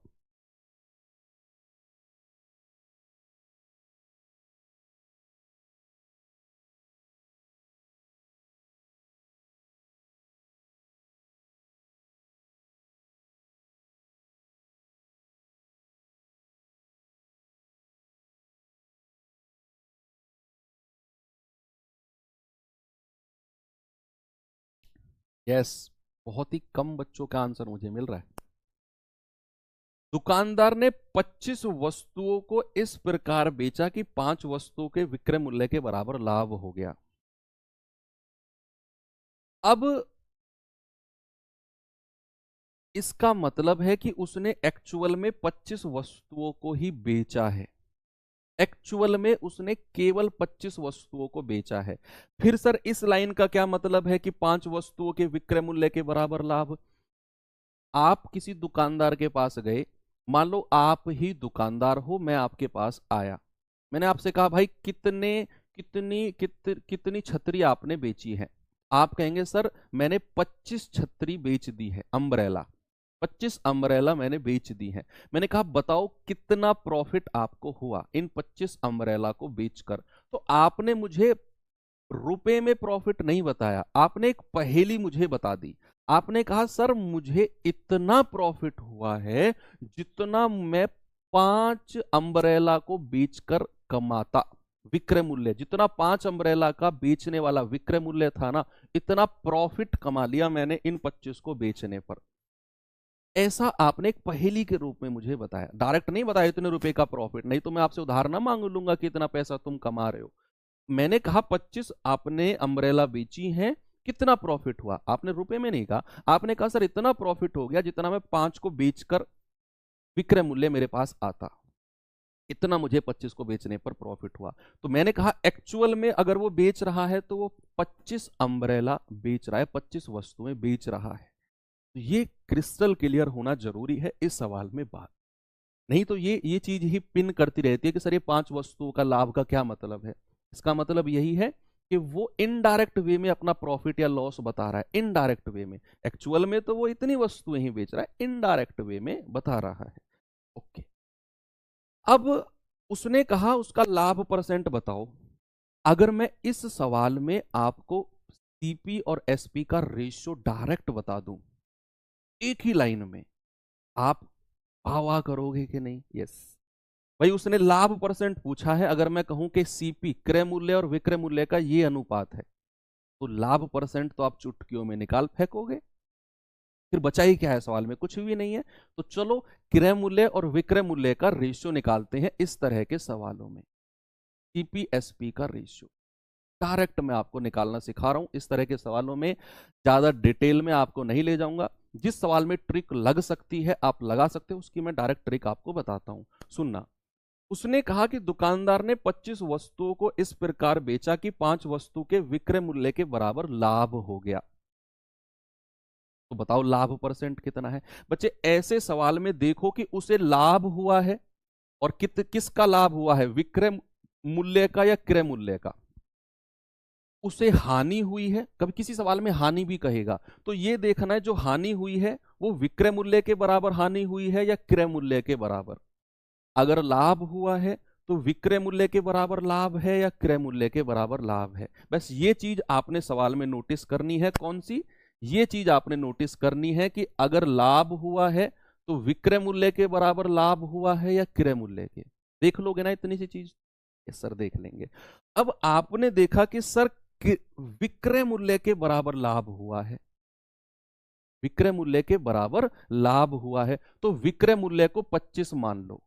यस, बहुत ही कम बच्चों का आंसर मुझे मिल रहा है। दुकानदार ने 25 वस्तुओं को इस प्रकार बेचा कि 5 वस्तुओं के विक्रय मूल्य के बराबर लाभ हो गया। अब इसका मतलब है कि उसने एक्चुअल में 25 वस्तुओं को ही बेचा है। एक्चुअल में उसने केवल 25 वस्तुओं को बेचा है। फिर सर इस लाइन का क्या मतलब है कि 5 वस्तुओं के विक्रय मूल्य के बराबर लाभ? आप किसी दुकानदार के पास गए, मान लो आप ही दुकानदार हो, मैं आपके पास आया, मैंने आपसे कहा भाई कितनी छतरी आपने बेची है? आप कहेंगे सर मैंने 25 छतरी बेच दी है, अम्ब्रेला 25 अम्ब्रेला मैंने बेच दी है। मैंने कहा बताओ कितना प्रॉफिट आपको हुआ इन 25 अम्ब्रेला को बेचकर? तो आपने मुझे रुपए में प्रॉफिट नहीं बताया, आपने एक पहेली मुझे बता दी। आपने कहा सर मुझे इतना प्रॉफिट हुआ है जितना मैं 5 अम्ब्रेला को बेचकर कमाता। विक्रय मूल्य जितना 5 अम्ब्रेला का बेचने वाला विक्रय मूल्य था ना, इतना प्रॉफिट कमा लिया मैंने इन 25 को बेचने पर। ऐसा आपने एक पहेली के रूप में मुझे बताया, डायरेक्ट नहीं बताया इतने रुपए का प्रॉफिट, नहीं तो मैं आपसे उधार ना मांग लूंगा कि इतना पैसा तुम कमा रहे हो। मैंने कहा 25 आपने अम्ब्रेला बेची हैं, कितना प्रॉफिट हुआ? आपने रुपए में नहीं कहा, आपने कहा सर इतना प्रॉफिट हो गया जितना मैं 5 को बेचकर विक्रय मूल्य मेरे पास आता, इतना मुझे 25 को बेचने पर प्रॉफिट हुआ। तो मैंने कहा एक्चुअल में अगर वो बेच रहा है तो वो 25 अम्ब्रेला बेच रहा है, 25 वस्तुएं बेच रहा है। तो ये क्रिस्टल क्लियर होना जरूरी है इस सवाल में बात, नहीं तो ये चीज ही पिन करती रहती है कि सर ये 5 वस्तुओं का लाभ का क्या मतलब है। इसका मतलब यही है कि वो इनडायरेक्ट वे में अपना प्रॉफिट या लॉस बता रहा है, इनडायरेक्ट वे में। एक्चुअल में तो वो इतनी वस्तुएं ही बेच रहा है, इनडायरेक्ट वे में बता रहा है। ओके, अब उसने कहा उसका लाभ परसेंट बताओ। अगर मैं इस सवाल में आपको सीपी और एसपी का रेशियो डायरेक्ट बता दूं एक ही लाइन में, आप वाह करोगे कि नहीं? यस भाई, उसने लाभ परसेंट पूछा है। अगर मैं कहूं कि सीपी क्रय मूल्य और विक्रय मूल्य का ये अनुपात है, तो लाभ परसेंट तो आप चुटकियों में निकाल फेंकोगे। फिर बचा ही क्या है सवाल में? कुछ भी नहीं है। तो चलो क्रय मूल्य और विक्रय मूल्य का रेशियो निकालते हैं इस तरह के सवालों में। सीपी एसपी का रेशियो डायरेक्ट मैं आपको निकालना सिखा रहा हूं इस तरह के सवालों में, ज्यादा डिटेल में आपको नहीं ले जाऊंगा। जिस सवाल में ट्रिक लग सकती है आप लगा सकते हो, उसकी मैं डायरेक्ट ट्रिक आपको बताता हूं, सुनना। उसने कहा कि दुकानदार ने 25 वस्तुओं को इस प्रकार बेचा कि 5 वस्तु के विक्रय मूल्य के बराबर लाभ हो गया। तो बताओ लाभ परसेंट कितना है? बच्चे ऐसे सवाल में देखो कि उसे लाभ हुआ है और किसका लाभ हुआ है, विक्रय मूल्य का या क्रय मूल्य का। उसे हानि हुई है, कभी किसी सवाल में हानि भी कहेगा, तो ये देखना है जो हानि हुई है वो विक्रय मूल्य के बराबर हानि हुई है या क्रय मूल्य के बराबर। अगर लाभ हुआ है तो विक्रय मूल्य के बराबर लाभ है या क्रय मूल्य के बराबर लाभ है। बस ये चीज आपने सवाल में नोटिस करनी है। कौन सी? ये चीज आपने नोटिस करनी है कि अगर लाभ हुआ है तो विक्रय मूल्य के बराबर लाभ हुआ है या क्रय मूल्य के। देख लोगे ना इतनी सी चीज? यस सर देख लेंगे। अब आपने देखा कि सर विक्रय मूल्य के बराबर लाभ हुआ है, विक्रय मूल्य के बराबर लाभ हुआ है, तो विक्रय मूल्य को 25 मान लो।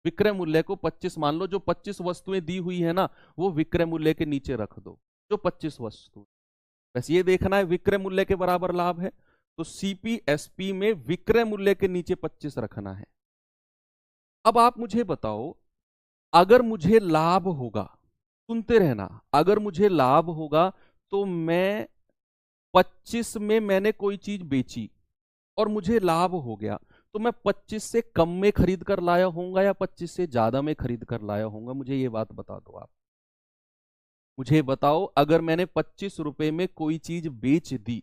विक्रय मूल्य को 25 मान लो। जो 25 वस्तुएं दी हुई है ना, वो विक्रय मूल्य के नीचे रख दो, जो 25 वस्तु। बस ये देखना है विक्रय मूल्य के बराबर लाभ है, तो सीपी एसपी में विक्रय मूल्य के नीचे 25 रखना है। अब आप मुझे बताओ, अगर मुझे लाभ होगा, सुनते रहना, अगर मुझे लाभ होगा तो मैं 25 में मैंने कोई चीज बेची और मुझे लाभ हो गया, तो मैं 25 से कम में खरीद कर लाया होऊंगा या 25 से ज्यादा में खरीद कर लाया होऊंगा? मुझे ये बात बता दो आप। मुझे बताओ, अगर मैंने 25 रुपए में कोई चीज बेच दी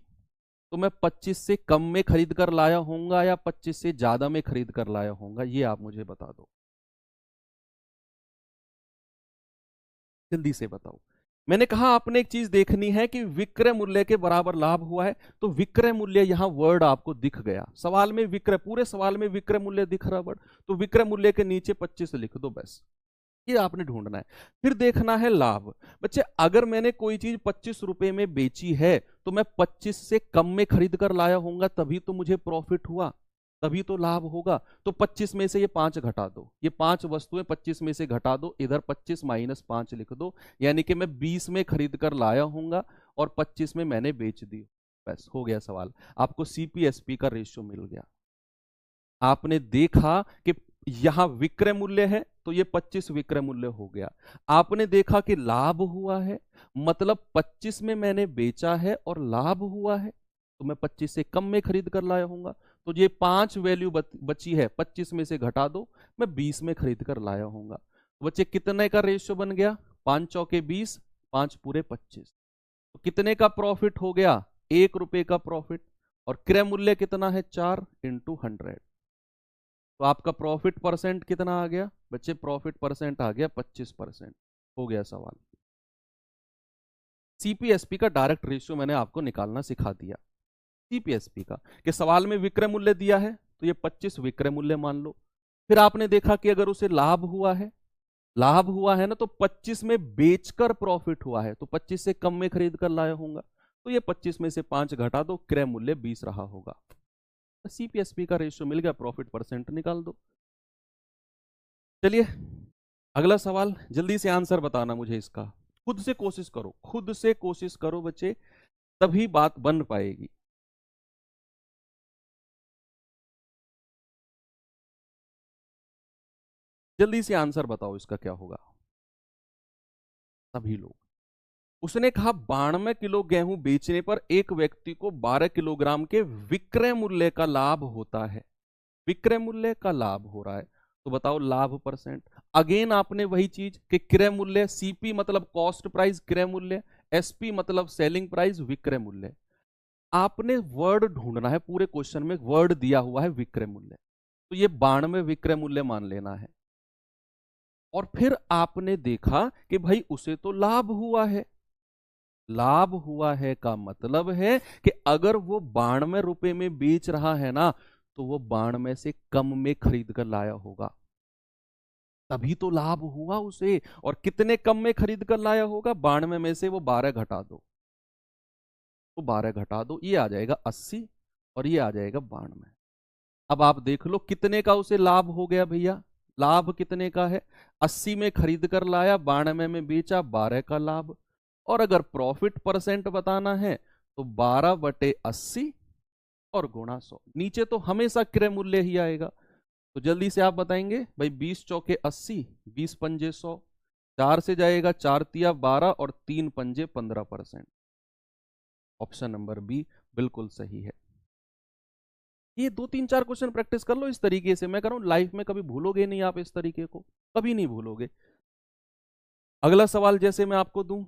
तो मैं 25 से कम में खरीद कर लाया होऊंगा या 25 से ज्यादा में खरीद कर लाया होऊंगा? ये आप मुझे बता दो, जल्दी से बताओ। मैंने कहा आपने एक चीज देखनी है कि विक्रय मूल्य के बराबर लाभ हुआ है, तो विक्रय मूल्य यहां वर्ड आपको दिख गया सवाल में। विक्रय, पूरे सवाल में विक्रय मूल्य दिख रहा वर्ड, तो विक्रय मूल्य के नीचे 25 लिख दो बस। ये आपने ढूंढना है। फिर देखना है लाभ। बच्चे अगर मैंने कोई चीज 25 रुपए में बेची है तो मैं 25 से कम में खरीद कर लाया होऊंगा, तभी तो मुझे प्रॉफिट हुआ, तभी तो लाभ होगा। तो 25 में से ये 5 घटा दो, ये 5 वस्तुएं 25 में से घटा दो, इधर 25 माइनस 5 लिख दो, यानी कि मैं 20 में खरीद कर लाया हूंगा और 25 में मैंने बेच दी। बस हो गया सवाल। आपको सीपीएसपी का रेशियो मिल गया। आपने देखा कि यहां विक्रय मूल्य है तो ये 25 विक्रय मूल्य हो गया। आपने देखा कि लाभ हुआ है, मतलब 25 में मैंने बेचा है और लाभ हुआ है, तो मैं 25 से कम में खरीद कर लाया हूंगा। तो ये 5 वैल्यू बची है, 25 में से घटा दो, मैं 20 में खरीद कर लाया हूंगा। बच्चे कितने का रेशियो बन गया? 5 चौके 20, 5 पूरे 25। तो कितने का प्रॉफिट हो गया? 1 रुपए का प्रॉफिट। और क्रय मूल्य कितना है? 4 इंटू 100। तो आपका प्रॉफिट परसेंट कितना आ गया बच्चे? प्रॉफिट परसेंट आ गया 25%। हो गया सवाल। सीपीएसपी का डायरेक्ट रेशियो मैंने आपको निकालना सिखा दिया। सीपीएसपी का कि सवाल में विक्रय मूल्य दिया है तो ये 25 विक्रय मूल्य मान लो। फिर आपने देखा कि अगर उसे लाभ हुआ है, लाभ हुआ है ना, तो 25 में बेचकर प्रॉफिट हुआ है, तो 25 से कम में खरीद कर लाया होगा, तो ये 25 में से 5 घटा दो, क्रय मूल्य 20 रहा होगा। सीपीएसपी का रेशियो मिल गया, प्रॉफिट परसेंट निकाल दो। चलिए अगला सवाल, जल्दी से आंसर बताना मुझे इसका। खुद से कोशिश करो, खुद से कोशिश करो बच्चे, तभी बात बन पाएगी। जल्दी से आंसर बताओ इसका क्या होगा सभी लोग। उसने कहा 92 किलो गेहूं बेचने पर एक व्यक्ति को 12 किलोग्राम के विक्रय मूल्य का लाभ होता है। विक्रय मूल्य का लाभ हो रहा है, तो बताओ लाभ परसेंट। अगेन आपने वही चीज कि क्रय मूल्य, सीपी मतलब कॉस्ट प्राइस क्रय मूल्य, एसपी मतलब सेलिंग प्राइस विक्रय मूल्य। आपने वर्ड ढूंढना है, पूरे क्वेश्चन में वर्ड दिया हुआ है विक्रय मूल्य, तो ये 92 विक्रय मूल्य मान लेना है। और फिर आपने देखा कि भाई उसे तो लाभ हुआ है। लाभ हुआ है का मतलब है कि अगर वो 92 रुपए में बेच रहा है ना, तो वो 92 से कम में खरीद कर लाया होगा, तभी तो लाभ हुआ उसे। और कितने कम में खरीद कर लाया होगा? 92 में से वो 12 घटा दो, तो 12 घटा दो, ये आ जाएगा 80 और ये आ जाएगा 92। अब आप देख लो कितने का उसे लाभ हो गया भैया। लाभ कितने का है? 80 में खरीद कर लाया, 92 में बेचा, 12 का लाभ। और अगर प्रॉफिट परसेंट बताना है तो 12/80 और गुणा 100। नीचे तो हमेशा क्रय मूल्य ही आएगा, तो जल्दी से आप बताएंगे भाई। 20 चौके 80, 20 पंजे 100, 4 से जाएगा, 4 तिया 12 और 3 पंजे 15%। ऑप्शन नंबर बी बिल्कुल सही है। ये 2 3 4 क्वेश्चन प्रैक्टिस कर लो इस तरीके से, मैं कह रहा हूं लाइफ में कभी भूलोगे नहीं आप, इस तरीके को कभी नहीं भूलोगे। अगला सवाल जैसे मैं आपको दूं,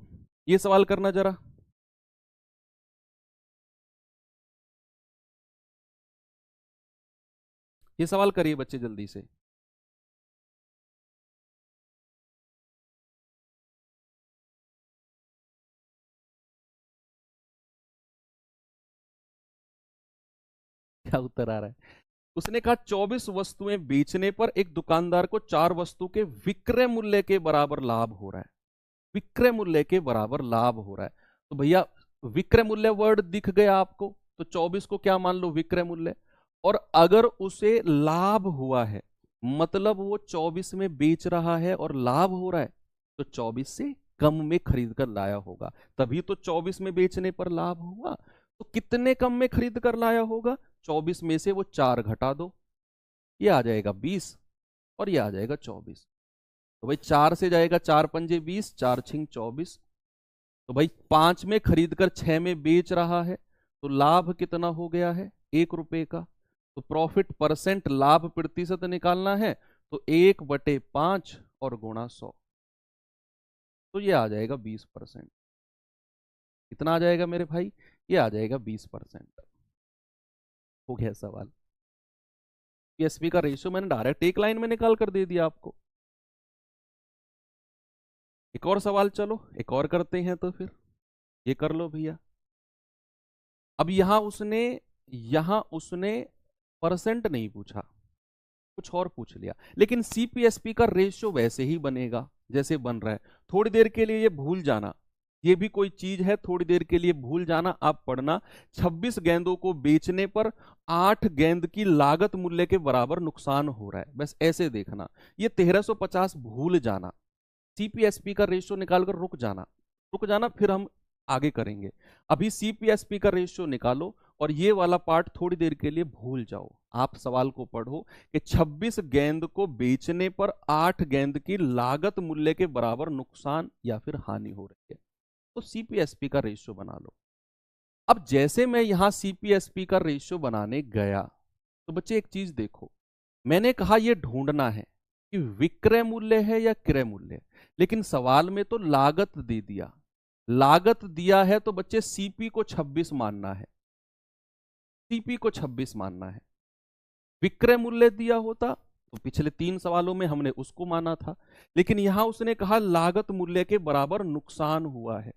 ये सवाल करना जरा। ये सवाल करिए बच्चे जल्दी से। क्या उत्तर आ रहा है? उसने कहा 24 वस्तुएं बेचने पर एक दुकानदार को 4 वस्तु के विक्रय मूल्य के बराबर लाभ हो रहा है। विक्रय मूल्य के बराबर लाभ हो रहा है, तो भैया विक्रय मूल्य वर्ड दिख गया आपको, तो 24 को क्या मान लो? विक्रय मूल्य। और अगर उसे लाभ हुआ है, मतलब वो 24 में बेच रहा है और लाभ हो रहा है, तो 24 से कम में खरीद कर लाया होगा, तभी तो 24 में बेचने पर लाभ हुआ। तो कितने कम में खरीद कर लाया होगा? 24 में से वो 4 घटा दो, ये आ जाएगा 20 और ये आ जाएगा 24। तो भाई 4 से जाएगा, 4 पंजे 20, 4 छिंग 24। तो भाई 5 में खरीद कर 6 में बेच रहा है, तो लाभ कितना हो गया है? 1 रुपए का। तो प्रॉफिट परसेंट, लाभ प्रतिशत निकालना है, तो 1/5 और गुणा 100, तो ये आ जाएगा 20%। कितना आ जाएगा मेरे भाई? ये आ जाएगा 20%। हो गया सवाल। पीएसपी का रेशियो मैंने डायरेक्ट एक लाइन में निकाल कर दे दिया आपको। एक और सवाल, चलो एक और करते हैं, तो फिर ये कर लो भैया। अब यहां उसने परसेंट नहीं पूछा, कुछ और पूछ लिया। लेकिन सीपीएसपी का रेशियो वैसे ही बनेगा जैसे बन रहा है। थोड़ी देर के लिए ये भूल जाना, ये भी कोई चीज है, थोड़ी देर के लिए भूल जाना, आप पढ़ना। 26 गेंदों को बेचने पर 8 गेंद की लागत मूल्य के बराबर नुकसान हो रहा है, बस ऐसे देखना। ये 1350 भूल जाना, सीपीएसपी का रेशियो निकालकर रुक जाना, रुक जाना, फिर हम आगे करेंगे। अभी सीपीएसपी का रेशियो निकालो और ये वाला पार्ट थोड़ी देर के लिए भूल जाओ। आप सवाल को पढ़ो कि 26 गेंद को बेचने पर 8 गेंद की लागत मूल्य के बराबर नुकसान या फिर हानि हो रही है, तो सीपीएसपी का रेशियो बना लो। अब जैसे मैं यहां सीपीएसपी का रेशियो बनाने गया, तो बच्चे एक चीज देखो, मैंने कहा यह ढूंढना है कि विक्रय मूल्य है या क्रय मूल्य, लेकिन सवाल में तो लागत दे दिया। लागत दिया है तो बच्चे सीपी को 26 मानना है, सीपी को 26 मानना है। विक्रय मूल्य दिया होता तो पिछले 3 सवालों में हमने उसको माना था, लेकिन यहां उसने कहा लागत मूल्य के बराबर नुकसान हुआ है,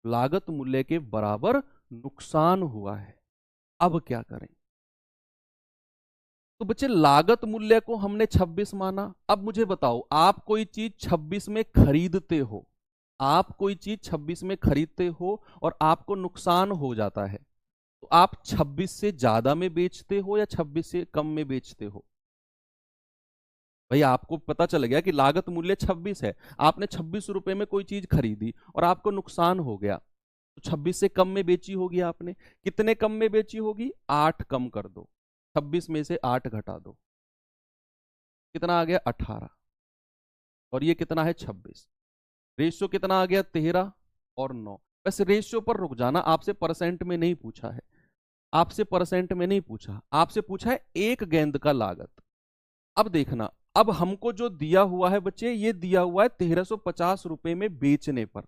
लागत मूल्य के बराबर नुकसान हुआ है। अब क्या करें? तो बच्चे लागत मूल्य को हमने 26 माना। अब मुझे बताओ, आप कोई चीज 26 में खरीदते हो, आप कोई चीज 26 में खरीदते हो और आपको नुकसान हो जाता है, तो आप 26 से ज्यादा में बेचते हो या 26 से कम में बेचते हो? भाई आपको पता चल गया कि लागत मूल्य 26 है, आपने 26 रुपए में कोई चीज खरीदी और आपको नुकसान हो गया, तो 26 से कम में बेची होगी आपने। कितने कम में बेची होगी? 8 कम कर दो, 26 में से 8 घटा दो, कितना आ गया? 18। और ये कितना है? 26। रेशियो कितना आ गया? 13 और 9। बस रेशियो पर रुक जाना, आपसे परसेंट में नहीं पूछा है, आपसे परसेंट में नहीं पूछा, आपसे पूछा है एक गेंद का लागत। अब देखना, अब हमको जो दिया हुआ है बच्चे, ये दिया हुआ है 1350 रुपए में बेचने पर,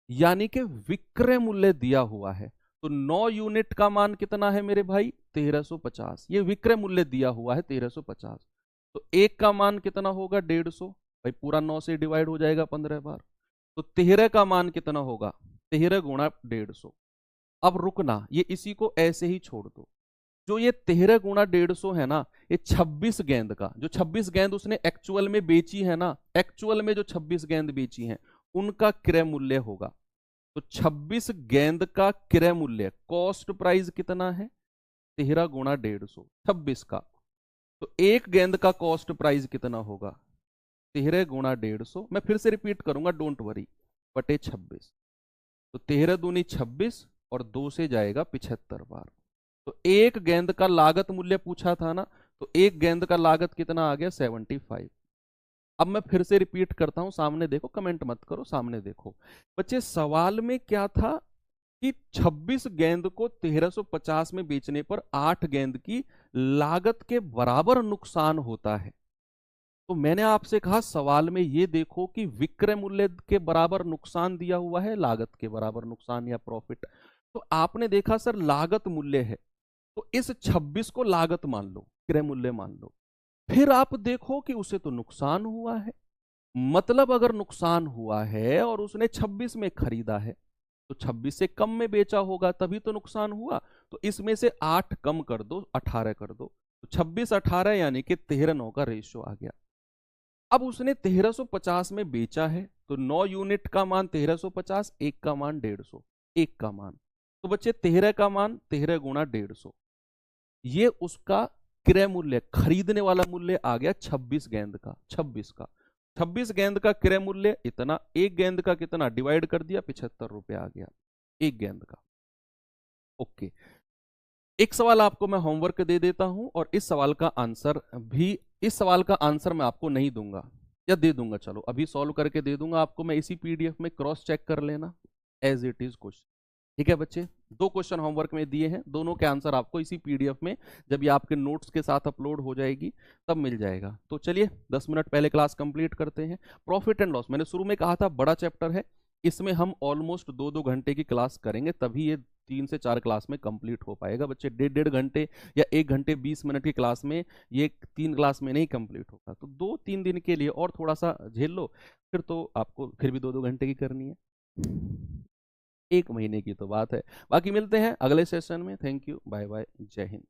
यानी कि विक्रय मूल्य दिया हुआ है। तो 9 यूनिट का मान कितना है मेरे भाई? 1350। ये विक्रय मूल्य दिया हुआ है 1350, तो एक का मान कितना होगा? 150। भाई पूरा 9 से डिवाइड हो जाएगा 15 बार, तो 13 का मान कितना होगा? 13 गुणा 150। अब रुकना, ये इसी को ऐसे ही छोड़ दो। जो ये 13 गुणा 150 है ना, ये 26 गेंद का, जो 26 गेंद उसने एक्चुअल में बेची है ना, एक्चुअल में जो 26 गेंद बेची हैं उनका क्रय मूल्य होगा। तो 26 गेंद का क्रय मूल्य, कॉस्ट प्राइस कितना है? 13 गुणा 150, 26 का। तो एक गेंद का कॉस्ट प्राइस कितना होगा? 13 गुणा 150, मैं फिर से रिपीट करूंगा, डोंट वरी, बटे 26। तो 13 दूनी 26 और 2 से जाएगा 75 बार। तो एक गेंद का लागत मूल्य पूछा था ना, तो एक गेंद का लागत कितना आ गया? 75। अब मैं फिर से रिपीट करता हूं, सामने देखो, कमेंट मत करो, सामने देखो। बच्चे सवाल में क्या था कि 26 गेंद को 1350 में बेचने पर 8 गेंद की लागत के बराबर नुकसान होता है। तो मैंने आपसे कहा सवाल में ये देखो कि विक्रय मूल्य के बराबर नुकसान दिया हुआ है, लागत के बराबर नुकसान या प्रॉफिट। तो आपने देखा सर लागत मूल्य है, तो इस 26 को लागत मान लो, क्रय मूल्य मान लो। फिर आप देखो कि उसे तो नुकसान हुआ है, मतलब अगर नुकसान हुआ है और उसने 26 में खरीदा है, तो 26 से कम में बेचा होगा, तभी तो नुकसान हुआ। तो इसमें से 8 कम कर दो, 18 कर दो, तो 26 18 यानी कि 13 9 का रेशियो आ गया। अब उसने 1350 में बेचा है, तो 9 यूनिट का मान 1350, एक का मान 150, एक का मान, तो बच्चे 13 का मान 13 गुणा 150, ये उसका क्रय मूल्य, खरीदने वाला मूल्य आ गया 26 गेंद का, 26 का। 26 गेंद का क्रय मूल्य इतना, एक गेंद का कितना डिवाइड कर दिया, 75 रुपए आ गया एक गेंद का। ओके, एक सवाल आपको मैं होमवर्क दे देता हूं, और इस सवाल का आंसर भी, इस सवाल का आंसर मैं आपको नहीं दूंगा, या दे दूंगा, चलो अभी सॉल्व करके दे दूंगा आपको मैं, इसी पीडीएफ में क्रॉस चेक कर लेना एज इट इज क्वेश्चन। ठीक है बच्चे, 2 क्वेश्चन होमवर्क में दिए हैं, दोनों के आंसर आपको इसी पीडीएफ में, जब ये आपके नोट्स के साथ अपलोड हो जाएगी तब मिल जाएगा। तो चलिए 10 मिनट पहले क्लास कंप्लीट करते हैं। प्रॉफिट एंड लॉस, मैंने शुरू में कहा था बड़ा चैप्टर है, इसमें हम ऑलमोस्ट 2-2 घंटे की क्लास करेंगे, तभी ये 3 से 4 क्लास में कंप्लीट हो पाएगा बच्चे। 1.5 घंटे या 1 घंटे 20 मिनट की क्लास में ये 3 क्लास में नहीं कंप्लीट होगा। तो 2-3 दिन के लिए और थोड़ा सा झेल लो, फिर तो आपको फिर भी 2-2 घंटे की करनी है, 1 महीने की तो बात है। बाकी मिलते हैं अगले सेशन में। थैंक यू, बाय बाय, जय हिंद।